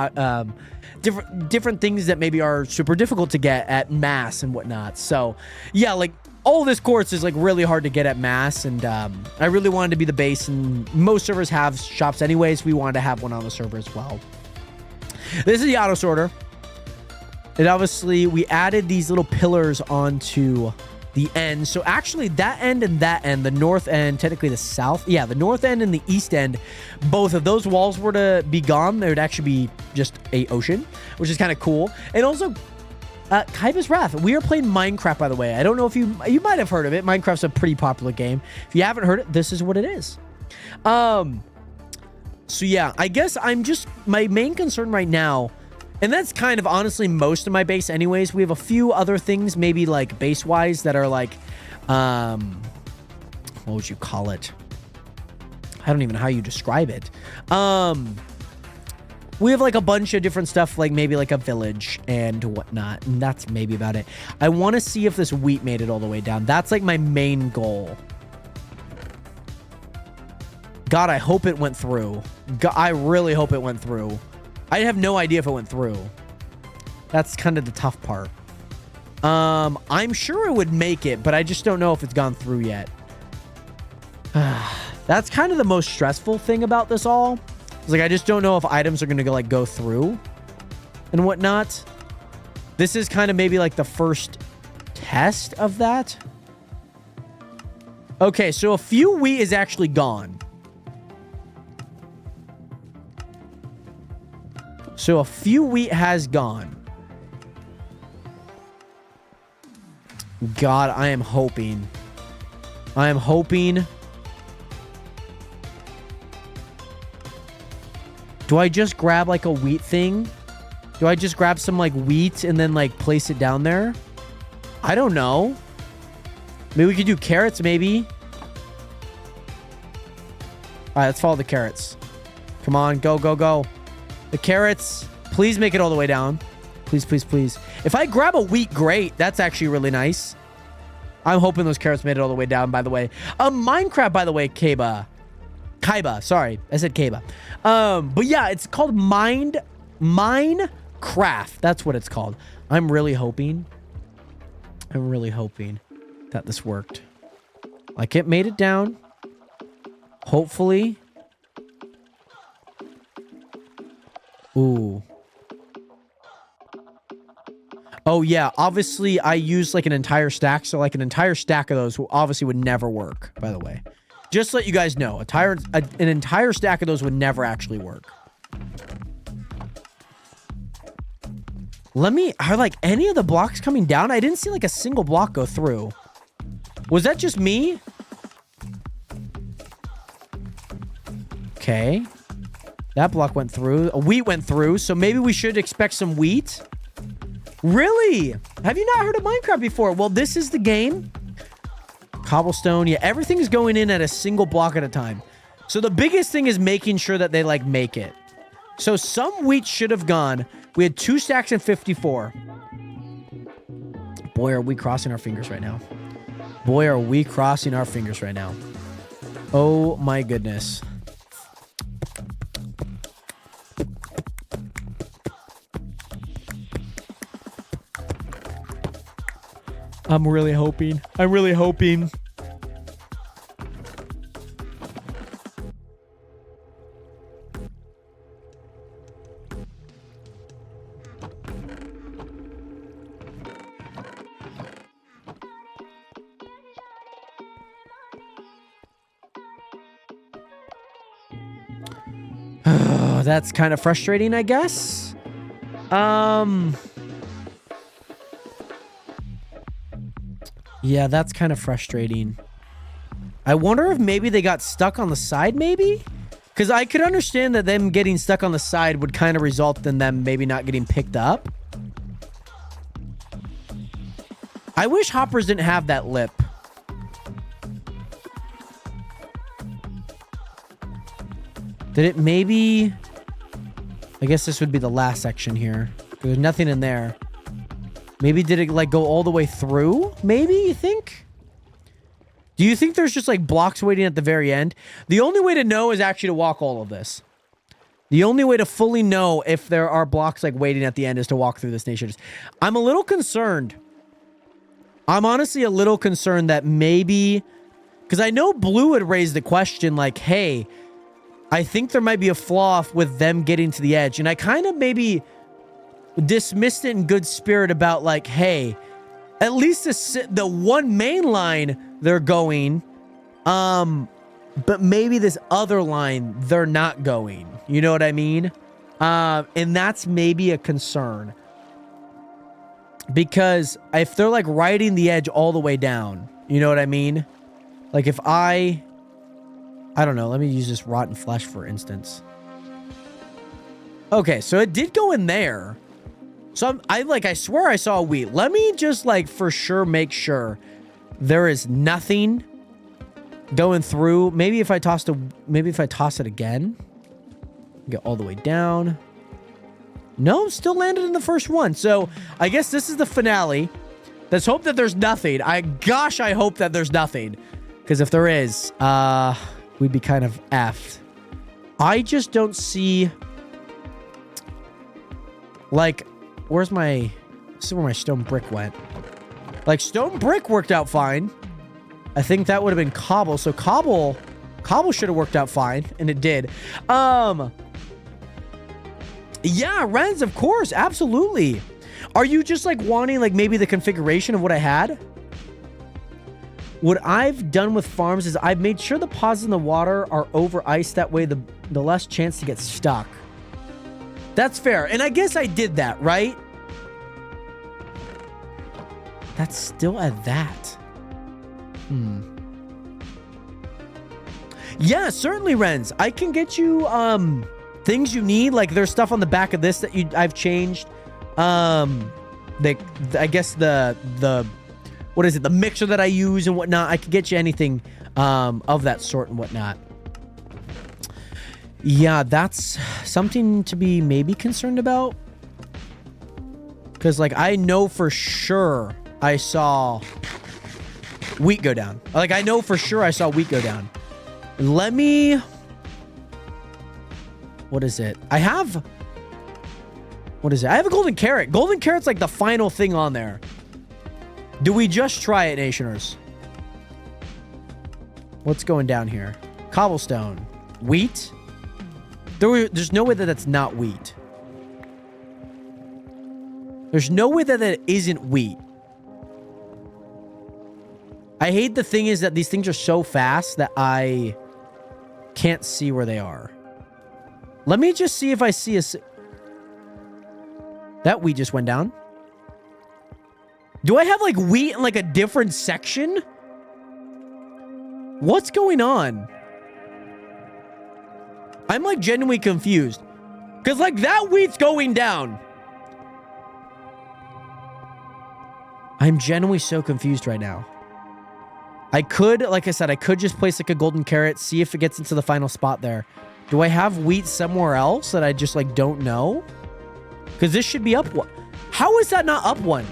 different things that maybe are super difficult to get at mass and whatnot. So yeah, like all this course is like really hard to get at mass, and I really wanted to be the base, and most servers have shops anyways. We wanted to have one on the server as well. This is the auto sorter. And obviously we added these little pillars onto the end. So actually that end and that end, the north end, technically the south. Yeah, the north end and the east end, both of those walls were to be gone. There would actually be just a ocean, which is kind of cool. And also Kaiba's Wrath. We are playing Minecraft, by the way. I don't know if you might have heard of it. Minecraft's a pretty popular game. If you haven't heard it, this is what it is. So yeah, I guess my main concern right now, and that's kind of honestly most of my base anyways. We have a few other things, maybe like base-wise, that are like, what would you call it? I don't even know how you describe it. We have like a bunch of different stuff, like maybe like a village and whatnot, and that's maybe about it. I want to see if this wheat made it all the way down. That's like my main goal. God, I hope it went through. God, I really hope it went through. I have no idea if it went through. That's kind of the tough part. I'm sure it would make it, but I just don't know if it's gone through yet. That's kind of the most stressful thing about this all. It's like, I just don't know if items are going to go through and whatnot. This is kind of maybe like the first test of that. Okay, so a few wheat is actually gone. So a few wheat has gone. God, I am hoping. I am hoping. Do I just grab like a wheat thing? Do I just grab some like wheat and then like place it down there? I don't know. Maybe we could do carrots, maybe. All right, let's follow the carrots. Come on, go, go, go. The carrots, please make it all the way down. Please, please, please. If I grab a wheat, great. That's actually really nice. I'm hoping those carrots made it all the way down, by the way. Minecraft, by the way, Kaiba. Sorry, I said Kaiba. But yeah, it's called Minecraft. That's what it's called. I'm really hoping that this worked. Like, it made it down. Hopefully. Ooh. Oh, yeah. Obviously, I used, like, an entire stack. So, like, an entire stack of those obviously would never work, by the way. Just to let you guys know, an entire stack of those would never actually work. Are, like, any of the blocks coming down? I didn't see, like, a single block go through. Was that just me? Okay. That block went through. A wheat went through, so maybe we should expect some wheat. Really? Have you not heard of Minecraft before? Well, this is the game. Cobblestone. Yeah, everything's going in at a single block at a time. So the biggest thing is making sure that they, like, make it. So some wheat should have gone. We had 2 stacks and 54. Boy, are we crossing our fingers right now. Boy, are we crossing our fingers right now. Oh, my goodness. I'm really hoping. That's kind of frustrating, I guess. Yeah, that's kind of frustrating. I wonder if maybe they got stuck on the side, maybe? Because I could understand that them getting stuck on the side would kind of result in them maybe not getting picked up. I wish hoppers didn't have that lip. Did it maybe... I guess this would be the last section here. There's nothing in there. Maybe did it like go all the way through? Maybe, you think? Do you think there's just like blocks waiting at the very end? The only way to know is actually to walk all of this. The only way to fully know if there are blocks like waiting at the end is to walk through this nation. I'm a little concerned. I'm honestly a little concerned that maybe... Because I know Blue had raised the question like, hey, I think there might be a flaw with them getting to the edge. And I kind of maybe dismissed it in good spirit about like, hey, at least the one main line they're going, but maybe this other line they're not going. You know what I mean? And that's maybe a concern. Because if they're like riding the edge all the way down, you know what I mean? Like if I don't know, let me use this rotten flesh for instance. Okay, so it did go in there. So I swear I saw a wheat. Let me just like for sure make sure there is nothing going through. Maybe if I toss it again, get all the way down. No, still landed in the first one. So I guess this is the finale. Let's hope that there's nothing. Gosh, I hope that there's nothing. Because if there is, we'd be kind of effed. I just don't see... Like, where's my... This is where my stone brick went. Like, stone brick worked out fine. I think that would have been cobble. So cobble should have worked out fine. And it did. Yeah, Renz, of course. Absolutely. Are you just, like, wanting, like, maybe the configuration of what I had? What I've done with farms is I've made sure the pods in the water are over ice. That way, the less chance to get stuck. That's fair. And I guess I did that, right? That's still at that. Yeah, certainly, Renz. I can get you things you need. Like there's stuff on the back of this that I've changed. I guess the what is it? The mixer that I use and whatnot. I could get you anything of that sort and whatnot. Yeah, that's something to be maybe concerned about. Because like I know for sure I saw wheat go down. Like I know for sure I saw wheat go down. Let me... What is it? I have... What is it? I have a golden carrot. Golden carrot's like the final thing on there. Do we just try it, Nationers? What's going down here? Cobblestone. Wheat? There's no way that that's not wheat. There's no way that that isn't wheat. I hate the thing is that these things are so fast that I can't see where they are. Let me just see if I see a... That wheat just went down. Do I have like wheat in like a different section? What's going on? I'm like genuinely confused. Because like that wheat's going down. I'm genuinely so confused right now. I could, like I said, I could just place like a golden carrot, see if it gets into the final spot there. Do I have wheat somewhere else that I just like don't know? Because this should be up one. How is that not up one?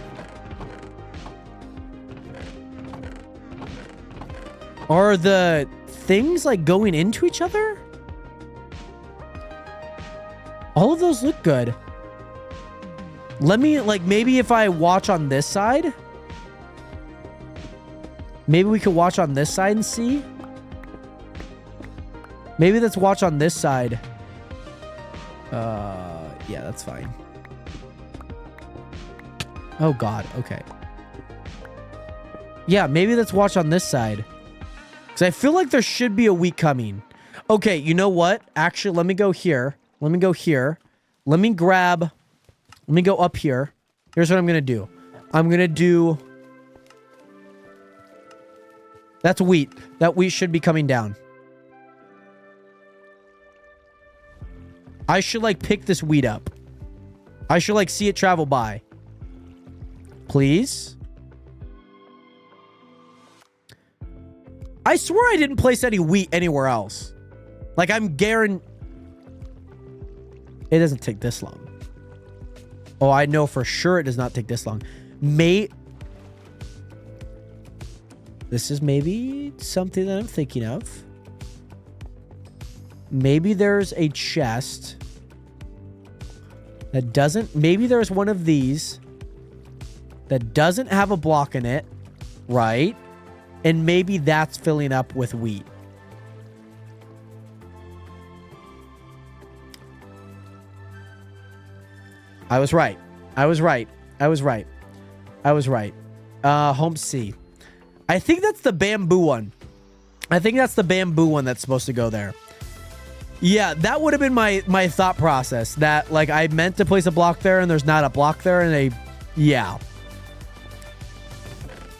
Are the things like going into each other? All of those look good. Let me, like, maybe if I watch on this side. Maybe we could watch on this side and see. Maybe let's watch on this side. Yeah, that's fine. Oh, God. Okay. Yeah, maybe let's watch on this side. Because I feel like there should be a week coming. Okay, you know what? Actually, let me go here. Let me go here. Let me grab... Let me go up here. Here's what I'm going to do. I'm going to do... That's wheat. That wheat should be coming down. I should, like, pick this wheat up. I should, like, see it travel by. Please? I swear I didn't place any wheat anywhere else. Like, I'm guaranteed... It doesn't take this long. Oh, I know for sure it does not take this long. This is maybe something that I'm thinking of. Maybe there's a chest that doesn't... Maybe there's one of these that doesn't have a block in it, right? And maybe that's filling up with wheat. I was right. I was right. I was right. I was right. Home C. I think that's the bamboo one. I think that's the bamboo one that's supposed to go there. Yeah, that would have been my thought process. That, like, I meant to place a block there and there's not a block there and they... Yeah.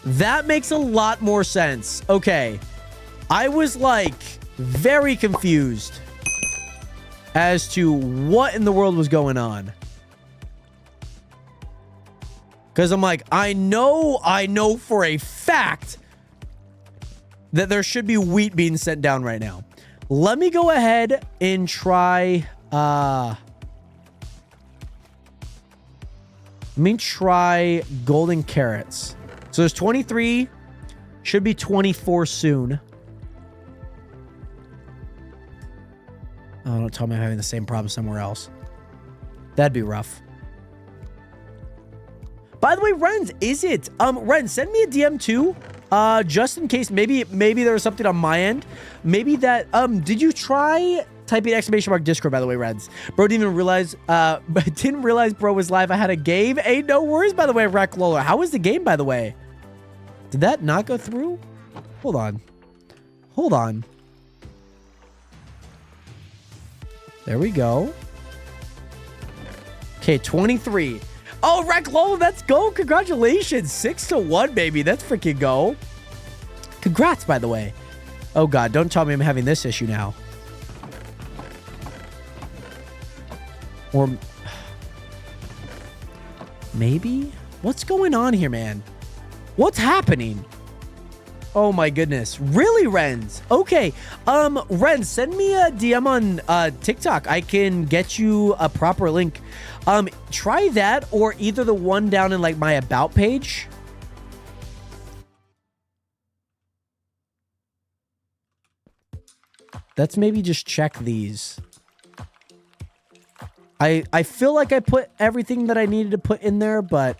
That makes a lot more sense. Okay. I was, like, very confused as to what in the world was going on. Because I'm like, I know for a fact that there should be wheat being sent down right now. Let me go ahead and try... Let me try golden carrots. So there's 23. Should be 24 soon. Oh, don't tell me I'm having the same problem somewhere else. That'd be rough. By the way, Renz, is it? Renz, send me a DM too. Just in case, maybe there was something on my end. Maybe that, did you try typing ! Discord, by the way, Renz? Bro didn't even realize, bro was live. I had a game. Hey, no worries, by the way, Wreck Lola. How was the game, by the way? Did that not go through? Hold on. Hold on. There we go. Okay, 23. Oh, Rec Lol, let's go. Congratulations. 6-1, baby. That's freaking go. Congrats, by the way. Oh, God. Don't tell me I'm having this issue now. Or maybe? What's going on here, man? What's happening? Oh my goodness. Really, Renz? Okay. Renz, send me a DM on TikTok. I can get you a proper link. Try that or either the one down in like my about page. Let's maybe just check these. I feel like I put everything that I needed to put in there, but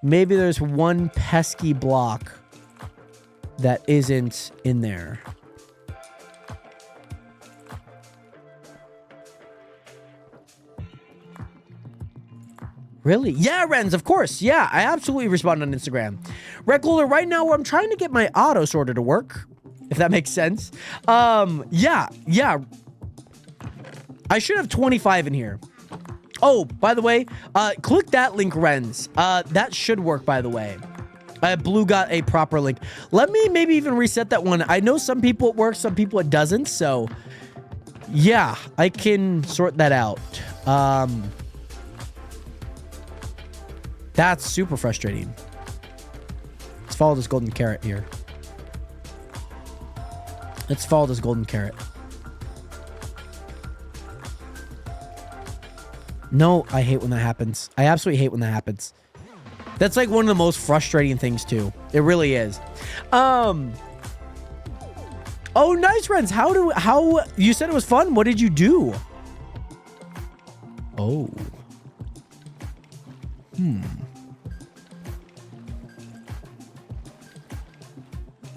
maybe there's one pesky block that isn't in there. Really? Yeah, Renz, of course. Yeah, I absolutely respond on Instagram. Recloader, right now I'm trying to get my auto sorter to work, if that makes sense. Yeah. I should have 25 in here. Oh, by the way, click that link, Renz. That should work, by the way. Blue got a proper link. Let me maybe even reset that one. I know some people it works, some people it doesn't. So, yeah, I can sort that out. That's super frustrating. Let's follow this golden carrot here. Let's follow this golden carrot. No, I hate when that happens. I absolutely hate when that happens. That's like one of the most frustrating things too. It really is. Oh, nice, friends. How you said it was fun? What did you do? Oh.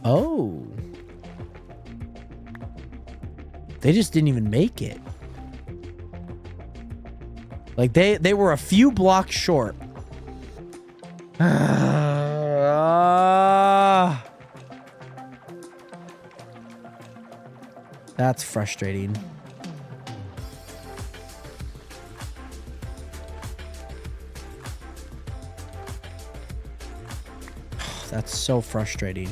Oh. They just didn't even make it. Like they were a few blocks short. That's frustrating. That's so frustrating.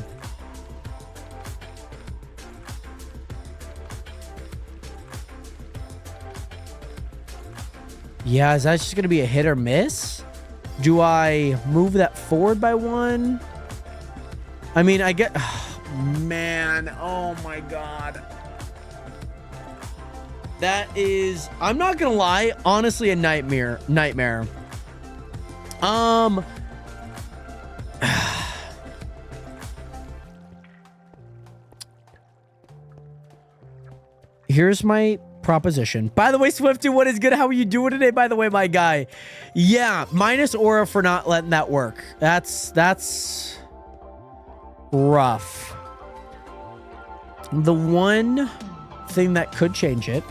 Yeah, is that just going to be a hit or miss? Do I move that forward by one? I mean, I get... man, oh my God. That is... I'm not going to lie. Honestly, a nightmare. Here's my proposition. By the way, Swifty, what is good? How are you doing today, by the way, my guy? Yeah, minus Aura for not letting that work. That's rough. The one thing that could change it,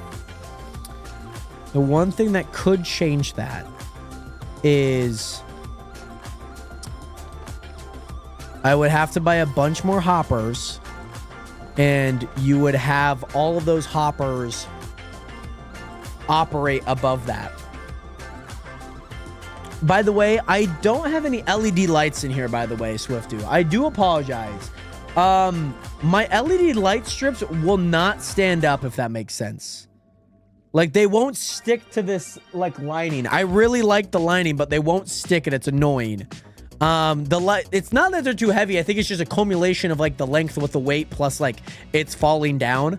the one thing that could change that is I would have to buy a bunch more hoppers, and you would have all of those hoppers operate above that. By the way, I don't have any LED lights in here, by the way, Swiftu. I do apologize. My LED light strips will not stand up, if that makes sense. Like, they won't stick to this, like, lining. I really like the lining, but they won't stick, and it's annoying. The light, it's not that they're too heavy. I think it's just a cumulation of, like, the length with the weight, plus, like, it's falling down.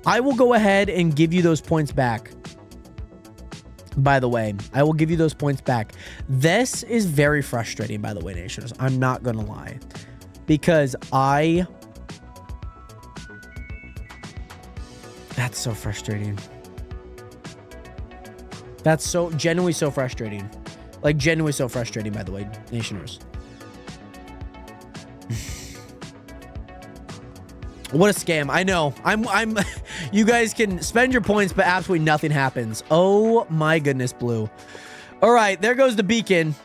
I will go ahead and give you those points back. By the way, I will give you those points back. This is very frustrating, by the way, Nationers. I'm not going to lie. Because that's so frustrating. That's so genuinely so frustrating. Like, genuinely so frustrating, by the way, Nationers. What a scam. I know. I'm you guys can spend your points, but absolutely nothing happens. Oh my goodness, Blue. All right, there goes the beacon.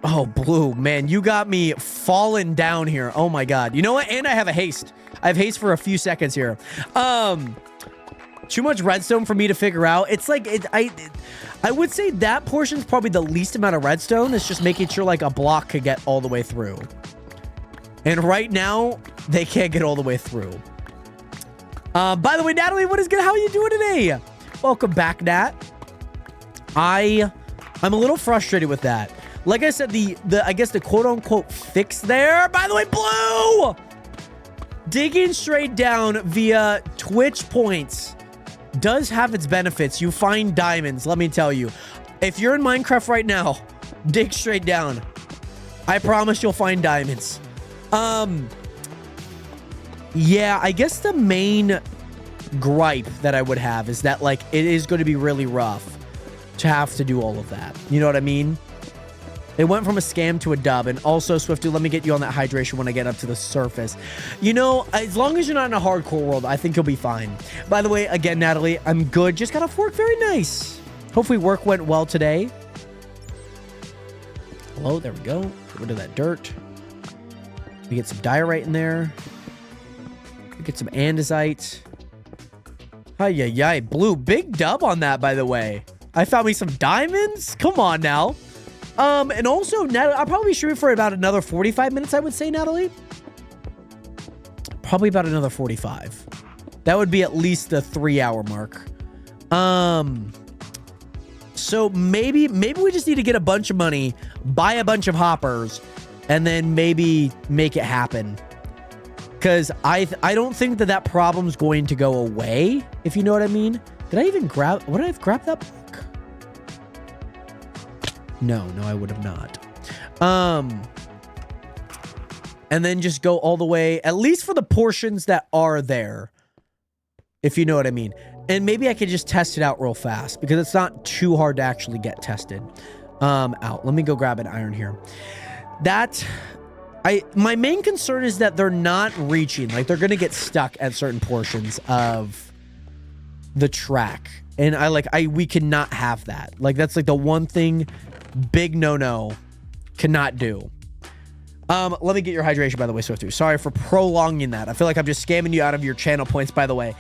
Oh, Blue, man, you got me falling down here. Oh my God. You know what? And I have a haste. I have haste for a few seconds here. Too much redstone for me to figure out. It's like, I would say that portion's probably the least amount of redstone. It's just making sure like a block could get all the way through. And right now, they can't get all the way through. By the way, Natalie, what is good? How are you doing today? Welcome back, Nat. I'm a little frustrated with that. Like I said, I guess the quote-unquote fix there. By the way, Blue! Digging straight down via Twitch points does have its benefits. You find diamonds, let me tell you. If you're in Minecraft right now, dig straight down. I promise you'll find diamonds. Yeah, I guess the main gripe that I would have is that, like, it is going to be really rough to have to do all of that. You know what I mean? It went from a scam to a dub. And also, Swifty, let me get you on that hydration when I get up to the surface. You know, as long as you're not in a hardcore world, I think you'll be fine. By the way, again, Natalie, I'm good. Just got off work. Very nice. Hopefully work went well today. Hello, there we go. Get rid of that dirt. We get some diorite in there. We get some andesite. Ay, Blue, big dub on that, by the way. I found me some diamonds. Come on now. And also, Natalie, I'll probably stream for about another 45 minutes, I would say, Natalie. Probably about another 45. That would be at least the 3-hour mark. So maybe we just need to get a bunch of money, buy a bunch of hoppers, and then maybe make it happen. Because I don't think that problem's going to go away, if you know what I mean. Did I even grab... Would I have grabbed that block? No, I would have not. And then just go all the way, at least for the portions that are there, if you know what I mean. And maybe I could just test it out real fast because it's not too hard to actually get tested out. Let me go grab an iron here. My main concern is that they're not reaching. Like, they're going to get stuck at certain portions of the track. And we cannot have that. Like, that's like the one thing, big no-no, cannot do. Let me get your hydration, by the way, Swifty. Sorry for prolonging that. I feel like I'm just scamming you out of your channel points, by the way.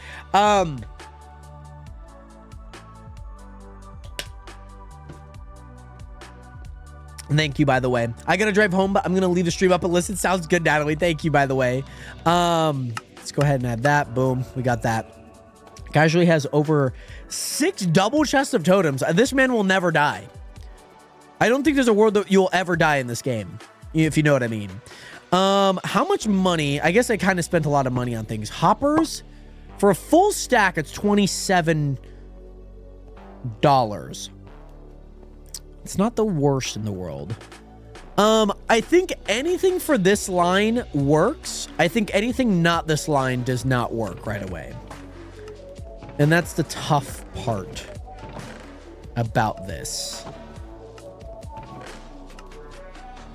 Thank you, by the way. I gotta drive home, but I'm gonna leave the stream up and listen. Sounds good, Natalie. Thank you, by the way. Let's go ahead and add that. Boom. We got that. Casually has over 6 double chests of totems. This man will never die. I don't think there's a world that you'll ever die in this game, if you know what I mean. How much money? I guess I kind of spent a lot of money on things. Hoppers, for a full stack, it's $27. It's not the worst in the world. I think anything for this line works. I think anything not this line does not work right away. And that's the tough part about this.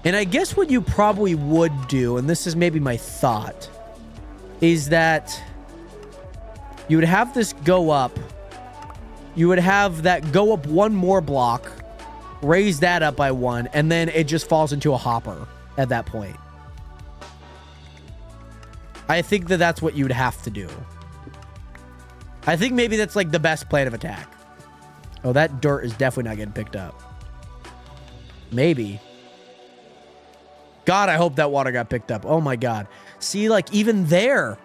And I guess what you probably would do, and this is maybe my thought, is that you would have this go up. You would have that go up one more block, raise that up by 1, and then it just falls into a hopper at that point. I think that that's what you would have to do. I think maybe that's like the best plan of attack. Oh, that dirt is definitely not getting picked up. Maybe. God, I hope that water got picked up. Oh my God. See, like even there.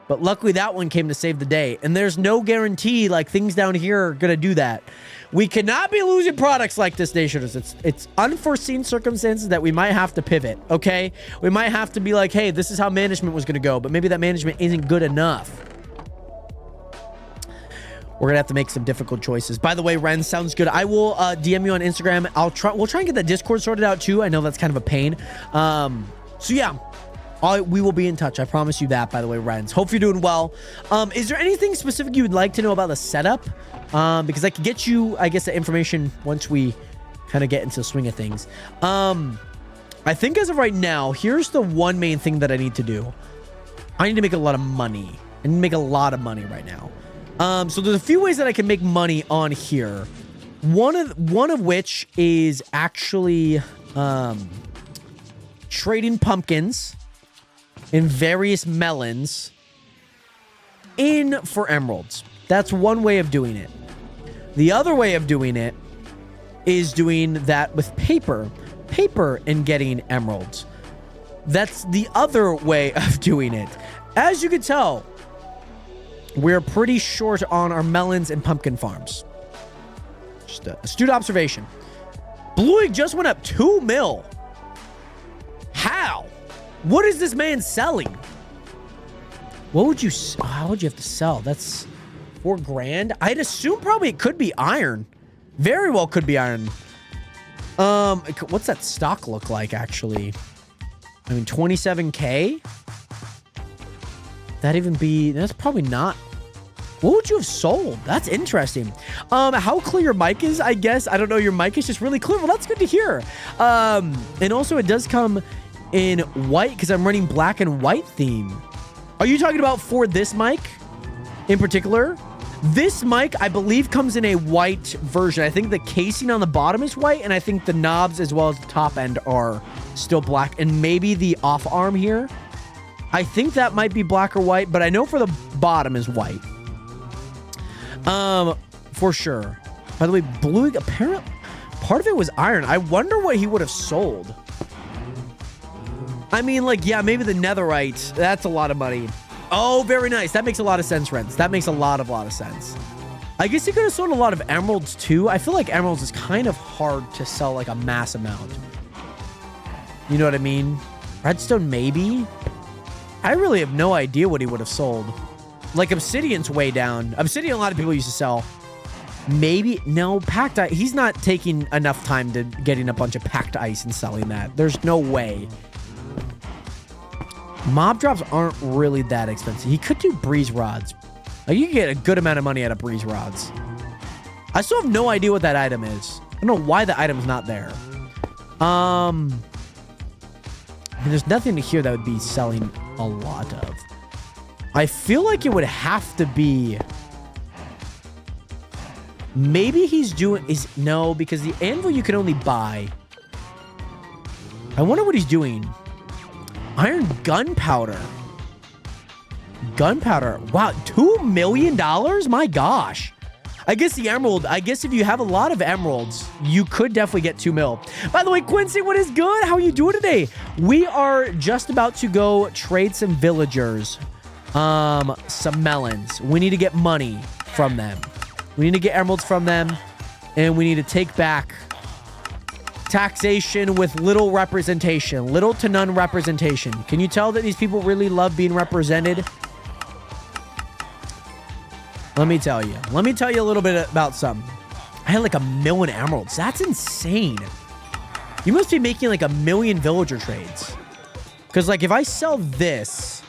But luckily that one came to save the day. And there's no guarantee like things down here are going to do that. We cannot be losing products like this, nationers. It's unforeseen circumstances that we might have to pivot, okay? We might have to be like, hey, this is how management was going to go. But maybe that management isn't good enough. We're going to have to make some difficult choices. By the way, Ren, sounds good. I will DM you on Instagram. We'll try and get the Discord sorted out too. I know that's kind of a pain. So yeah, we will be in touch. I promise you that, by the way, Rens. Hope you're doing well. Is there anything specific you would like to know about the setup? Because I can get you, I guess, the information once we kind of get into the swing of things. I think as of right now, here's the one main thing that I need to do. I need to make a lot of money. I need to make a lot of money right now. So there's a few ways that I can make money on here. One of which is actually trading pumpkins and various melons for emeralds. That's one way of doing it. The other way of doing it is doing that with paper and getting emeralds. That's the other way of doing it. As you can tell, we're pretty short on our melons and pumpkin farms. Just an astute observation. Blue Egg just went up 2 mil. How? What is this man selling? What would you... How would you have to sell? That's 4 grand. I'd assume probably it could be iron. Very well could be iron. What's that stock look like, actually? I mean, 27K? That even be... That's probably not... What would you have sold? That's interesting. How clear your mic is, I guess. I don't know. Your mic is just really clear. Well, that's good to hear. And also, it does come in white because I'm running black and white theme. Are you talking about for this mic in particular? This mic, I believe, comes in a white version. I think the casing on the bottom is white, and I think the knobs as well as the top end are still black. And maybe the off arm here, I think that might be black or white, but I know for the bottom is white. For sure. By the way, Blue Egg, apparently part of it was iron. I wonder what he would have sold. I mean, like, yeah, maybe the netherite. That's a lot of money. Oh, very nice. That makes a lot of sense, Rents. That makes a lot of sense. I guess he could have sold a lot of emeralds, too. I feel like emeralds is kind of hard to sell, like, a mass amount. You know what I mean? Redstone, maybe? I really have no idea what he would have sold. Like, obsidian's way down. Obsidian, a lot of people used to sell. Maybe. No, packed ice. He's not taking enough time to getting a bunch of packed ice and selling that. There's no way. Mob drops aren't really that expensive. He could do breeze rods. Like, you can get a good amount of money out of breeze rods. I still have no idea what that item is. I don't know why the item's not there. I mean, there's nothing to here that would be selling a lot of. I feel like it would have to be... Maybe he's doing... No, because the anvil you can only buy. I wonder what he's doing. Iron gunpowder. Gunpowder. Wow, $2 million? My gosh. I guess the emerald... I guess if you have a lot of emeralds, you could definitely get 2 mil. By the way, Quincy, what is good? How are you doing today? We are just about to go trade some villagers. Some melons. We need to get money from them. We need to get emeralds from them, and we need to take back taxation with little representation, little to none representation. Can you tell that these people really love being represented? Let me tell you a little bit about some. I had like 1 million emeralds. That's insane. You must be making like 1 million villager trades. Because like if I sell this,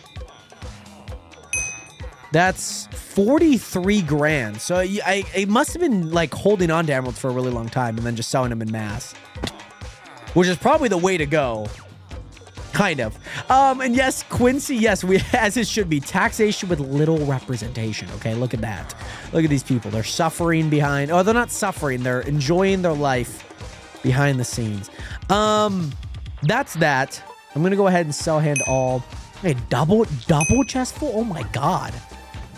that's 43 grand. So I must have been like holding on to emeralds for a really long time and then just selling them in mass, which is probably the way to go. Kind of. And yes, Quincy, yes, we, as it should be, taxation with little representation. Okay, look at that. Look at these people. They're suffering behind. Oh, they're not suffering. They're enjoying their life behind the scenes. That's that. I'm gonna go ahead and sell hand all. Hey, double chest full. Oh my god.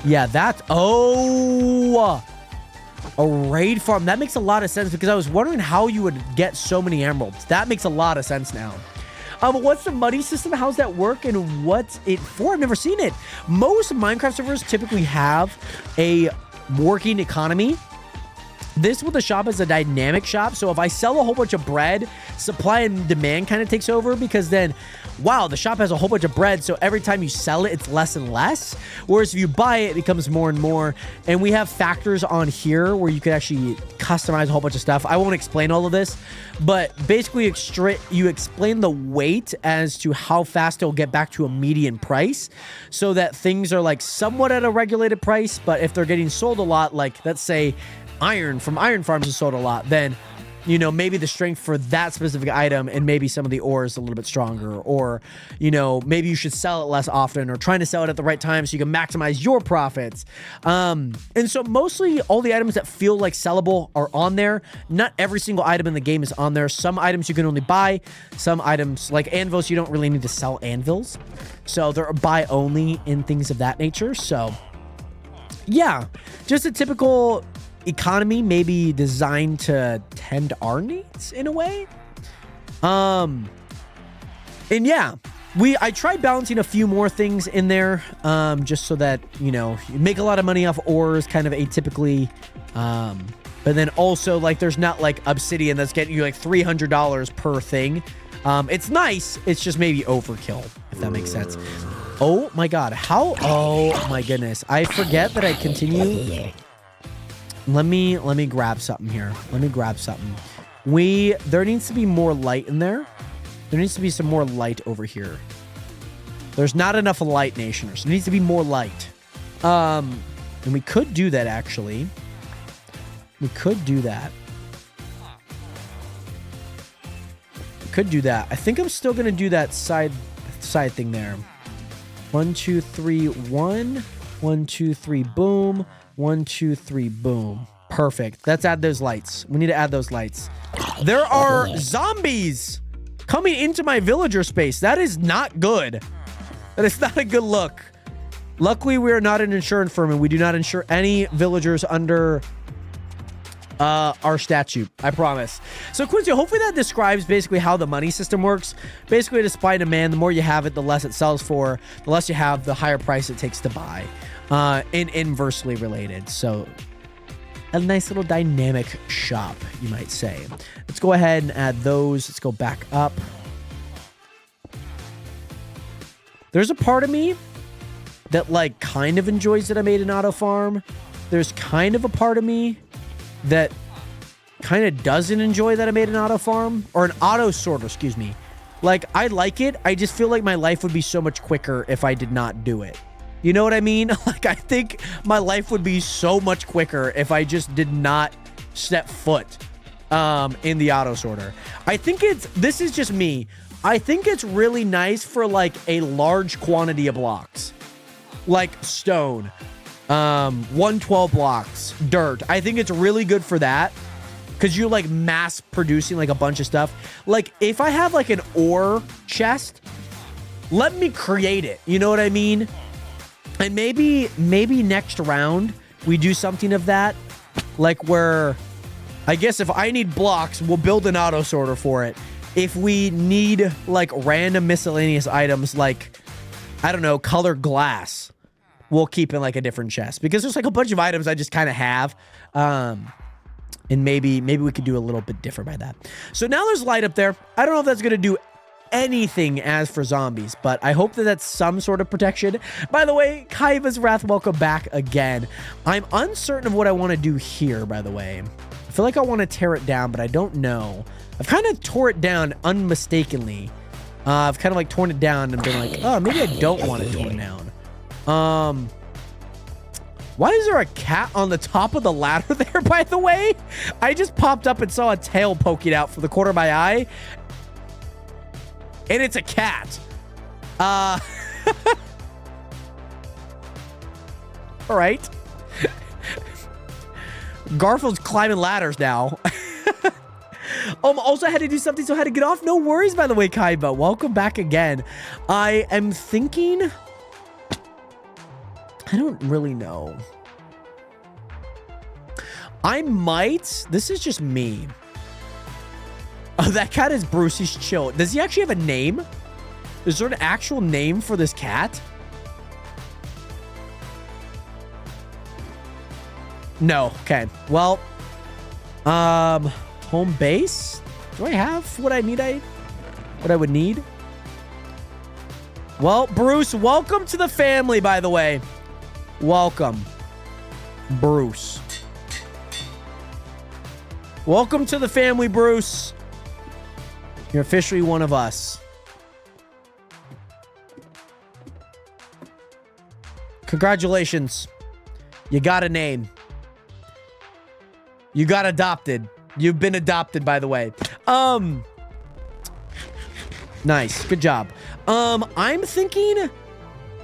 Yeah, that's... Oh! A raid farm. That makes a lot of sense because I was wondering how you would get so many emeralds. That makes a lot of sense now. What's the money system? How's that work? And what's it for? I've never seen it. Most Minecraft servers typically have a working economy. This with the shop is a dynamic shop. So if I sell a whole bunch of bread, supply and demand kind of takes over because then, wow, the shop has a whole bunch of bread. So every time you sell it, it's less and less. Whereas if you buy it, it becomes more and more. And we have factors on here where you can actually customize a whole bunch of stuff. I won't explain all of this, but basically you explain the weight as to how fast it'll get back to a median price so that things are like somewhat at a regulated price. But if they're getting sold a lot, like let's say iron from iron farms is sold a lot, then you know, maybe the strength for that specific item and maybe some of the ore is a little bit stronger, or, you know, maybe you should sell it less often or trying to sell it at the right time so you can maximize your profits. And so mostly all the items that feel like sellable are on there. Not every single item in the game is on there. Some items you can only buy, some items like anvils, you don't really need to sell anvils. So they're buy only in things of that nature. So yeah, just a typical economy, maybe designed to tend our needs in a way. And yeah, I tried balancing a few more things in there, just so that, you know, you make a lot of money off ores kind of atypically. But then also, like, there's not like obsidian that's getting you like $300 per thing. It's nice. It's just maybe overkill, if that makes sense. Oh my God. How? Oh my goodness. I forget that I continue. Let me grab something here. Let me grab something. There needs to be more light in there. There needs to be some more light over here. There's not enough light, Nationers. There needs to be more light. And we could do that, actually. We could do that. Could do that. I think I'm still going to do that side thing there. 1, 2, 3, 1. 1, 2, 3, boom. 1, 2, 3, boom. Perfect. Let's add those lights. We need to add those lights. There are zombies coming into my villager space. That is not good. That is not a good look. Luckily, we are not an insurance firm, and we do not insure any villagers under our statute. I promise. So, Quincy, hopefully that describes basically how the money system works. Basically, supply and demand, the more you have it, the less it sells for. The less you have, the higher price it takes to buy. And inversely related. So, a nice little dynamic shop, you might say. Let's go ahead and add those. Let's go back up. There's a part of me that, like, kind of enjoys that I made an auto farm. There's kind of a part of me that kind of doesn't enjoy that I made an auto farm, or an auto sorter, excuse me. Like, I like it. I just feel like my life would be so much quicker if I did not do it. You know what I mean? Like, I think my life would be so much quicker if I just did not step foot in the auto sorter. I think this is just me. I think it's really nice for like a large quantity of blocks, like stone, 112 blocks, dirt. I think it's really good for that because you're like mass producing like a bunch of stuff. Like if I have like an ore chest, let me create it. You know what I mean? And maybe next round we do something of that, like where I guess if I need blocks, we'll build an auto sorter for it. If we need like random miscellaneous items, like, I don't know, colored glass, we'll keep in like a different chest because there's like a bunch of items I just kind of have. And maybe we could do a little bit different by that. So now there's light up there. I don't know if that's going to do anything as for zombies, but I hope that that's some sort of protection. By the way, Kaiva's Wrath, welcome back again. I'm uncertain of what I want to do here, by the way. I feel like I want to tear it down, but I don't know. I've kind of tore it down unmistakably. I've kind of like torn it down and been like, oh, maybe I don't want it torn down. Why is there a cat on the top of the ladder there, by the way? I just popped up and saw a tail poking out from the corner of my eye. And it's a cat. All right. Garfield's climbing ladders now. Also, I had to do something, so I had to get off. No worries, by the way, Kaiba. Welcome back again. I am thinking... I don't really know. I might... This is just me. Oh, that cat is Bruce. He's chill. Does he actually have a name? Is there an actual name for this cat? No. Okay. Well, home base? Do I have what I need? What I would need? Well, Bruce, welcome to the family, by the way. Welcome, Bruce. Welcome to the family, Bruce. You're officially one of us. Congratulations. You got a name. You got adopted. You've been adopted, by the way. Nice. Good job. I'm thinking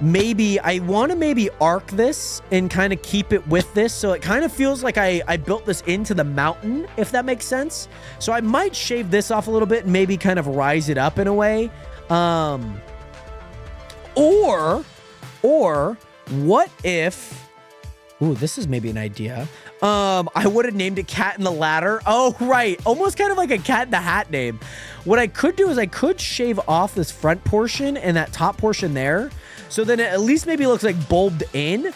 maybe I want to maybe arc this and kind of keep it with this. So it kind of feels like I built this into the mountain, if that makes sense. So I might shave this off a little bit and maybe kind of rise it up in a way. Or what if Ooh, this is maybe an idea. I would have named it Cat in the Ladder. Oh, right. Almost kind of like a Cat in the Hat name. What I could do is I could shave off this front portion and that top portion there. So then it at least maybe looks like bulbed in.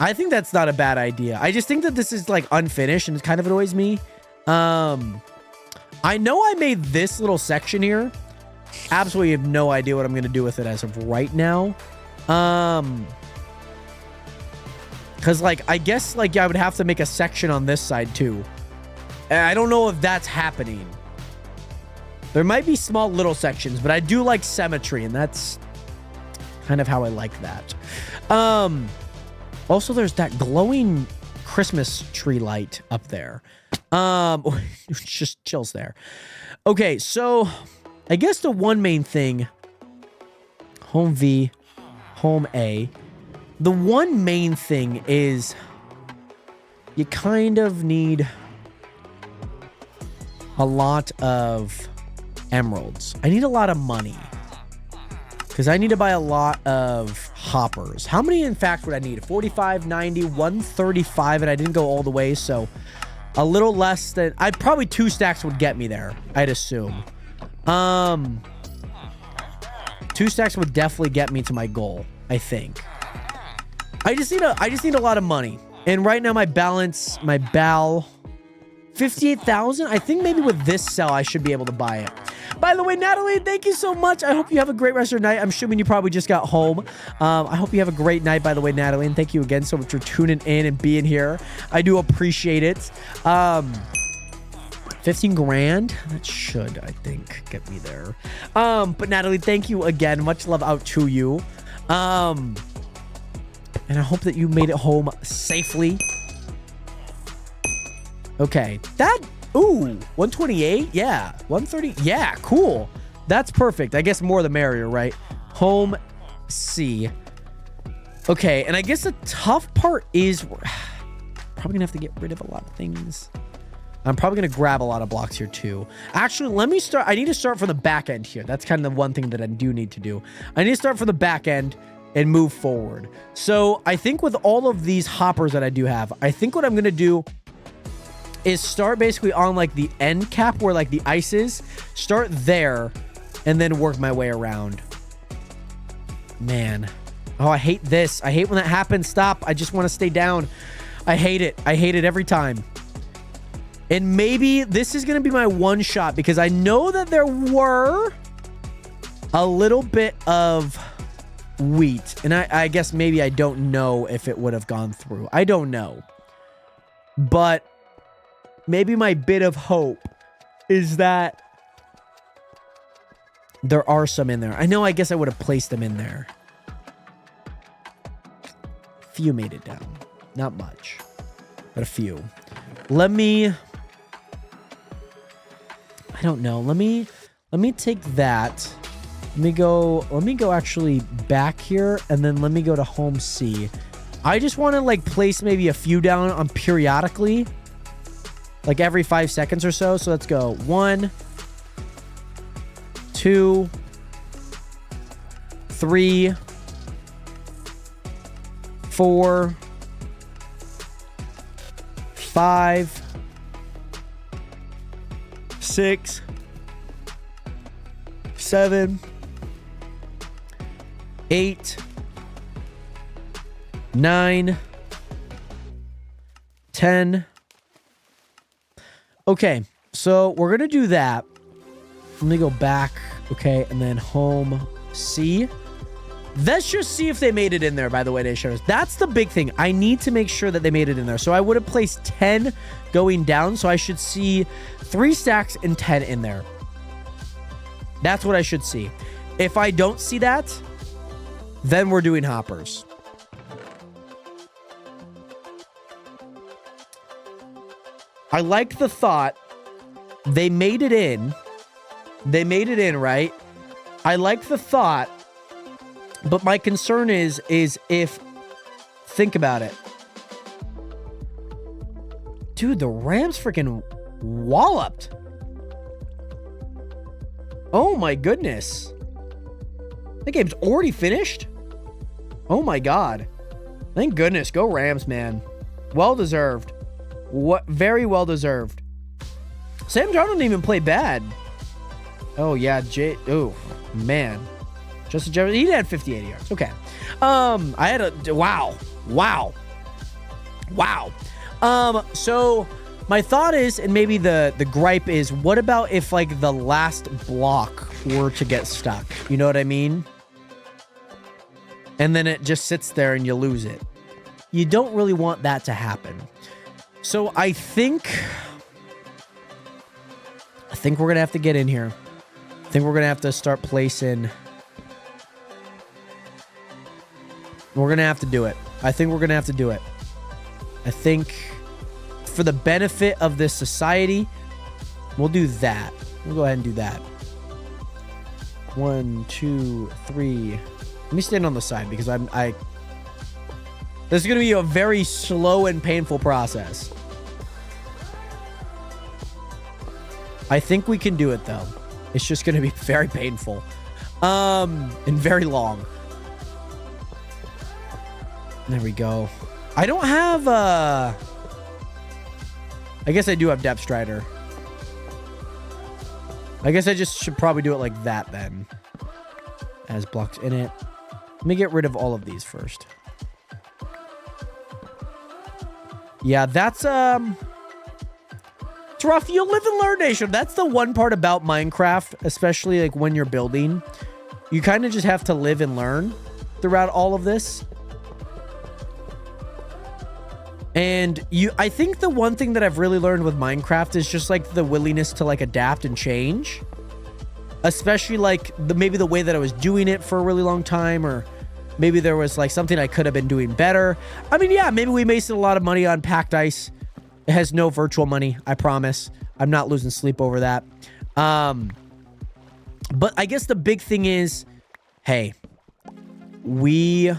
I think that's not a bad idea. I just think that this is like unfinished and it kind of annoys me. I know I made this little section here. Absolutely have no idea what I'm going to do with it as of right now. Because, like, I guess, like, I would have to make a section on this side, too. And I don't know if that's happening. There might be small little sections, but I do like symmetry, and that's kind of how I like that. Also, there's that glowing Christmas tree light up there. Just chills there. Okay, so I guess the one main thing, home V, home A. The one main thing is you kind of need a lot of emeralds. I need a lot of money because I need to buy a lot of hoppers. How many, in fact, would I need? 45, 90, 135, and I didn't go all the way, so a little less than... I'd probably 2 stacks would get me there, I'd assume. 2 stacks would definitely get me to my goal, I think. I just need a lot of money. And right now my balance, my BAL, 58,000. I think maybe with this sell, I should be able to buy it. By the way, Natalie, thank you so much. I hope you have a great rest of your night. I'm assuming you probably just got home. I hope you have a great night, by the way, Natalie. And thank you again so much for tuning in and being here. I do appreciate it. 15 grand. That should, I think, get me there. But Natalie, thank you again. Much love out to you. And I hope that you made it home safely. Okay. That... Ooh, 128? Yeah. 130? Yeah, cool. That's perfect. I guess more the merrier, right? Home C. Okay, and I guess the tough part is... We're probably gonna have to get rid of a lot of things. I'm probably gonna grab a lot of blocks here, too. Actually, let me start... I need to start from the back end here. That's kind of the one thing that I do need to do. I need to start from the back end and move forward. So I think with all of these hoppers that I do have, I think what I'm going to do is start basically on like the end cap where like the ice is, start there and then work my way around. Man. Oh, I hate this. I hate when that happens. Stop. I just want to stay down. I hate it. I hate it every time. And maybe this is going to be my one shot because I know that there were a little bit of wheat, and I guess maybe I don't know if it would have gone through. I don't know, but maybe my bit of hope is that there are some in there. I know, I guess I would have placed them in there. Few made it down, not much, but a few. Let me, I don't know, let me take that. Let me go actually back here, and then let me go to home C. I just want to like place maybe a few down on periodically, like every 5 seconds or so. So let's go 1, 2, 3, 4, 5, 6, 7, 8, 9, 10. Okay, so we're gonna do that. Let me go back. Okay, and then home C. Let's just see if they made it in there, by the way, Nationers. That's the big thing. I need to make sure that they made it in there. So I would have placed 10 going down, so I should see 3 stacks and 10 in there. That's what I should see. If I don't see that, then we're doing hoppers. I like the thought. They made it in. They made it in, right? I like the thought. But my concern is if... Think about it. Dude, the Rams freaking walloped. Oh my goodness. The game's already finished? Oh my god. Thank goodness. Go Rams, man. Well deserved. What? Very well deserved. Sam Darnold didn't even play bad. Oh, yeah. Oh, man. Justin Jefferson. He had 58 yards. Okay. I had a... Wow. So my thought is, and maybe the gripe is, what about if, like, the last block were to get stuck? You know what I mean? And then it just sits there and you lose it. You don't really want that to happen. So I think we're going to have to get in here. I think we're going to have to start placing. We're going to have to do it. I think we're going to have to do it. I think for the benefit of this society, we'll do that. We'll go ahead and do that. 1, 2, 3. Let me stand on the side because this is going to be a very slow and painful process. I think we can do it, though. It's just going to be very painful. And very long. There we go. I don't have, I guess I do have Depth Strider. I guess I just should probably do it like that, then. As blocks in it. Let me get rid of all of these first. Yeah, that's it's rough. You'll live and learn, Nation. That's the one part about Minecraft, especially like when you're building. You kind of just have to live and learn throughout all of this. And I think the one thing that I've really learned with Minecraft is just like the willingness to like adapt and change. Especially like maybe the way that I was doing it for a really long time, or maybe there was like something I could have been doing better. I mean, yeah, maybe we wasted a lot of money on packed ice. It has no virtual money, I promise. I'm not losing sleep over that. But I guess the big thing is, hey, we're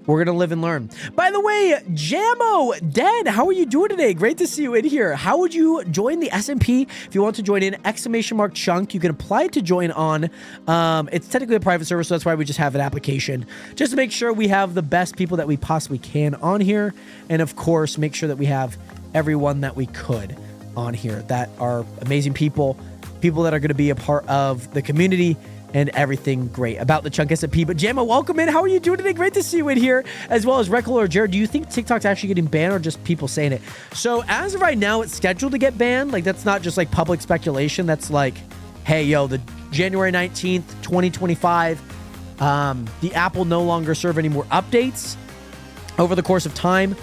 going to live and learn. By the way, Jammo, Dan, how are you doing today? Great to see you in here. How would you join the SMP? If you want to join in, !chunk. You can apply to join on. It's technically a private server, so that's why we just have an application. Just to make sure we have the best people that we possibly can on here. And of course, make sure that we have everyone that we could on here that are amazing people that are going to be a part of the community and everything great about the Chunk SMP. But Jamma, welcome in. How are you doing today? Great to see you in here, as well as Rekle or Jared. Do you think TikTok's actually getting banned or just people saying it? So as of right now, it's scheduled to get banned. Like, that's not just like public speculation. That's like, hey, yo, the January 19th, 2025, the app will no longer serve any more updates over the course of time.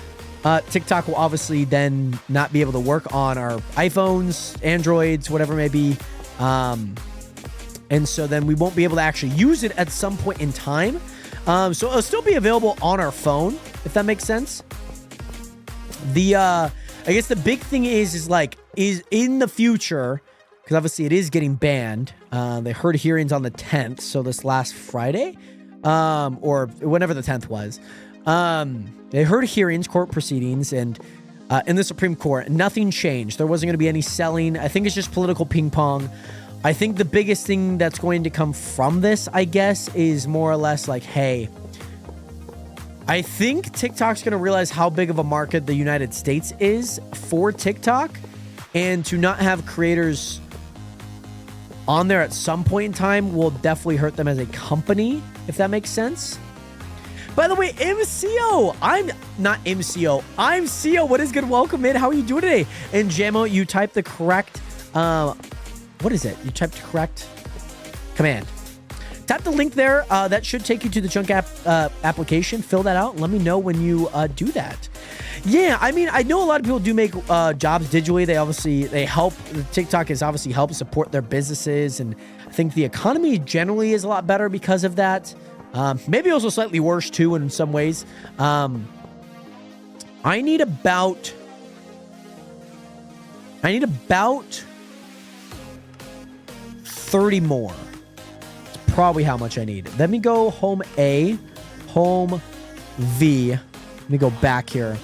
TikTok will obviously then not be able to work on our iPhones, Androids, whatever it may be. And so then we won't be able to actually use it at some point in time. So it'll still be available on our phone, if that makes sense. I guess the big thing is in the future, because obviously it is getting banned. They heard hearings on the 10th, so this last Friday, or whenever the 10th was. They heard hearings, court proceedings, and in the Supreme Court, nothing changed. There wasn't going to be any selling. I think it's just political ping pong. I think the biggest thing that's going to come from this, I guess, is more or less like, hey, I think TikTok's going to realize how big of a market the United States is for TikTok, and to not have creators on there at some point in time will definitely hurt them as a company, if that makes sense. By the way, MCO, I'm not MCO, I'm CO. What is good? Welcome in. How are you doing today? And Jammo, you typed the correct, what is it? You typed correct command. Tap the link there. That should take you to the Chunk app application. Fill that out and let me know when you do that. Yeah, I mean, I know a lot of people do make jobs digitally. They help. TikTok has obviously helped support their businesses, and I think the economy generally is a lot better because of that. Maybe also slightly worse too in some ways. I need about 30 more. It's probably how much I need. Let me go home A, home V. Let me go back here.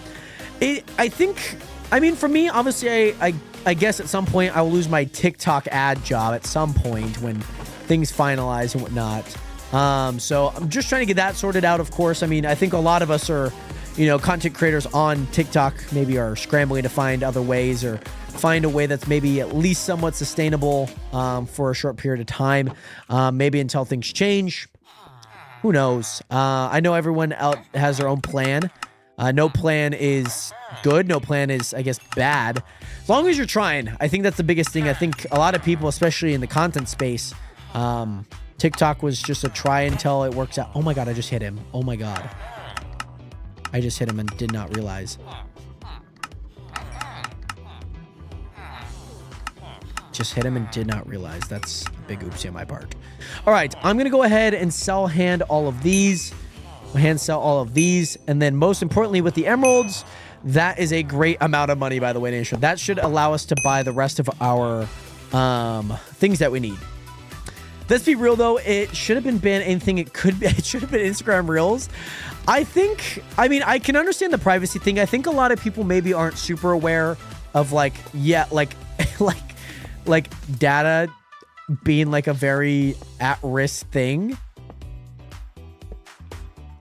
I think, I mean, for me, obviously, I guess at some point I will lose my TikTok ad job at some point when things finalize and whatnot. So I'm just trying to get that sorted out, of course. I mean, I think a lot of us are, content creators on TikTok maybe are scrambling to find other ways or find a way that's maybe at least somewhat sustainable for a short period of time, maybe until things change. Who knows? I know everyone out has their own plan. No plan is good. No plan is, I guess, bad. As long as you're trying. I think that's the biggest thing. I think a lot of people, especially in the content space, TikTok was just a try until it works out. Oh my God, I just hit him. Oh my God. I just hit him and did not realize. Just hit him and did not realize. That's a big oopsie on my part. All right, I'm going to go ahead and hand all of these. Sell all of these. And then most importantly with the emeralds, that is a great amount of money, by the way, Nation. That should allow us to buy the rest of our things that we need. Let's be real, though. It should have been banned. Anything it could be. It should have been Instagram Reels. I can understand the privacy thing. I think a lot of people maybe aren't super aware of like data being like a very at-risk thing.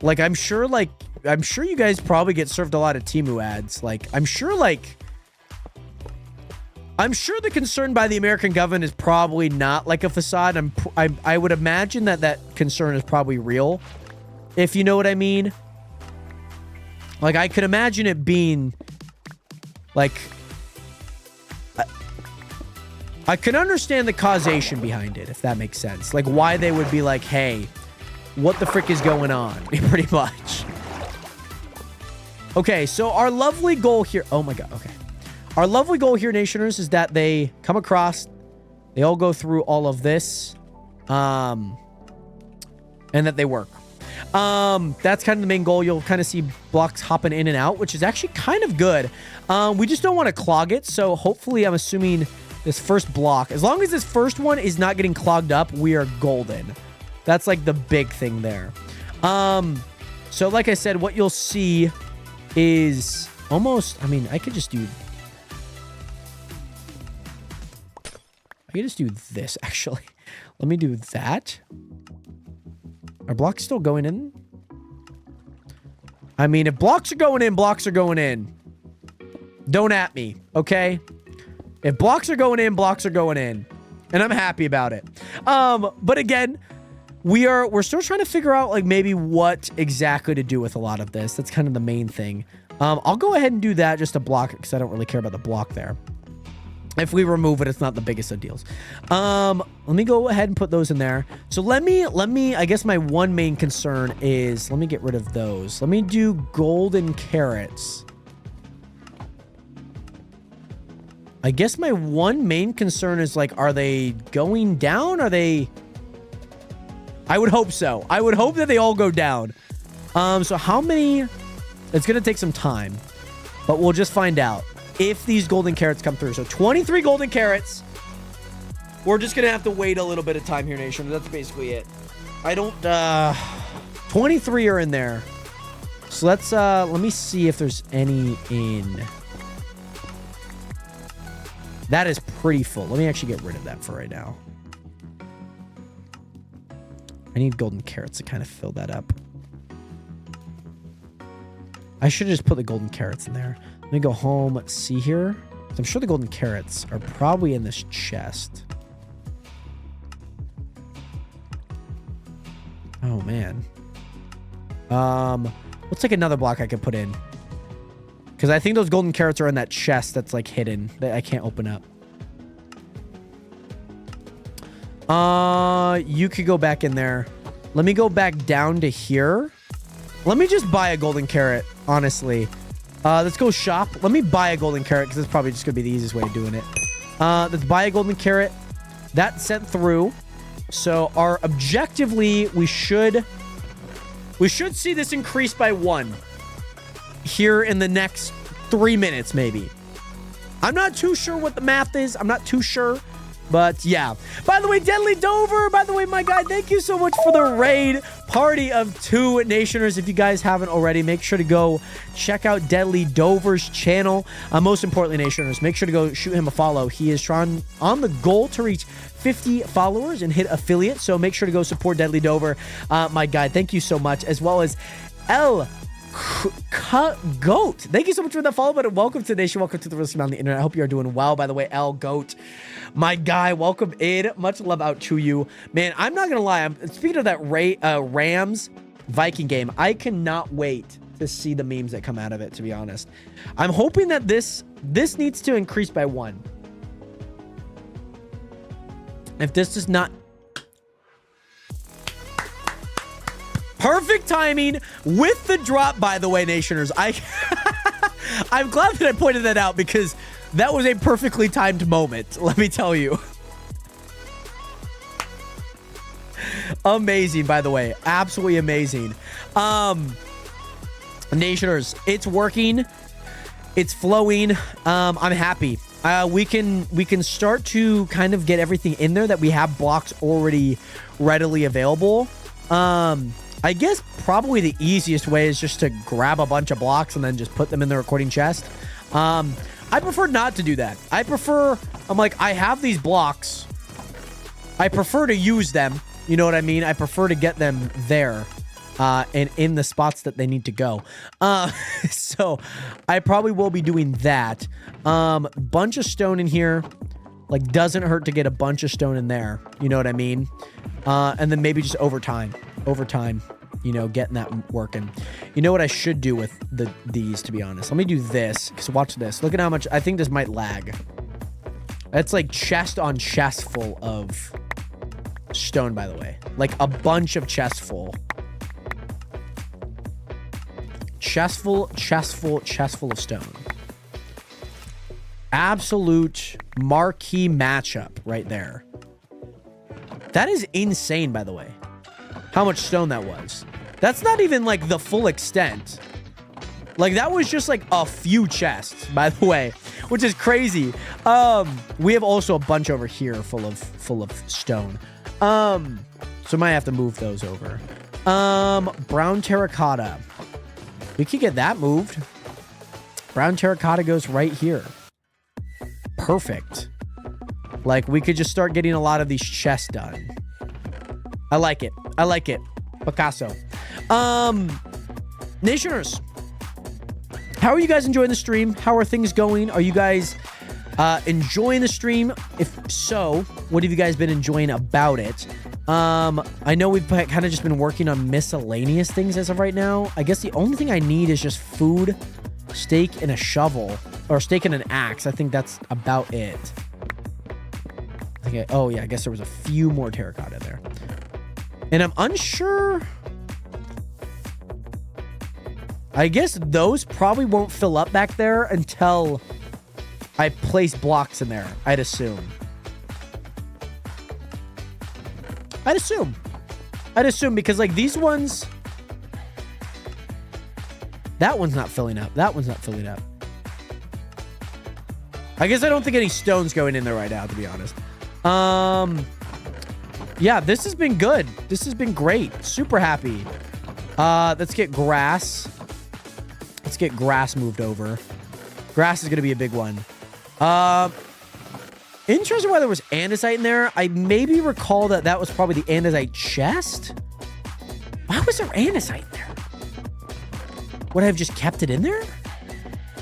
Like, I'm sure you guys probably get served a lot of Temu ads. Like, I'm sure the concern by the American government is probably not like a facade. I would imagine that concern is probably real, if you know what I mean. Like, I could imagine it being like, I can understand the causation behind it, if that makes sense. Like, why they would be like, hey, what the frick is going on? Pretty much. Okay, so our lovely goal here... Oh my God, okay. Our lovely goal here, Nationers, is that they come across... They all go through all of this. And that they work. That's kind of the main goal. You'll kind of see blocks hopping in and out, which is actually kind of good. We just don't want to clog it, so hopefully I'm assuming this first block... As long as this first one is not getting clogged up, we are golden. That's like the big thing there. So like I said, what you'll see is almost, I mean, I could just do this actually. Let me do that. Are blocks still going in? I mean, if blocks are going in, blocks are going in. Don't at me, okay? If blocks are going in, blocks are going in. And I'm happy about it. But again, we're still trying to figure out like maybe what exactly to do with a lot of this. That's kind of the main thing. I'll go ahead and do that just to block it because I don't really care about the block there. If we remove it, it's not the biggest of deals. Let me go ahead and put those in there. So let me, I guess my one main concern is, let me get rid of those. Let me do golden carrots. I guess my one main concern is like, are they going down? Are they... I would hope so. I would hope that they all go down. So how many... It's going to take some time. But we'll just find out if these golden carrots come through. So 23 golden carrots. We're just going to have to wait a little bit of time here, Nation. That's basically it. I don't... 23 are in there. So let's... let me see if there's any in... That is pretty full. Let me actually get rid of that for right now. I need golden carrots to kind of fill that up. I should have just put the golden carrots in there. Let me go home, see here. I'm sure the golden carrots are probably in this chest. Oh, man. What's like another block I could put in? Because I think those golden carrots are in that chest that's like hidden that I can't open up. You could go back in there. Let me go back down to here. Let me just buy a golden carrot, honestly. Let's go shop. Let me buy a golden carrot because it's probably just going to be the easiest way of doing it. Let's buy a golden carrot. That sent through. So our objectively, we should see this increase by 1 here in the next 3 minutes, maybe. I'm not too sure what the math is. I'm not too sure. But yeah. By the way, Deadly Dover, by the way, my guy, thank you so much for the raid. Party of 2 Nationers. If you guys haven't already, make sure to go check out Deadly Dover's channel. Most importantly, Nationers, make sure to go shoot him a follow. He is trying on the goal to reach 50 followers and hit affiliate. So make sure to go support Deadly Dover, my guy. Thank you so much. As well as Goat. Thank you so much for that follow button. Welcome to the nation. Welcome to the realest man on the internet. I hope you are doing well. By the way, Goat, my guy, welcome in. Much love out to you, man. I'm not gonna lie. Speaking of that Rams Viking game, I cannot wait to see the memes that come out of it. To be honest, I'm hoping that this needs to increase by 1. If this does not. Perfect timing with the drop, by the way, Nationers. I'm glad that I pointed that out because that was a perfectly timed moment. Let me tell you. Amazing, by the way. Absolutely amazing. Nationers, it's working. It's flowing. I'm happy. We can start to kind of get everything in there that we have blocks already readily available. I guess probably the easiest way is just to grab a bunch of blocks and then just put them in the recording chest. I prefer not to do that. I'm like, I have these blocks. I prefer to use them. You know what I mean? I prefer to get them there and in the spots that they need to go. So I probably will be doing that. Bunch of stone in here. Like, doesn't hurt to get a bunch of stone in there. You know what I mean? And then maybe just over time, you know, getting that working. You know what I should do with these, to be honest? Let me do this, because watch this. Look at how much, I think this might lag. That's like chest on chest full of stone, by the way. Like a bunch of chest full. Chest full of stone. Absolute marquee matchup right there. That is insane, by the way. How much stone that was. That's not even like the full extent. Like that was just like a few chests, by the way, which is crazy. We have also a bunch over here full of stone. So might have to move those over. Brown terracotta. We could get that moved. Brown terracotta goes right here. Perfect. Like we could just start getting a lot of these chests done. I like it. I like it. Picasso. Nationers, how are you guys enjoying the stream? How are things going? Are you guys enjoying the stream? If so, what have you guys been enjoying about it? I know we've kind of just been working on miscellaneous things as of right now. I guess the only thing I need is just food, steak, and a shovel. Or steak and an axe. I think that's about it. Okay. Oh, yeah. I guess there was a few more terracotta there. And I'm unsure. I guess those probably won't fill up back there until I place blocks in there, I'd assume. I'd assume because like these ones, that one's not filling up. That one's not filling up. I guess I don't think any stone's going in there right now, to be honest. Yeah, this has been good. This has been great. Super happy. Let's get grass. Let's get grass moved over. Grass is going to be a big one. Interesting why there was andesite in there. I maybe recall that was probably the andesite chest. Why was there andesite there? Would I have just kept it in there?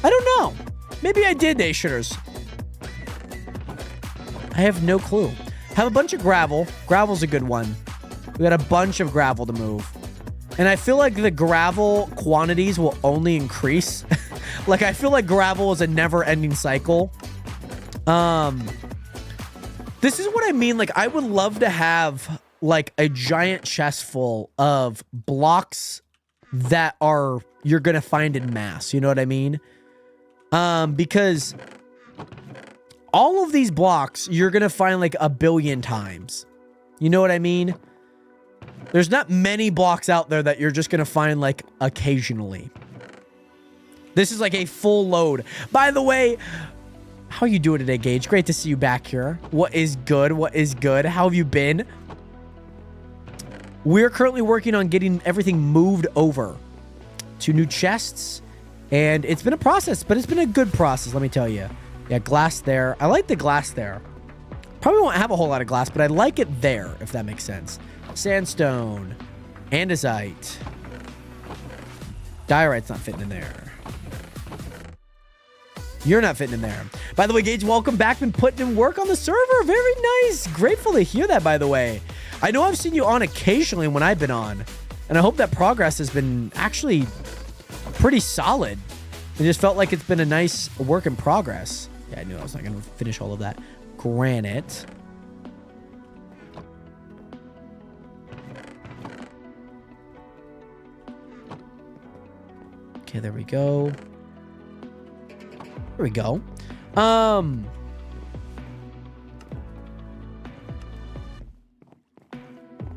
I don't know. Maybe I did, Nationers. I have no clue. Have a bunch of gravel. Gravel's a good one. We got a bunch of gravel to move. And I feel like the gravel quantities will only increase. Like, I feel like gravel is a never-ending cycle. This is what I mean. Like, I would love to have, like, a giant chest full of blocks that you're going to find in mass. You know what I mean? Because all of these blocks, you're going to find, like, a billion times. You know what I mean? There's not many blocks out there that you're just going to find, like, occasionally. This is like a full load. By the way, How are you doing today, Gage? Great to see you back here. What is good? What is good? How have you been? We're currently working on getting everything moved over to new chests. And it's been a process, but it's been a good process, let me tell you. Yeah, glass there. I like the glass there. Probably won't have a whole lot of glass, but I like it there, if that makes sense. Sandstone. Andesite. Diorite's not fitting in there. You're not fitting in there. By the way, Gage, welcome back. Been putting in work on the server. Very nice. Grateful to hear that, by the way. I know I've seen you on occasionally when I've been on. And I hope that progress has been actually pretty solid. It just felt like it's been a nice work in progress. Yeah, I knew I was not going to finish all of that. Granite. Okay, there we go. There we go.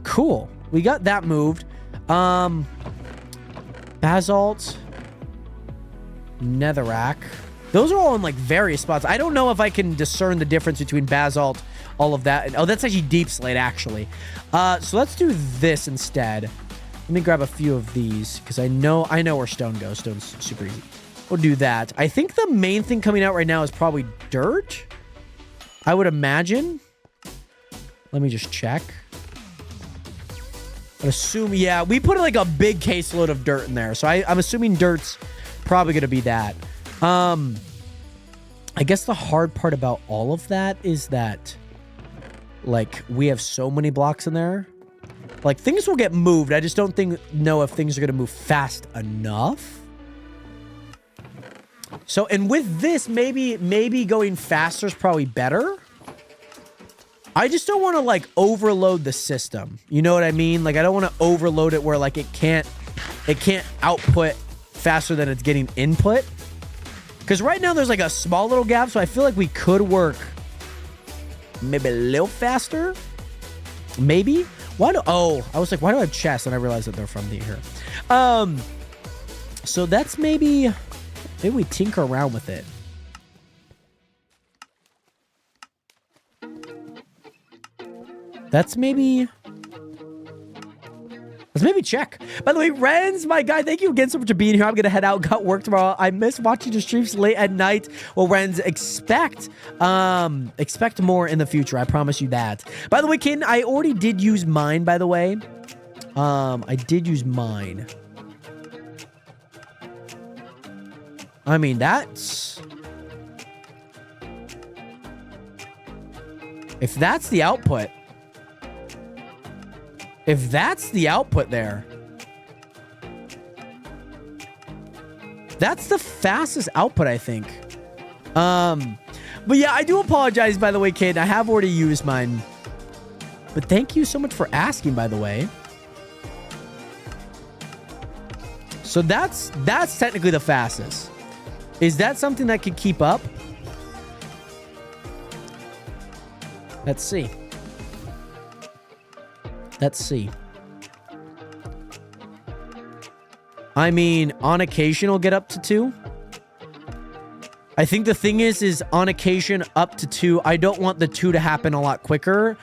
Cool. We got that moved. Basalt. Netherrack. Those are all in like various spots. I don't know if I can discern the difference between basalt, all of that. Oh, that's actually deep slate, actually. So let's do this instead. Let me grab a few of these because I know where stone goes. Stone's super easy. We'll do that. I think the main thing coming out right now is probably dirt. I would imagine. Let me just check. I assume, yeah, we put like a big caseload of dirt in there. So I'm assuming dirt's probably going to be that. I guess the hard part about all of that is that, like, we have so many blocks in there. Like, things will get moved. I just don't know if things are going to move fast enough. So, and with this, maybe going faster is probably better. I just don't want to, like, overload the system. You know what I mean? Like, I don't want to overload it where, like, it can't output faster than it's getting input. Because right now there's, like, a small little gap, so I feel like we could work maybe a little faster. Maybe? I was like, why do I have chests? And I realized that they're from here. So that's maybe we tinker around with it. Let's maybe check. By the way, Renz, my guy, thank you again so much for being here. I'm going to head out. Got work tomorrow. I miss watching your streams late at night. Well, Renz, expect more in the future. I promise you that. By the way, Ken, I already did use mine, by the way. I did use mine. I mean, that's... If that's the output... If that's the output there, that's the fastest output, I think. But yeah, I do apologize, by the way, kid. I have already used mine. But thank you so much for asking, by the way. So that's technically the fastest. Is that something that could keep up? Let's see. Let's see. I mean, on occasion, it'll get up to 2. I think the thing is on occasion, up to 2. I don't want the 2 to happen a lot quicker.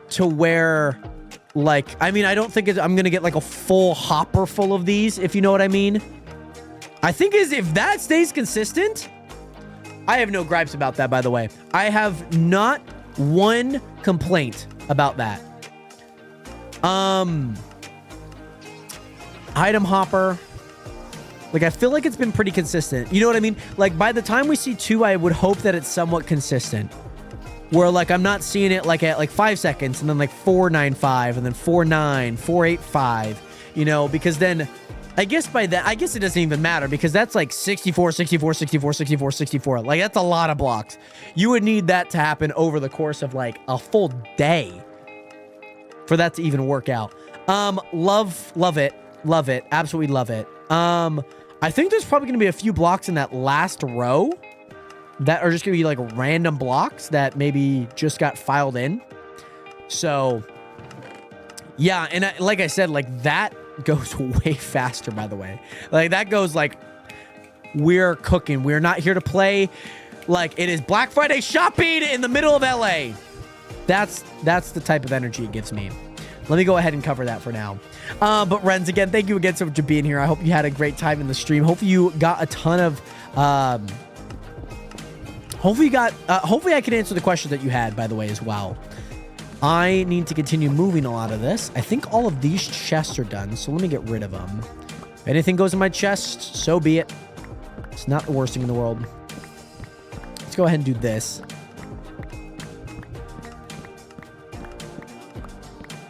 To where, like, I mean, I don't think I'm going to get, like, a full hopper full of these, if you know what I mean. I think if that stays consistent, I have no gripes about that, by the way. I have not one complaint about that. Item hopper. Like, I feel like it's been pretty consistent. You know what I mean? Like, by the time we see 2, I would hope that it's somewhat consistent. Where, like, I'm not seeing it, like, at, like, 5 seconds, and then, like, 495, and then 49, 485, you know? Because then, I guess by that, I guess it doesn't even matter, because that's, like, 64, 64, 64, 64, 64. Like, that's a lot of blocks. You would need that to happen over the course of, like, a full day for that to even work out. Love it. Love it. Absolutely love it. I think there's probably going to be a few blocks in that last row that are just going to be like random blocks that maybe just got filed in. So, yeah. And like I said, like that goes way faster, by the way. Like that goes like, we're cooking. We're not here to play. like it is Black Friday shopping in the middle of LA. That's the type of energy it gives me. Let me go ahead and cover that for now. But Renz, again, thank you again so much for being here. I hope you had a great time in the stream. Hopefully you got a ton of, hopefully I can answer the questions that you had, by the way, as well. I need to continue moving a lot of this. I think all of these chests are done, so let me get rid of them. If anything goes in my chest, so be it. It's not the worst thing in the world. Let's go ahead and do this.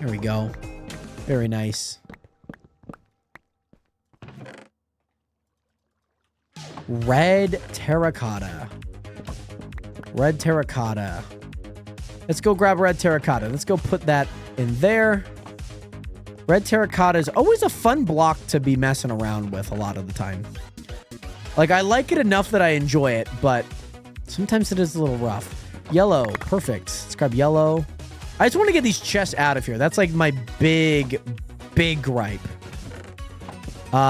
There we go. Very nice. Red terracotta. Red terracotta. Let's go grab red terracotta. Let's go put that in there. Red terracotta is always a fun block to be messing around with a lot of the time. Like, I like it enough that I enjoy it, but sometimes it is a little rough. Yellow. Perfect. Let's grab yellow. I just want to get these chests out of here. That's like my big gripe.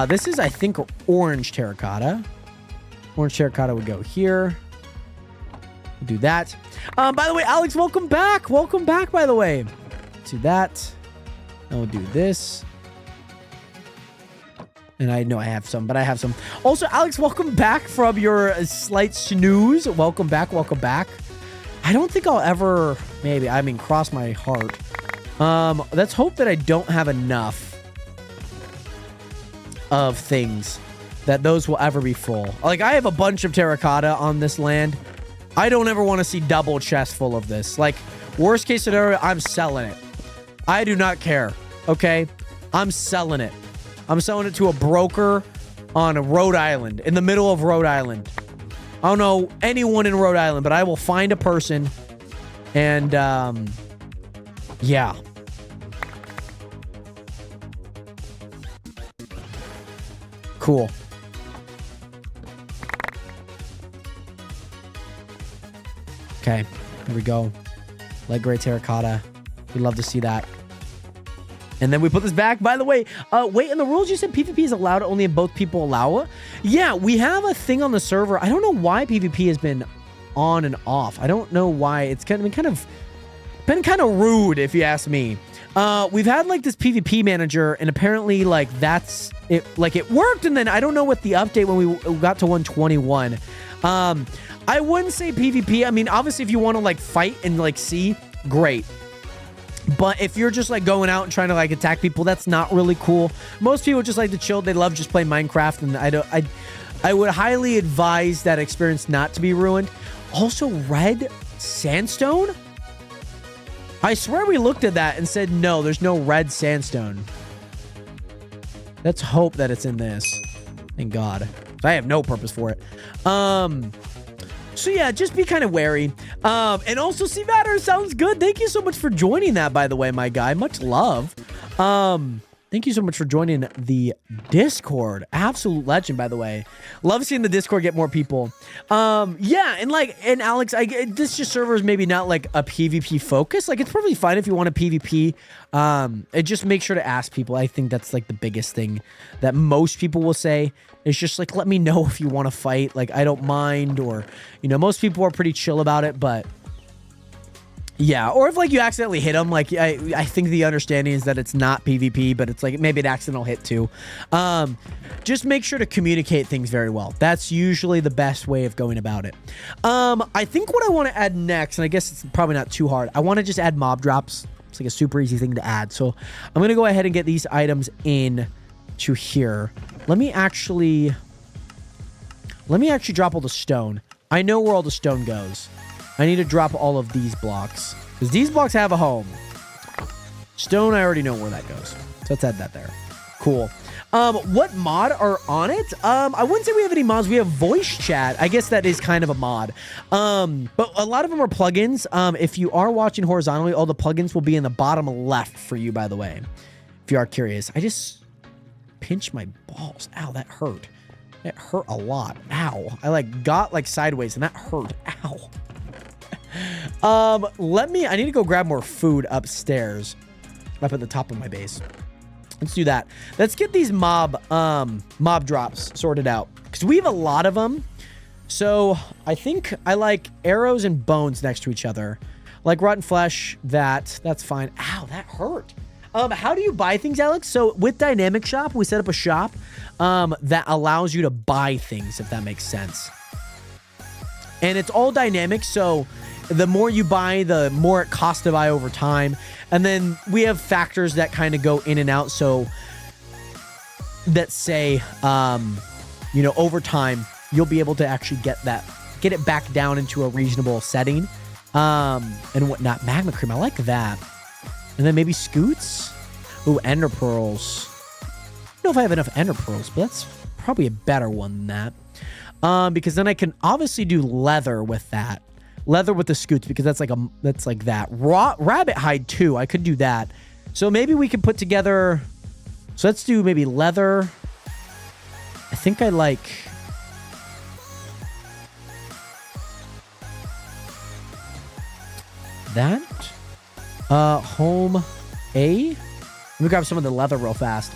This is, I think, orange terracotta. Orange terracotta would go here. We'll do that. By the way, Alex, welcome back. Welcome back, by the way. Let's do that. And we'll do this. And I know I have some, but I have some. Also, Alex, welcome back from your slight snooze. Welcome back. Welcome back. I don't think I'll ever, maybe, I mean, cross my heart. Let's hope that I don't have enough of things that those will ever be full. Like, I have a bunch of terracotta on this land. I don't ever want to see double chests full of this. Like, worst case scenario, I'm selling it. I do not care, okay? I'm selling it. I'm selling it to a broker on Rhode Island, in the middle of Rhode Island. I don't know anyone in Rhode Island, but I will find a person. And, yeah. Cool. Okay, here we go. Leg gray terracotta. We'd love to see that. And then we put this back. By the way, wait, in the rules you said PvP is allowed only if both people allow it? Yeah, we have a thing on the server. I don't know why PvP has been on and off. I don't know why. It's been kind of rude, if you ask me. We've had like this PvP manager, and apparently like that's it. Like it worked, and then I don't know what the update when we got to 121. I wouldn't say PvP. I mean, obviously, if you want to like fight and like see, great. But if you're just like going out and trying to like attack people, that's not really cool. Most people just like to chill. They love just playing Minecraft, and I would highly advise that experience not to be ruined. Also, red sandstone? I swear we looked at that and said, no, there's no red sandstone. Let's hope that it's in this. Thank God. I have no purpose for it. So yeah, just be kind of wary. And also, C-Matter sounds good. Thank you so much for joining that, by the way, my guy. Much love. Thank you so much for joining the Discord. Absolute legend, by the way. Love seeing the Discord get more people. Yeah, and Alex, this just server is maybe not like a PvP focus. Like, it's probably fine if you want a PvP. And just make sure to ask people. I think that's like the biggest thing that most people will say. It's just like, let me know if you want to fight. Like, I don't mind. Or, you know, most people are pretty chill about it, but yeah. Or if like you accidentally hit them, like I think the understanding is that it's not PvP, but it's like maybe an accidental hit too. Just make sure to communicate things very well. That's usually the best way of going about it. I think what I want to add next, and I guess it's probably not too hard, I want to just add mob drops. It's like a super easy thing to add. So I'm going to go ahead and get these items in to here. Let me actually drop all the stone. I know where all the stone goes. I need to drop all of these blocks because these blocks have a home. Stone, I already know where that goes. So let's add that there. Cool. What mod are on it? I wouldn't say we have any mods. We have voice chat. I guess that is kind of a mod. But a lot of them are plugins. If you are watching horizontally, all the plugins will be in the bottom left for you, by the way, if you are curious. I just pinched my balls. Ow, that hurt. It hurt a lot. Ow. I like got like sideways and that hurt. Ow. I need to go grab more food upstairs up at the top of my base. Let's do that. Let's get these mob drops sorted out because we have a lot of them. So I think I like arrows and bones next to each other. Like rotten flesh, that's fine. Ow, that hurt. How do you buy things, Alex? So with Dynamic Shop, we set up a shop that allows you to buy things, if that makes sense. And it's all dynamic, so the more you buy, the more it costs to buy over time. And then we have factors that kind of go in and out. So that say, you know, over time, you'll be able to actually get it back down into a reasonable setting. And whatnot. Magma cream, I like that. And then maybe scoots. Ooh, ender pearls. I don't know if I have enough ender pearls, but that's probably a better one than that. Because then I can obviously do leather with that. Leather with the scoots, because that's like that. Rabbit hide too. I could do that. So maybe we could put together. So let's do maybe leather. I think I like. That. Home A. Let me grab some of the leather real fast.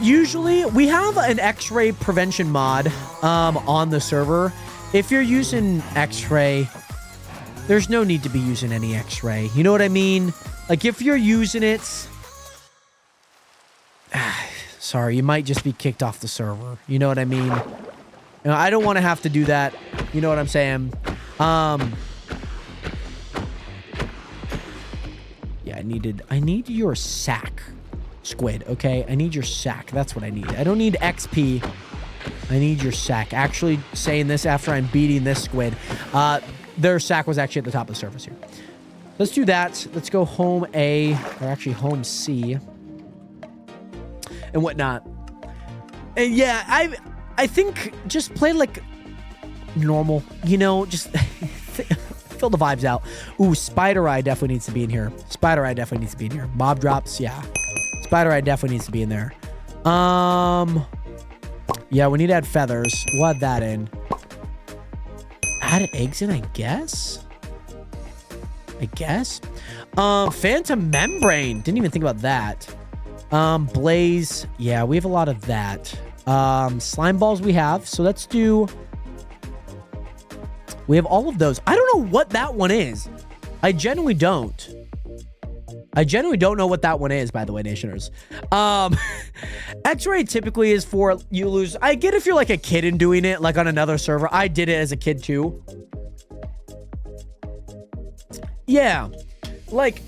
Usually we have an X-ray prevention mod on the server. If you're using X-ray, there's no need to be using any X-ray. You know what I mean? Like if you're using it, sorry, you might just be kicked off the server. You know what I mean? You know, I don't want to have to do that. You know what I'm saying? Yeah, I need your sack, squid, okay? I need your sack. That's what I need. I don't need XP. I need your sack. Actually saying this after I'm beating this squid. Their sack was actually at the top of the surface here. Let's do that. Let's go home A, or actually home C, and whatnot. And yeah, I think just play like normal, you know, just fill the vibes out. Ooh, Spider Eye definitely needs to be in here. Spider Eye definitely needs to be in here. Mob drops, yeah. Spider Eye definitely needs to be in there. Yeah, we need to add feathers. We'll add that in. Add eggs in, I guess? Phantom membrane. Didn't even think about that. Blaze. Yeah, we have a lot of that. Slime balls we have. So let's do... We have all of those. I don't know what that one is. I genuinely don't. I genuinely don't know what that one is, by the way, Nationers. X-ray typically is for you lose. I get if you're like a kid and doing it, like on another server. I did it as a kid too. Yeah. Like,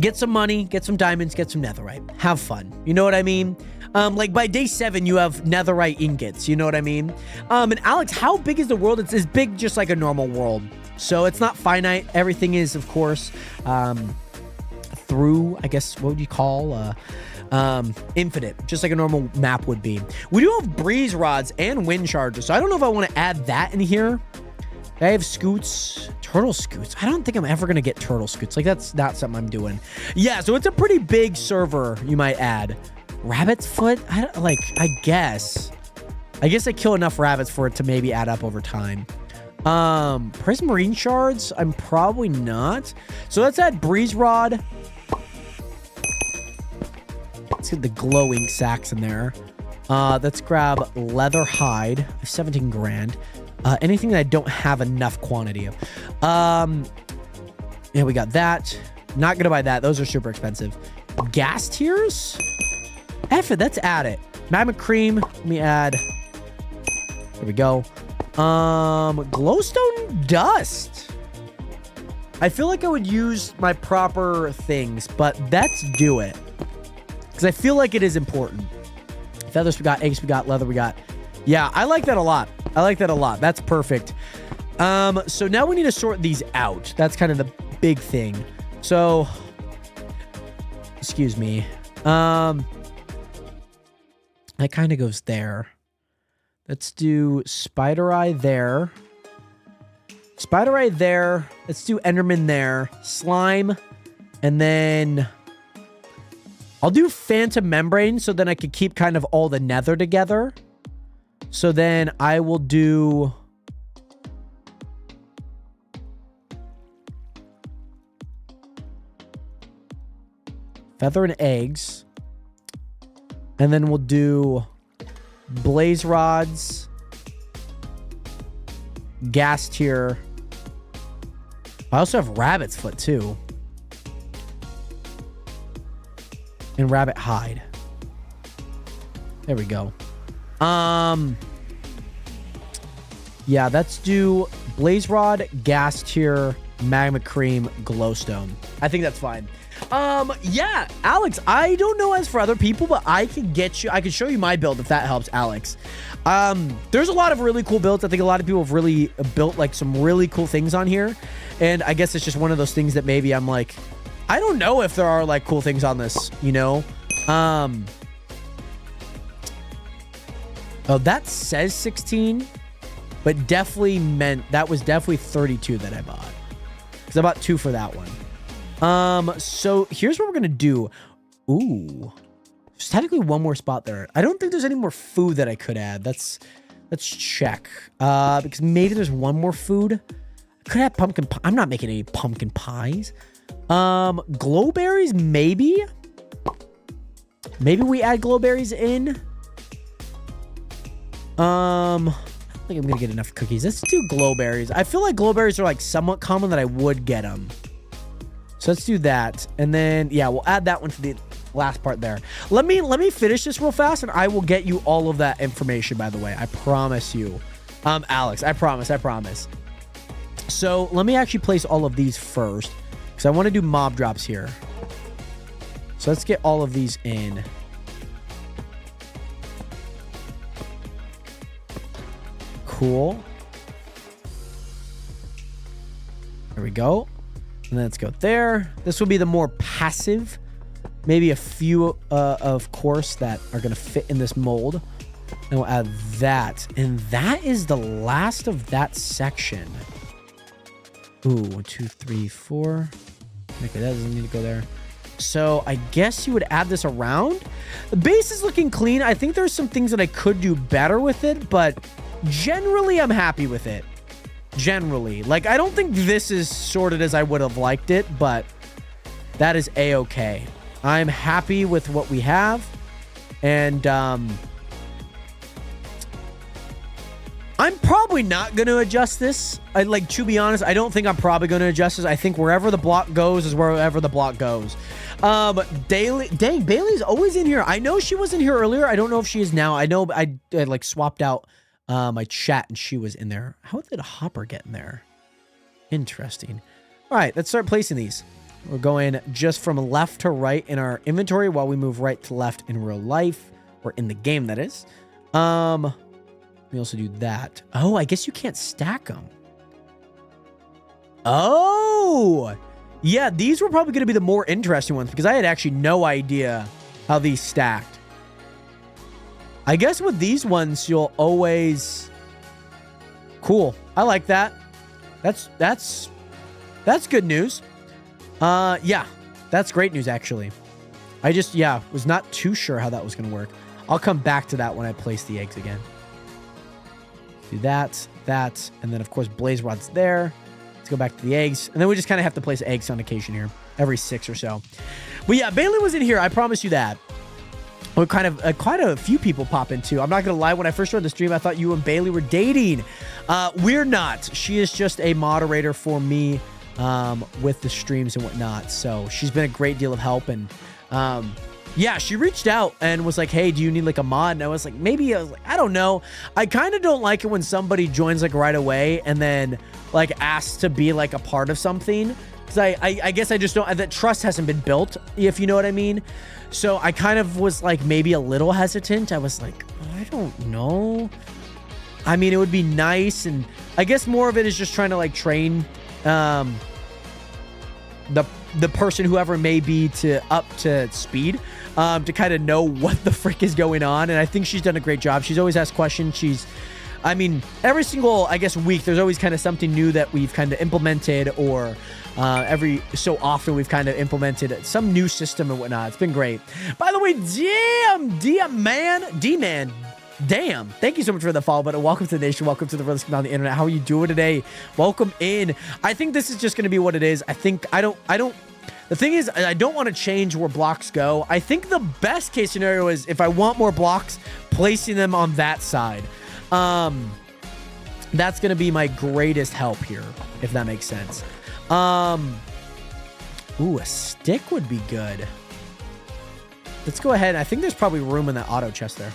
get some money, get some diamonds, get some netherite. Have fun. You know what I mean? Like by day 7, you have netherite ingots. You know what I mean? And Alex, how big is the world? It's as big just like a normal world. So it's not finite. Everything is, of course, through, I guess, what would you call, infinite, just like a normal map would be. We do have breeze rods and wind charges, so I don't know if I want to add that in here. I have scoots, turtle scoots. I don't think I'm ever going to get turtle scoots. Like, that's not something I'm doing. Yeah, so it's a pretty big server, you might add. Rabbit's foot? I guess I kill enough rabbits for it to maybe add up over time. Prismarine shards, I'm probably not. So let's add breeze rod. Let's get the glowing sacks in there. Let's grab leather hide. 17 grand. Anything that I don't have enough quantity of. Yeah, we got that. Not gonna buy that. Those are super expensive. Gas tiers? F it, let's add it. Magma cream. Let me add. There we go. Glowstone dust. I feel like I would use my proper things, but let's do it. Because I feel like it is important. Feathers we got, eggs we got, leather we got. Yeah, I like that a lot. That's perfect. So now we need to sort these out. That's kind of the big thing. So, excuse me. That kind of goes there. Let's do Spider Eye there. Spider Eye there. Let's do Enderman there. Slime. And then I'll do Phantom Membrane so then I could keep kind of all the nether together. So then I will do... Feather and eggs. And then we'll do blaze rods, gas tier. I also have rabbit's foot too. And rabbit hide. There we go. Yeah, let's do blaze rod, gas tier, magma cream, glowstone. I think that's fine. Yeah, Alex, I don't know as for other people, but I can show you my build if that helps, Alex. There's a lot of really cool builds. I think a lot of people have really built like some really cool things on here. And I guess it's just one of those things that maybe I'm like, I don't know if there are like cool things on this, you know? Oh, that says 16, but definitely that was definitely 32 that I bought. Because I bought 2 for that one. So here's what we're gonna do. Ooh, there's technically one more spot there. I don't think there's any more food that I could add. Let's check. Because maybe there's one more food. I could have pumpkin pie. I'm not making any pumpkin pies. Glowberries, maybe. Maybe we add glowberries in. I don't think I'm gonna get enough cookies. Let's do glowberries. I feel like glowberries are like somewhat common that I would get them. So let's do that. And then, yeah, we'll add that one to the last part there. Let me finish this real fast and I will get you all of that information, by the way. I promise you. Alex, I promise. So let me actually place all of these first because I want to do mob drops here. So let's get all of these in. Cool. There we go. And then let's go there. This will be the more passive. Maybe a few, of course, that are going to fit in this mold. And we'll add that. And that is the last of that section. Ooh, 1, 2, 3, 4. Okay, that doesn't need to go there. So I guess you would add this around. The base is looking clean. I think there's some things that I could do better with it, but generally I'm happy with it. Generally. Like, I don't think this is sorted as I would have liked it, but that is a-okay. I'm happy with what we have. And, I'm probably not going to adjust this. To be honest, I don't think I'm probably going to adjust this. I think wherever the block goes is wherever the block goes. Dang, Bailey's always in here. I know she was in here earlier. I don't know if she is now. I know I like swapped out my chat and she was in there. How did Hopper get in there? Interesting. All right, let's start placing these. We're going just from left to right in our inventory while we move right to left in real life, or in the game, that is. We also do that. Oh, I guess you can't stack them. Oh, yeah, these were probably going to be the more interesting ones because I had actually no idea how these stacked. I guess with these ones, you'll always... Cool. I like that. That's good news. Yeah, that's great news, actually. I just, was not too sure how that was going to work. I'll come back to that when I place the eggs again. Do that, and then, of course, blaze rod's there. Let's go back to the eggs. And then we just kind of have to place eggs on occasion here. Every 6 or so. But yeah, Bailey was in here. I promise you that. Well, quite a few people pop in too. I'm not going to lie. When I first started the stream, I thought you and Bailey were dating. We're not. She is just a moderator for me with the streams and whatnot. So she's been a great deal of help. And yeah, she reached out and was like, hey, do you need like a mod? And I was like, maybe. I was like, I don't know. I kind of don't like it when somebody joins like right away and then like asks to be like a part of something. Because I guess I just don't, that trust hasn't been built, if you know what I mean. So I kind of was like maybe a little hesitant. I was like, I don't know. I mean, it would be nice. And I guess more of it is just trying to like train the person, whoever it may be, up to speed, to kind of know what the frick is going on. And I think she's done a great job. She's always asked questions. I mean, every single, I guess, week, there's always kind of something new that we've kind of implemented, or every so often we've kind of implemented some new system and whatnot. It's been great. By the way, D-Man, damn. Thank you so much for the follow button. Welcome to the nation. Welcome to the realest on the internet. How are you doing today? Welcome in. I think this is just going to be what it is. The thing is, I don't want to change where blocks go. I think the best case scenario is if I want more blocks, placing them on that side. That's going to be my greatest help here, if that makes sense. Ooh, a stick would be good. Let's go ahead. I think there's probably room in that auto chest there.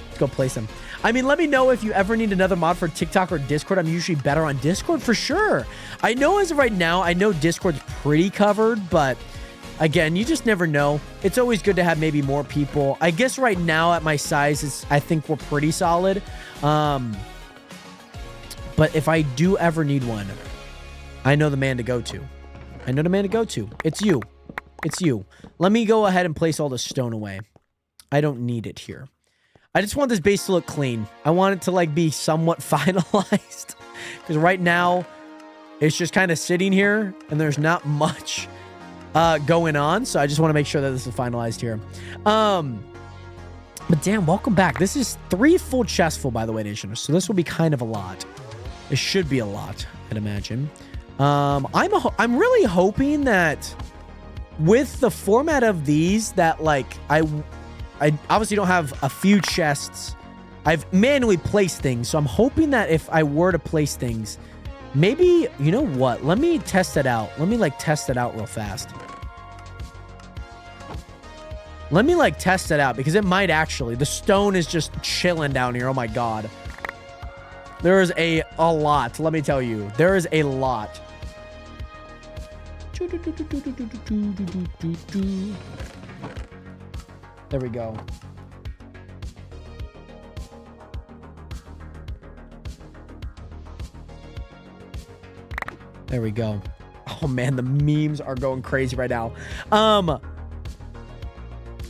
Let's go place them. I mean, let me know if you ever need another mod for TikTok or Discord. I'm usually better on Discord for sure. I know as of right now, I know Discord's pretty covered, but again, you just never know. It's always good to have maybe more people. I guess right now at my size, I think we're pretty solid. But if I do ever need one, I know the man to go to. I know the man to go to. It's you. It's you. Let me go ahead and place all the stone away. I don't need it here. I just want this base to look clean. I want it to like be somewhat finalized. Because right now, it's just kind of sitting here and there's not much going on. So I just want to make sure that this is finalized here. But damn, welcome back. This is 3 full chests full, by the way, Nationers. So this will be kind of a lot. It should be a lot, I'd imagine. I'm really hoping that with the format of these, that like I obviously don't have a few chests. I've manually placed things, so I'm hoping that if I were to place things, maybe, you know what? Let me test it out. Let me like test it out real fast. Let me like test it out because it might actually. The stone is just chilling down here. Oh my god. There is a lot. Let me tell you. There is a lot. There we go. There we go. Oh man, the memes are going crazy right now.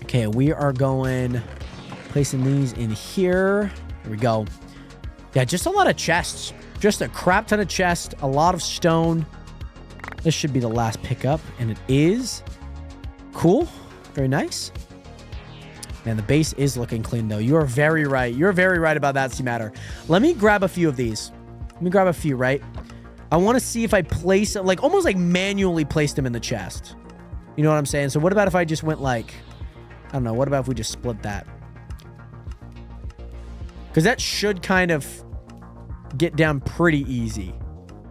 Okay, we are going placing these in here. Here we go. Yeah, just a lot of chests. Just a crap ton of chests. A lot of stone. This should be the last pickup, and it is. Cool. Very nice. Man, the base is looking clean, though. You are very right. You're very right about that, C-Matter. Let me grab a few of these. Let me grab a few, right? I want to see if I place, like, almost like manually place them in the chest. You know what I'm saying? So what about if I just went like, I don't know. What about if we just split that? Because that should kind of get down pretty easy.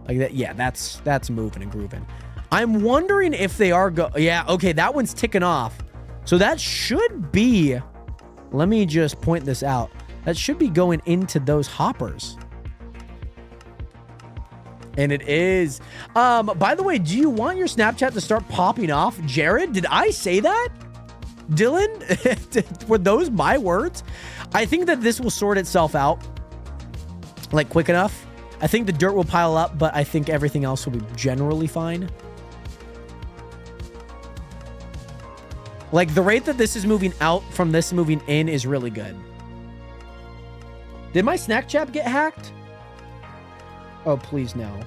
Like that. Yeah, that's moving and grooving. I'm wondering if they are yeah, okay, that one's ticking off. So that should be, let me just point this out. That should be going into those hoppers. And it is. By the way, do you want your Snapchat to start popping off? Jared, did I say that? Dylan, were those my words? I think that this will sort itself out like quick enough. I think the dirt will pile up, but I think everything else will be generally fine. Like the rate that this is moving out from this moving in is really good. Did my Snapchat get hacked? Oh, please no.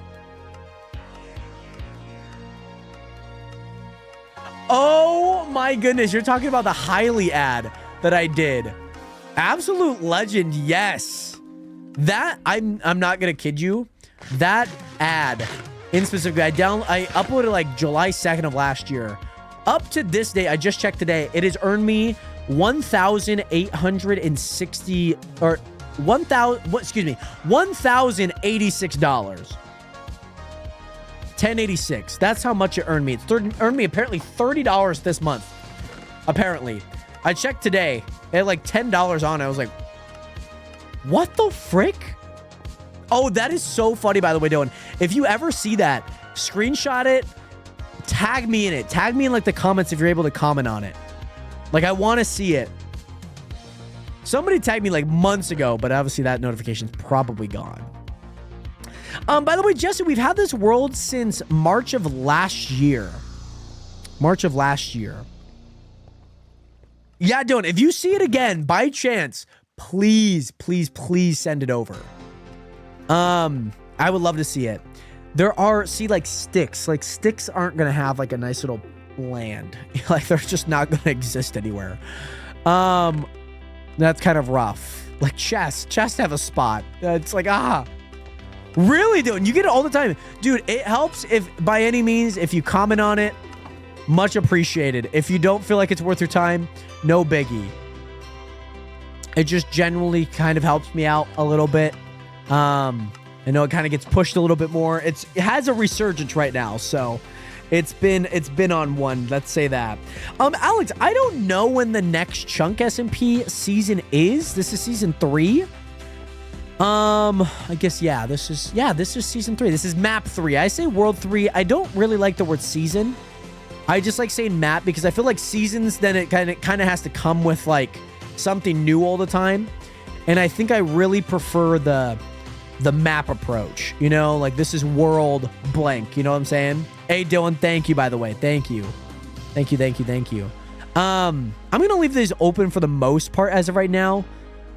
Oh my goodness, you're talking about the Highly ad that I did. Absolute legend, yes. That, I'm not gonna kid you. That ad, in specific, I uploaded like July 2nd of last year. Up to this day, I just checked today, it has earned me 1,860 or $1,086. 1086. That's how much it earned me. It's earned me apparently $30 this month. Apparently. I checked today. It had like $10 on it. I was like, what the frick? Oh, that is so funny, by the way, Dylan. If you ever see that, screenshot it, tag me in it. Tag me in like the comments if you're able to comment on it. Like, I want to see it. Somebody tagged me like months ago, but obviously that notification's probably gone. By the way, Jesse, we've had this world since March of last year. March of last year. Yeah, Dylan, if you see it again, by chance, please, please, please send it over. I would love to see it. There are, see, like sticks. Like sticks aren't going to have like a nice little land. Like they're just not going to exist anywhere. That's kind of rough. Like chests have a spot. It's like, really, dude? You get it all the time. Dude, it helps if, by any means, if you comment on it, much appreciated. If you don't feel like it's worth your time, no biggie. It just generally kind of helps me out a little bit. I know it kind of gets pushed a little bit more. It has a resurgence right now, so it's been on one. Let's say that. Alex, I don't know when the next Chunk SMP season is. This is season 3. I guess this is season 3. This is map 3. I say world 3. I don't really like the word season. I just like saying map because I feel like seasons, then it kind of has to come with like something new all the time. And I think I really prefer the map approach, you know, like this is world blank, you know what I'm saying? Hey Dylan, thank you, by the way. Thank you. I'm gonna leave these open for the most part as of right now.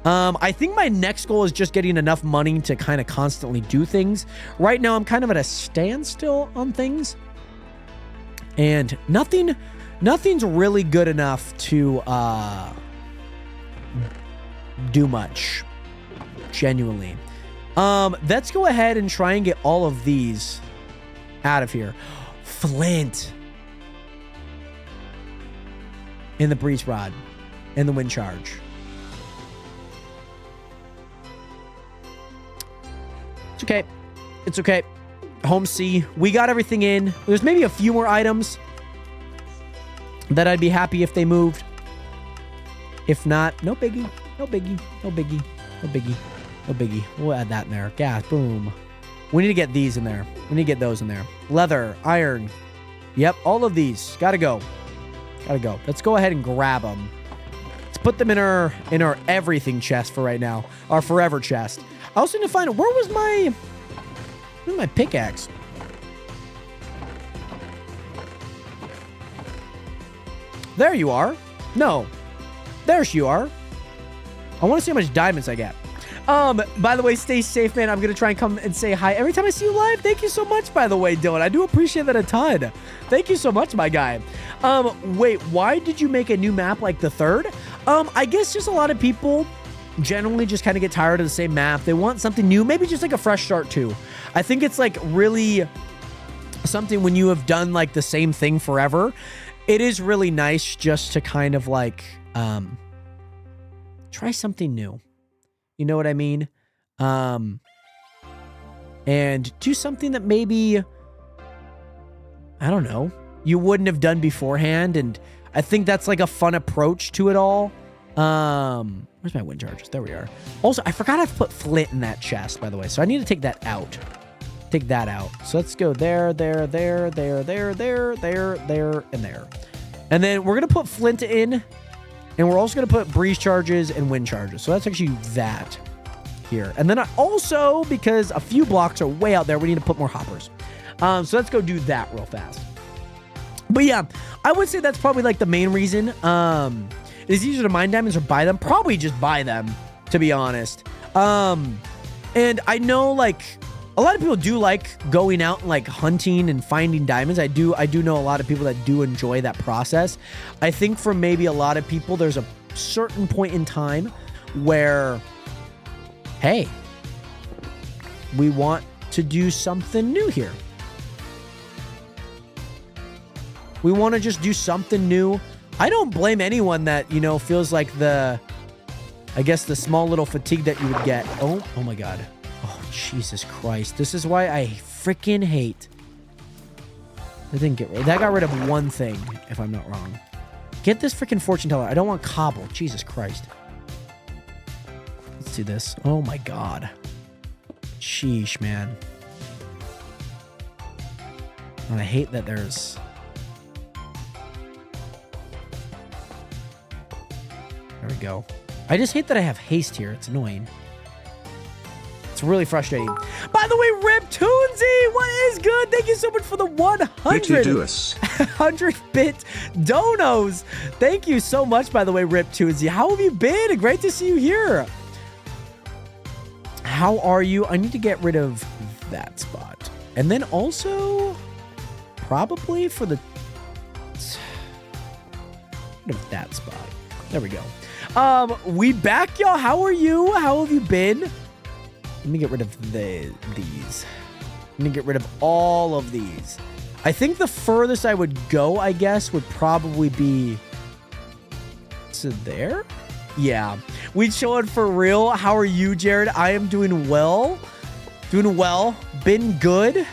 I think my next goal is just getting enough money to kind of constantly do things. Right now I'm kind of at a standstill on things, and nothing's really good enough to do much, genuinely. Let's go ahead and try and get all of these out of here. Flint. In the breeze rod. In the wind charge. It's okay. It's okay. Home C. We got everything in. There's maybe a few more items that I'd be happy if they moved. If not, no biggie. No biggie. No biggie. No biggie. No biggie. We'll add that in there. Gas. Boom. We need to get these in there. We need to get those in there. Leather. Iron. Yep. All of these. Gotta go. Gotta go. Let's go ahead and grab them. Let's put them in our everything chest for right now. Our forever chest. I also need to find where's my pickaxe? There you are. No. There you are. I want to see how much diamonds I get. By the way, stay safe, man. I'm going to try and come and say hi every time I see you live. Thank you so much, by the way, Dylan. I do appreciate that a ton. Thank you so much, my guy. Wait, why did you make a new map like the 3rd? I guess just a lot of people generally just kind of get tired of the same map. They want something new, maybe just like a fresh start too. I think it's like really something when you have done like the same thing forever. It is really nice just to kind of like try something new. You know what I mean? And do something that maybe, I don't know, you wouldn't have done beforehand. And I think that's like a fun approach to it all. Where's my wind charges? There we are. Also, I forgot I put flint in that chest, by the way. So I need to take that out. Take that out. So let's go there, and there. And then we're going to put flint in. And we're also going to put breeze charges and wind charges. So that's actually that here. And then I also, because a few blocks are way out there, we need to put more hoppers. So let's go do that real fast. But yeah, I would say that's probably like the main reason. It's easier to mine diamonds or buy them. Probably just buy them, to be honest. And I know like a lot of people do like going out and like hunting and finding diamonds. I do know a lot of people that do enjoy that process. I think for maybe a lot of people, there's a certain point in time where, hey, we want to do something new here. We want to just do something new. I don't blame anyone that, you know, feels like I guess the small little fatigue that you would get. Oh my God. Oh, Jesus Christ. This is why I freaking hate. That got rid of one thing, if I'm not wrong. Get this freaking fortune teller. I don't want cobble. Jesus Christ. Let's do this. Oh my God. Sheesh, man. And I hate that there's... There we go. I just hate that I have haste here. It's annoying. It's really frustrating. By the way, Rip Toonsy, what is good? Thank you so much for the 100-bit donos. Thank you so much, by the way, Rip Toonsy. How have you been? Great to see you here. How are you? I need to get rid of that spot. And then also, probably for the... rid of that spot. There we go. We back, y'all. How are you? How have you been? Let me get rid of these. Let me get rid of all of these. I think the furthest I would go, I guess, would probably be to there. Yeah. We chilling for real. How are you, Jared? I am doing well. Doing well. Been good.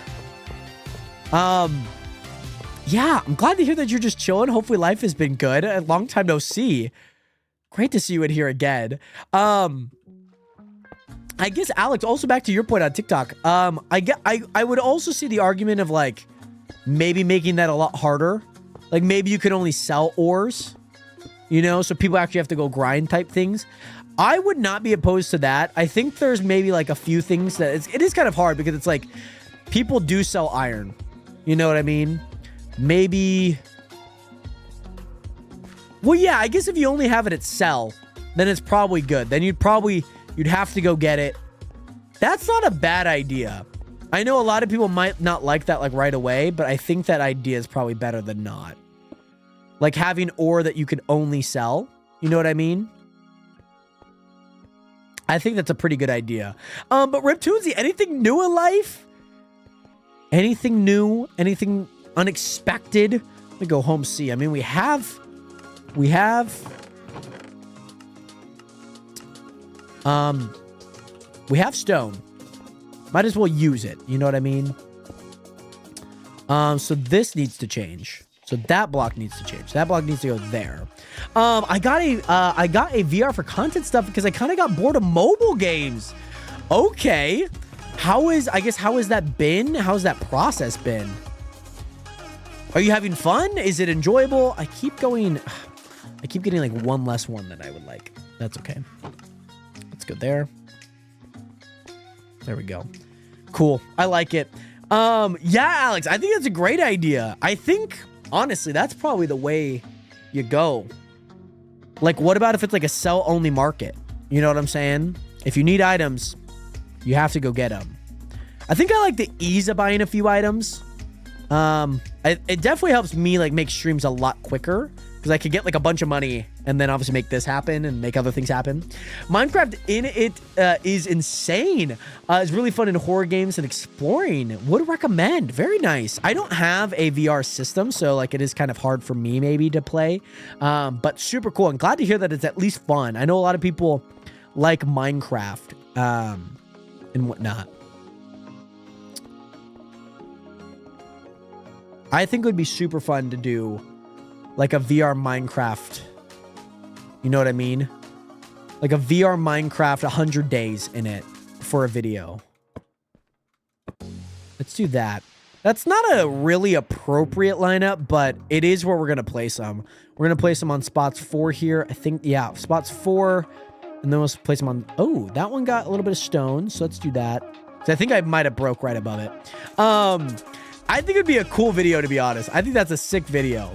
Yeah, I'm glad to hear that you're just chilling. Hopefully life has been good. A long time no see. Great to see you in here again. I guess, Alex, also back to your point on TikTok. I would also see the argument of like maybe making that a lot harder. Like maybe you could only sell ores, you know, so people actually have to go grind type things. I would not be opposed to that. I think there's maybe like a few things that it is kind of hard because it's like people do sell iron. You know what I mean? Maybe. Well, yeah, I guess if you only have it at sell, then it's probably good. Then you'd have to go get it. That's not a bad idea. I know a lot of people might not like that like right away, but I think that idea is probably better than not. Like having ore that you can only sell. You know what I mean? I think that's a pretty good idea. But Riptoonsy, anything new in life? Anything new? Anything unexpected? Let me go home see. I mean, we have stone. Might as well use it. You know what I mean? So this needs to change. So that block needs to change. That block needs to go there. I got a VR for content stuff because I kind of got bored of mobile games. Okay. How has that been? How's that process been? Are you having fun? Is it enjoyable? I keep getting like one less one than I would like. That's okay. Let's go there. There we go. Cool. I like it. Yeah, Alex, I think that's a great idea. I think, honestly, that's probably the way you go. Like, what about if it's like a sell-only market? You know what I'm saying? If you need items, you have to go get them. I think I like the ease of buying a few items. It definitely helps me like make streams a lot quicker because I could get like a bunch of money and then obviously make this happen and make other things happen. Minecraft in it is insane. It's really fun in horror games and exploring. Would recommend. Very nice. I don't have a VR system, so like it is kind of hard for me maybe to play, but super cool. I'm glad to hear that it's at least fun. I know a lot of people like Minecraft and whatnot. I think it would be super fun to do like a VR Minecraft. You know what I mean? Like a VR Minecraft 100 days in it for a video. Let's do that. That's not a really appropriate lineup, but it is where we're going to place them. We're going to place them on spots 4 here. I think, yeah, spots 4. And then we'll place them on... Oh, that one got a little bit of stone. So let's do that. So I think I might have broke right above it. I think it'd be a cool video, to be honest. I think that's a sick video.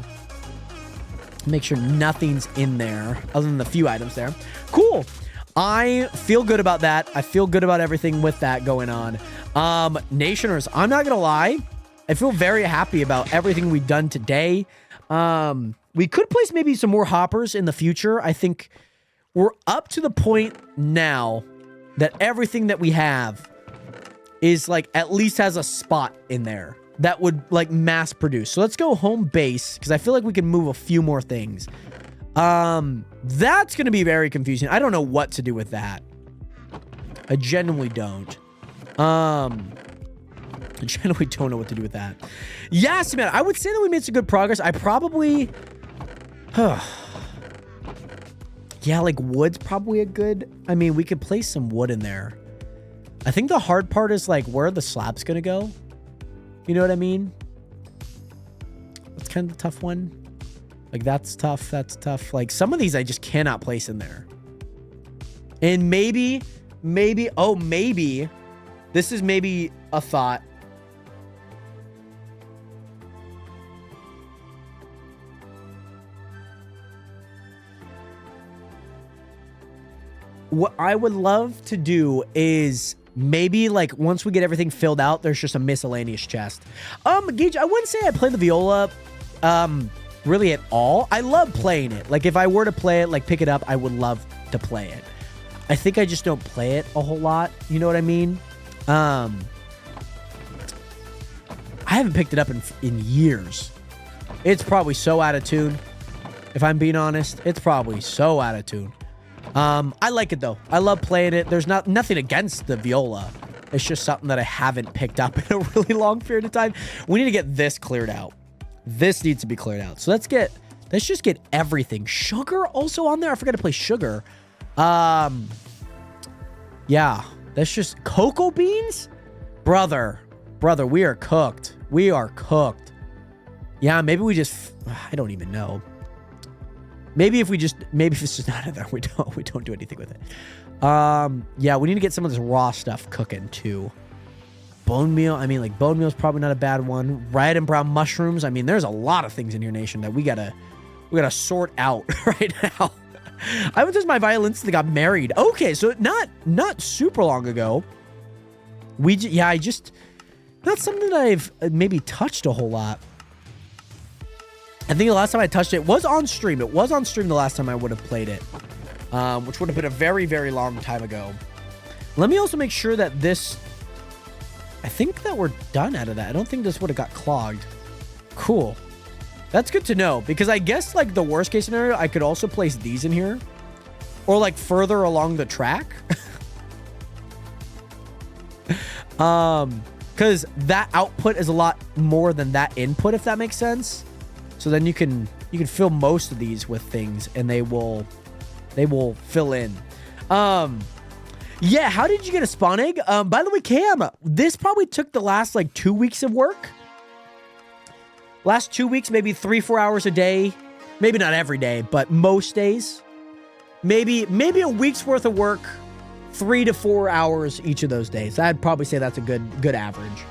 Make sure nothing's in there other than the few items there. Cool. I feel good about that. I feel good about everything with that going on. Nationers, I'm not going to lie. I feel very happy about everything we've done today. We could place maybe some more hoppers in the future. I think we're up to the point now that everything that we have is like at least has a spot in there that would like mass produce. So let's go home base because I feel like we can move a few more things. That's going to be very confusing. I don't know what to do with that. I genuinely don't. I genuinely don't know what to do with that. Yes, man. I would say that we made some good progress. I probably... yeah, like wood's probably a good... I mean, we could place some wood in there. I think the hard part is like where are the slabs going to go? You know what I mean? That's kind of the tough one. Like, that's tough. That's tough. Like, some of these I just cannot place in there. And maybe, this is maybe a thought. What I would love to do is... maybe like once we get everything filled out, there's just a miscellaneous chest. Gage, I wouldn't say I play the viola really at all. I love playing it. Like if I were to play it, like pick it up, I would love to play it. I think I just don't play it a whole lot. You know what I mean? I haven't picked it up in years. It's probably so out of tune. If I'm being honest, it's probably so out of tune. I like it though. I love playing it. There's nothing against the viola. It's just something that I haven't picked up in a really long period of time. We need to get this cleared out. This needs to be cleared out. So let's just get everything. Sugar also on there. I forgot to play sugar. Yeah, that's just cocoa beans. Brother, we are cooked. We are cooked. Yeah, maybe we just, I don't even know. Maybe if it's just not in there, we don't do anything with it. Yeah, we need to get some of this raw stuff cooking too. Bone meal. I mean, like, bone meal is probably not a bad one. Red and brown mushrooms. I mean, there's a lot of things in your nation that we gotta sort out right now. I went to my violinist that got married. Okay, so not super long ago. Not something that I've maybe touched a whole lot. I think the last time I touched it was on stream. It was on stream the last time I would have played it, which would have been a very, very long time ago. Let me also make sure that this... I think that we're done out of that. I don't think this would have got clogged. Cool. That's good to know, because I guess, like, the worst case scenario, I could also place these in here. Or, like, further along the track. Because that output is a lot more than that input, if that makes sense. So then you can fill most of these with things, and they will fill in. Yeah, how did you get a spawn egg? By the way, Cam, this probably took the last like 2 weeks of work. Last 2 weeks, maybe 3-4 hours a day. Maybe not every day, but most days. Maybe a week's worth of work, 3 to 4 hours each of those days. I'd probably say that's a good average.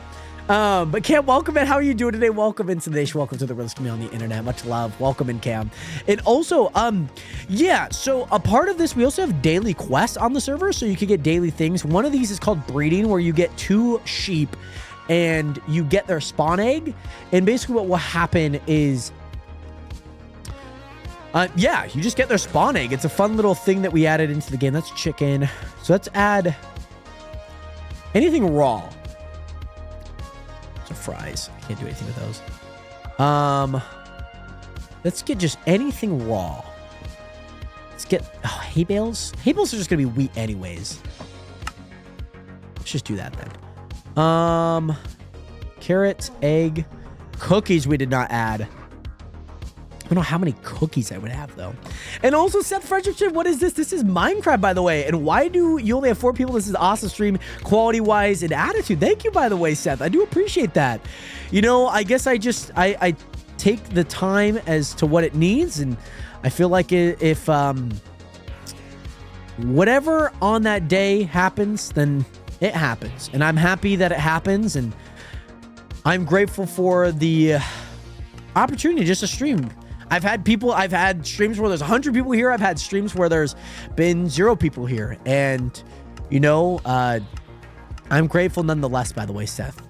But Cam, welcome in. How are you doing today? Welcome into the nation. Welcome to the realest community on the internet. Much love. Welcome in, Cam. And also, yeah, so a part of this, we also have daily quests on the server, so you can get daily things. One of these is called breeding, where you get 2 sheep and you get their spawn egg. And basically what will happen is, yeah, you just get their spawn egg. It's a fun little thing that we added into the game. That's chicken. So let's add anything raw. So fries. I can't do anything with those. Let's get just anything raw. Let's get hay bales. Hay bales are just gonna be wheat anyways. Let's just do that then. Carrots, egg, cookies we did not add. I don't know how many cookies I would have, though. And also, Seth Frederickson, what is this? This is Minecraft, by the way. And why do you only have 4 people? This is awesome stream, quality-wise and attitude. Thank you, by the way, Seth. I do appreciate that. You know, I guess I take the time as to what it needs. And I feel like if whatever on that day happens, then it happens. And I'm happy that it happens. And I'm grateful for the opportunity just to stream. I've had streams where there's 100 people here. I've had streams where there's been 0 people here. And, you know, I'm grateful nonetheless, by the way, Seth.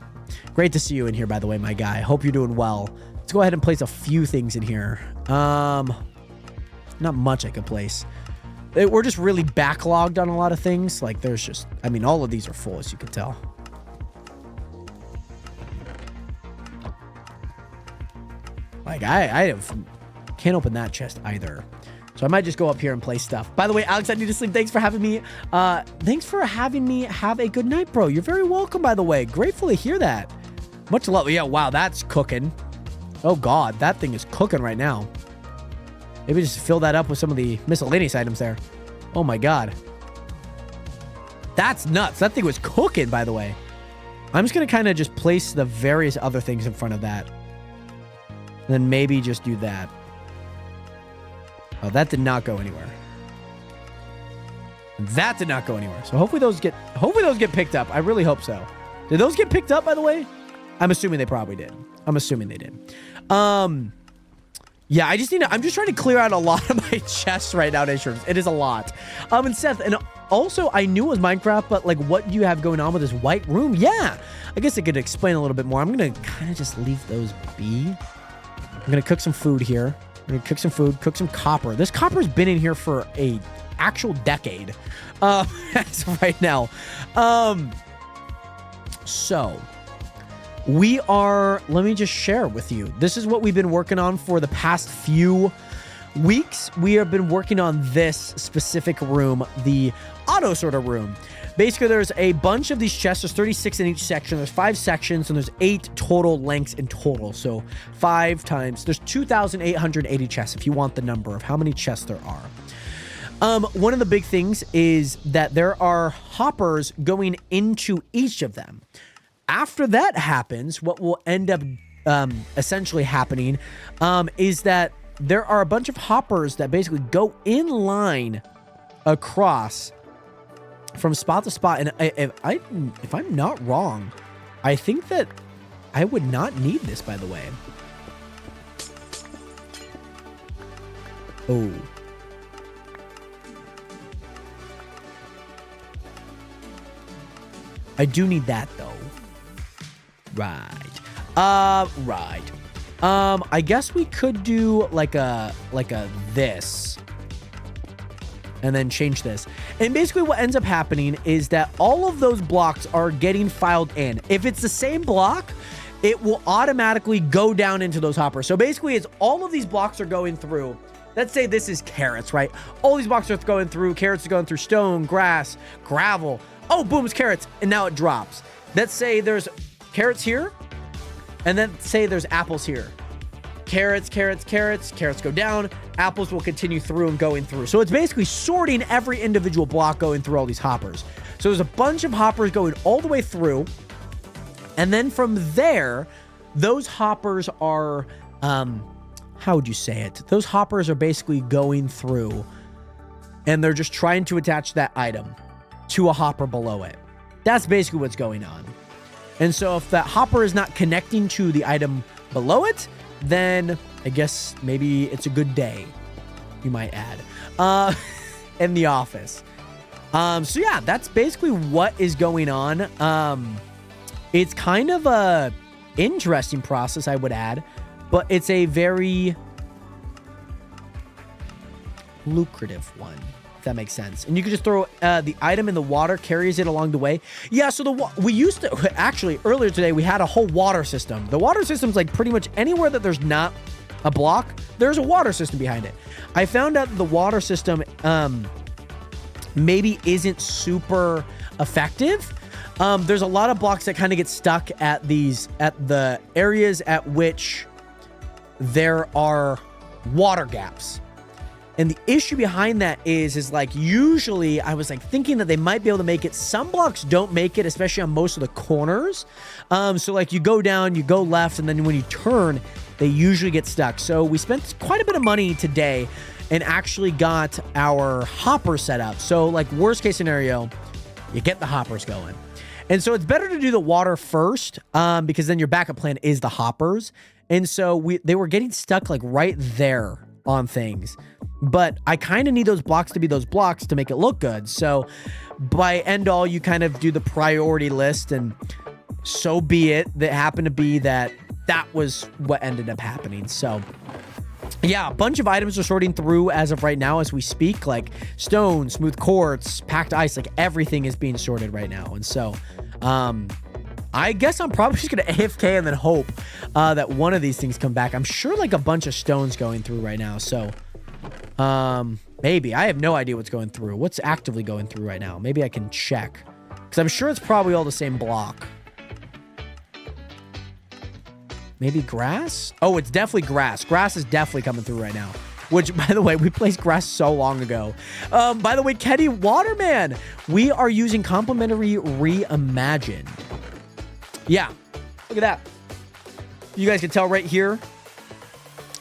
Great to see you in here, by the way, my guy. Hope you're doing well. Let's go ahead and place a few things in here. Not much I could place. We're just really backlogged on a lot of things. Like, there's just, I mean, all of these are full, as you can tell. Like, I can't open that chest either. So I might just go up here and play stuff. By the way, Alex, I need to sleep. Thanks for having me. Thanks for having me. Have a good night, bro. You're very welcome, by the way. Grateful to hear that. Much love. Yeah, wow, that's cooking. Oh, God. That thing is cooking right now. Maybe just fill that up with some of the miscellaneous items there. Oh, my God. That's nuts. That thing was cooking, by the way. I'm just going to kind of just place the various other things in front of that. And then maybe just do that. Oh, that did not go anywhere. That did not go anywhere. So hopefully those get picked up. I really hope so. Did those get picked up, by the way? I'm assuming they probably did. I'm assuming they did. Yeah, I'm just trying to clear out a lot of my chests right now, Nation. It is a lot. And Seth, and also I knew it was Minecraft, but like, what do you have going on with this white room? Yeah, I guess I could explain a little bit more. I'm gonna kind of just leave those be. I'm gonna cook some food here. I'm gonna cook some food, cook some copper. This copper's been in here for a actual decade, as of right now. So let me just share with you. This is what we've been working on for the past few weeks, we have been working on this specific room, the auto sorter room. Basically, there's a bunch of these chests. There's 36 in each section. There's 5 sections, and there's 8 total lengths in total. So 5 times, there's 2,880 chests if you want the number of how many chests there are. One of the big things is that there are hoppers going into each of them. After that happens, what will end up essentially happening is that there are a bunch of hoppers that basically go in line across from spot to spot. And if I'm not wrong, I think that I would not need this, by the way. Oh. I do need that though. Right. I guess we could do like a this. And then change this. And basically what ends up happening is that all of those blocks are getting filed in. If it's the same block, it will automatically go down into those hoppers. So basically it's all of these blocks are going through. Let's say this is carrots, right? All these blocks are going through. Carrots are going through stone, grass, gravel. Oh, boom, it's carrots. And now it drops. Let's say there's carrots here. And then say there's apples here. Carrots go down. Apples will continue through and going through. So it's basically sorting every individual block going through all these hoppers. So there's a bunch of hoppers going all the way through. And then from there, those hoppers are, how would you say it? Those hoppers are basically going through and they're just trying to attach that item to a hopper below it. That's basically what's going on. And so if that hopper is not connecting to the item below it, then I guess maybe it's a good day, you might add, in the office. So yeah, that's basically what is going on. It's kind of a interesting process, I would add, but it's a very lucrative one, if that makes sense. And you can just throw the item in the water, carries it along the way. Yeah, so we used to, actually, earlier today, we had a whole water system. The water system's like pretty much anywhere that there's not a block, there's a water system behind it. I found out that the water system maybe isn't super effective. There's a lot of blocks that kind of get stuck at the areas at which there are water gaps. And the issue behind that is like usually I was like thinking that they might be able to make it. Some blocks don't make it, especially on most of the corners. So like you go down, you go left, and then when you turn, they usually get stuck. So we spent quite a bit of money today and actually got our hopper set up. So like worst case scenario, you get the hoppers going. And so it's better to do the water first because then your backup plan is the hoppers. And so they were getting stuck like right there on things. But I kind of need those blocks to be those blocks to make it look good. So by end all, you kind of do the priority list, and so be it. That happened to be that was what ended up happening. So yeah, a bunch of items are sorting through as of right now as we speak, like stone, smooth quartz, packed ice, like everything is being sorted right now. And so I guess I'm probably just going to AFK and then hope that one of these things come back. I'm sure like a bunch of stones going through right now. So maybe. I have no idea what's going through. What's actively going through right now? Maybe I can check. Because I'm sure it's probably all the same block. Maybe grass? Oh, it's definitely grass. Grass is definitely coming through right now. Which, by the way, we placed grass so long ago. By the way, Kenny Waterman, we are using complimentary Reimagine. Yeah, look at that. You guys can tell right here.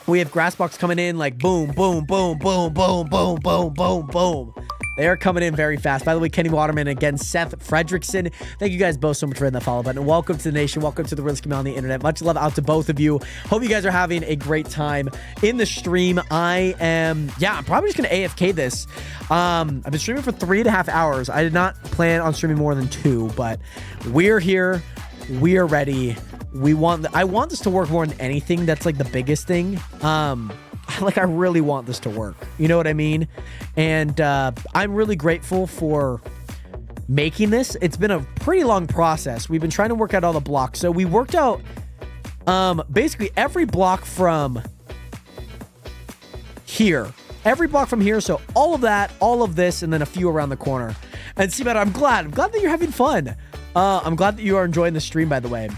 We have grass blocks coming in like boom, boom, boom, boom, boom, boom, boom, boom, boom. They are coming in very fast. By the way, Kenny Waterman, again, Seth Fredrickson. Thank you guys both so much for hitting the follow button. Welcome to the nation. Welcome to the realest community on the internet. Much love out to both of you. Hope you guys are having a great time in the stream. I'm probably just going to AFK this. I've been streaming for 3.5 hours. I did not plan on streaming more than 2, but we're here. We are ready. I want this to work more than anything. That's like the biggest thing. I really want this to work. You know what I mean? And I'm really grateful for making this. It's been a pretty long process. We've been trying to work out all the blocks. So we worked out basically every block from here. Every block from here. So all of that, all of this, and then a few around the corner. And see, I'm glad that you're having fun. I'm glad that you are enjoying the stream, by the way.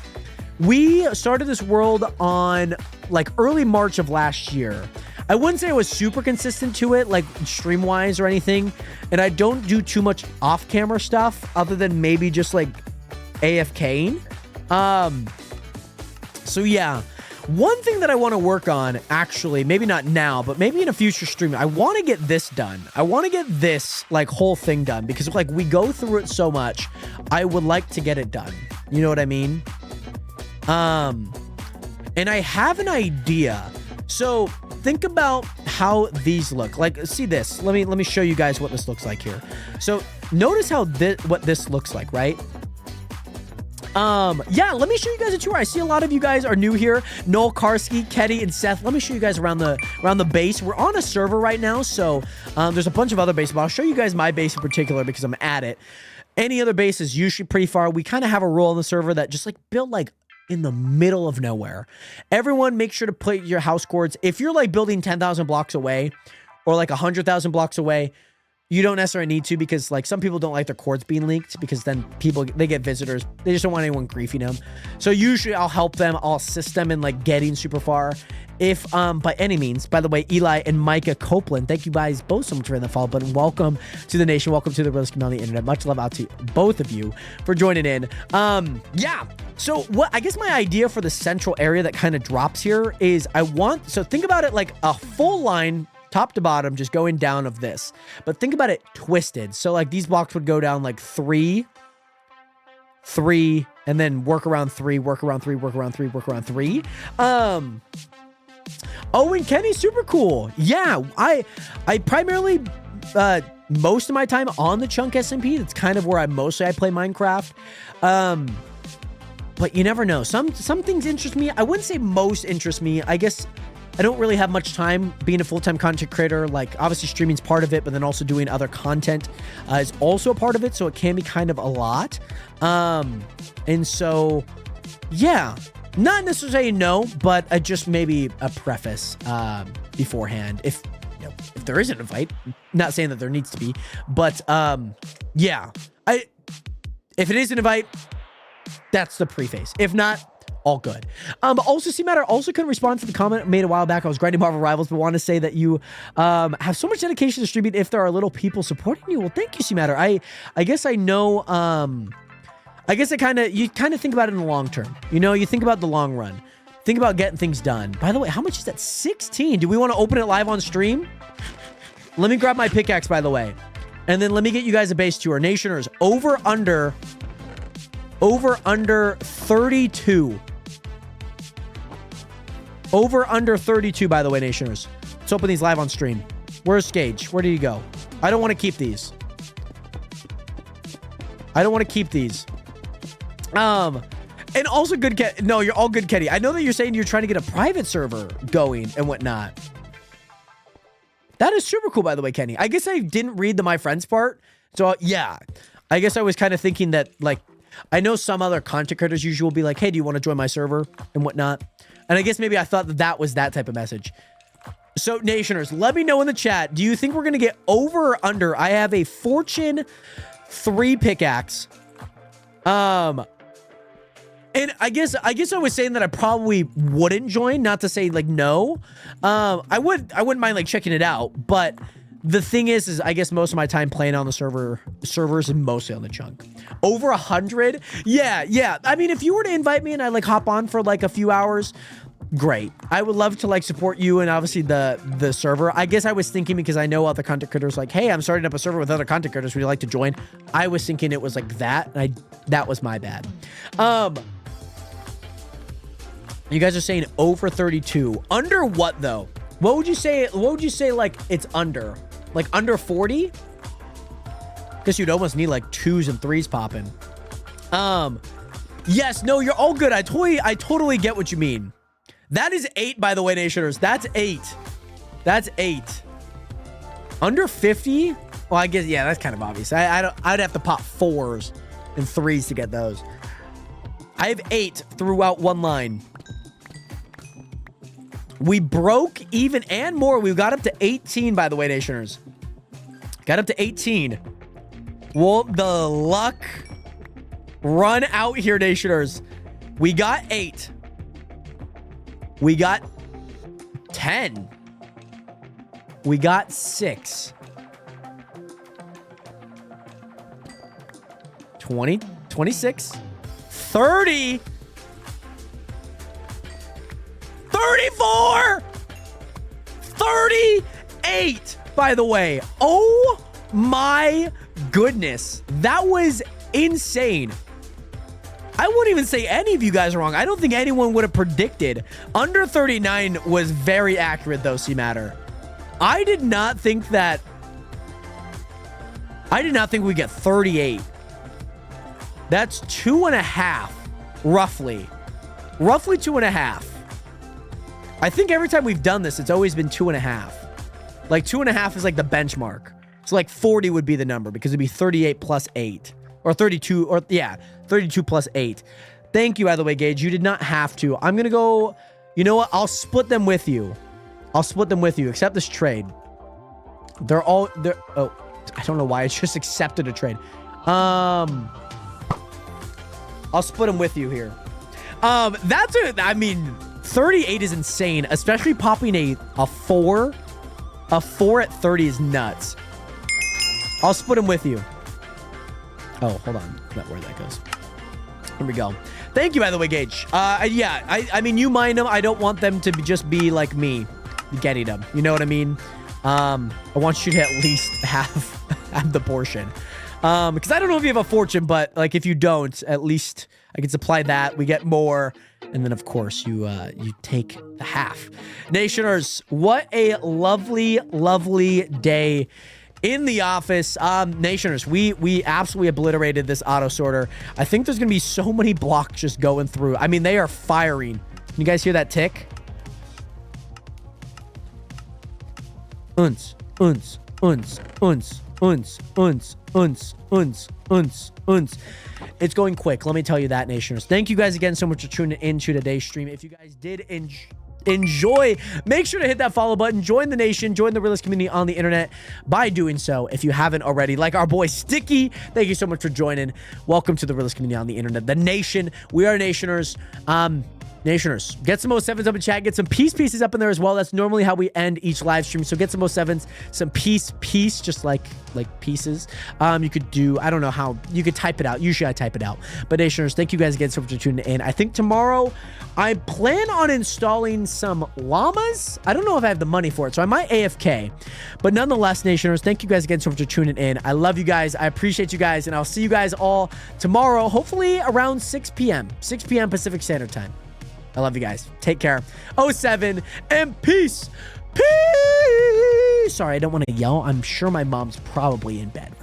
We started this world on like early March of last year. I wouldn't say I was super consistent to it, like stream-wise or anything. And I don't do too much off-camera stuff other than maybe just like AFKing. So yeah. One thing that I want to work on, actually, maybe not now, but maybe in a future stream, I want to get this done. I want to get this, like, whole thing done, because, like, we go through it so much, I would like to get it done. You know what I mean? And I have an idea. So, think about how these look. Like, see this. Let me show you guys what this looks like here. So, notice how what this looks like, right? Yeah, let me show you guys a tour. I see a lot of you guys are new here. Noel, Karski, Ketty, and Seth. Let me show you guys around the base. We're on a server right now, so there's a bunch of other bases, but I'll show you guys my base in particular because I'm at it. Any other base is usually pretty far. We kind of have a rule on the server that just like build like in the middle of nowhere. Everyone make sure to put your house cords. If you're like building 10,000 blocks away or like 100,000 blocks away, you don't necessarily need to, because like some people don't like their cords being leaked, because then they get visitors. They just don't want anyone griefing them. So usually I'll help them. I'll assist them in like getting super far. If by any means. By the way, Eli and Micah Copeland, thank you guys both so much for the follow button. Welcome to the nation. Welcome to the realest community on the internet. Much love out to both of you for joining in. Yeah. So what I guess my idea for the central area that kind of drops here is so think about it like a full line top to bottom, just going down of this. But think about it twisted. So like these blocks would go down like 3, and then work around 3, work around 3, work around 3, work around 3. Oh, and Kenny's super cool. Yeah, I primarily most of my time on the Chunk SMP. That's kind of where I play Minecraft. But you never know. Some things interest me. I wouldn't say most interest me. I guess I don't really have much time being a full-time content creator. Like, obviously streaming's part of it, but then also doing other content is also a part of it. So it can be kind of a lot. And so, yeah, not necessarily no, but just maybe a preface beforehand. If there is an invite, not saying that there needs to be, but yeah, if it is an invite, that's the preface. If not, all good. Also, C-Matter also couldn't respond to the comment made a while back. I was grinding Marvel Rivals, but want to say that you have so much dedication to streaming if there are little people supporting you. Well, thank you, C-Matter. I guess I know, I guess you kind of think about it in the long term. You know, you think about the long run. Think about getting things done. By the way, how much is that? 16. Do we want to open it live on stream? Let me grab my pickaxe, by the way. And then let me get you guys a base tour. Nationers, over under 32. Over under 32, by the way, Nationers. Let's open these live on stream. Where's Gage? Where did he go? I don't want to keep these. And also good Ket. No, you're all good, Ketty. I know that you're saying you're trying to get a private server going and whatnot. That is super cool, by the way, Kenny. I guess I didn't read the my friends part. So yeah, I guess I was kind of thinking that, like, I know some other content creators usually will be like, hey, do you want to join my server and whatnot? And I guess maybe I thought that was that type of message. So Nationers, let me know in the chat. Do you think we're going to get over or under? I have a Fortune 3 pickaxe. And I guess I was saying that I probably wouldn't join, not to say like no. I wouldn't mind like checking it out, but the thing is I guess most of my time playing on the servers and mostly on the Chunk. Over 100? Yeah. I mean, if you were to invite me and I like hop on for like a few hours, great. I would love to like support you and obviously the server. I guess I was thinking, because I know other content creators like, hey, I'm starting up a server with other content creators. Would you like to join? I was thinking it was like that, and that was my bad. You guys are saying over 32. Under what though? What would you say like it's under? Like under 40? Guess you'd almost need like 2s and 3s popping. Yes, no, you're all good. I totally get what you mean. That is 8, by the way, Nationers. That's 8. That's 8. Under 50? Well, I guess, yeah, that's kind of obvious. I'd have to pop 4s and 3s to get those. I have 8 throughout one line. We broke even and more. We got up to 18, by the way, Nationers. Got up to 18. Will the luck run out here, Nationers? We got 8. We got 10. We got 6. 20, 26, 30, 34, 38, by the way. Oh my goodness. That was insane. I wouldn't even say any of you guys are wrong. I don't think anyone would have predicted. Under 39 was very accurate, though, C-Matter. I did not think we'd get 38. That's 2.5, roughly. Roughly 2.5. I think every time we've done this, it's always been 2.5. Like 2.5 is like the benchmark. So like 40 would be the number because it'd be 38 plus 8. Or 32, or yeah, 32 plus 8. Thank you, by the way, Gage. You did not have to. I'm going to go, you know what? I'll split them with you. I'll split them with you. Accept this trade. Oh, I don't know why. I just accepted a trade. I'll split them with you here. That's it. I mean, 38 is insane, especially popping a 4. A 4 at 30 is nuts. I'll split them with you. Oh, hold on. Not where that goes. Here we go. Thank you, by the way, Gage. Yeah, I mean, you mind them. I don't want them to just be like me, getting them. You know what I mean? I want you to at least have the portion. Because I don't know if you have a fortune, but like if you don't, at least I can supply that. We get more. And then, of course, you take the half. Nationers, what a lovely, lovely day in the office. Nationers, we absolutely obliterated this auto sorter. I think there's going to be so many blocks just going through. I mean, they are firing. Can you guys hear that tick? Unz, unz, unz, unz, unz, unz, unz, unz, unz, unz. It's going quick. Let me tell you that, Nationers. Thank you guys again so much for tuning into today's stream. If you guys did enjoy, make sure to hit that follow button. Join the nation. Join the realist community on the internet by doing so if you haven't already. Like our boy Sticky, thank you so much for joining. Welcome to the realist community on the internet. The nation. We are Nationers. Nationers, get some 07s up in chat. Get some pieces up in there as well. That's normally how we end each live stream. So get some 07s, some piece, just like pieces. You could do, I don't know how, you could type it out. Usually I type it out. But Nationers, thank you guys again so much for tuning in. I think tomorrow I plan on installing some llamas. I don't know if I have the money for it, so I might AFK. But nonetheless, Nationers, thank you guys again so much for tuning in. I love you guys. I appreciate you guys. And I'll see you guys all tomorrow, hopefully around 6 p.m. Pacific Standard Time. I love you guys. Take care. 07 and peace. Peace. Sorry, I don't want to yell. I'm sure my mom's probably in bed.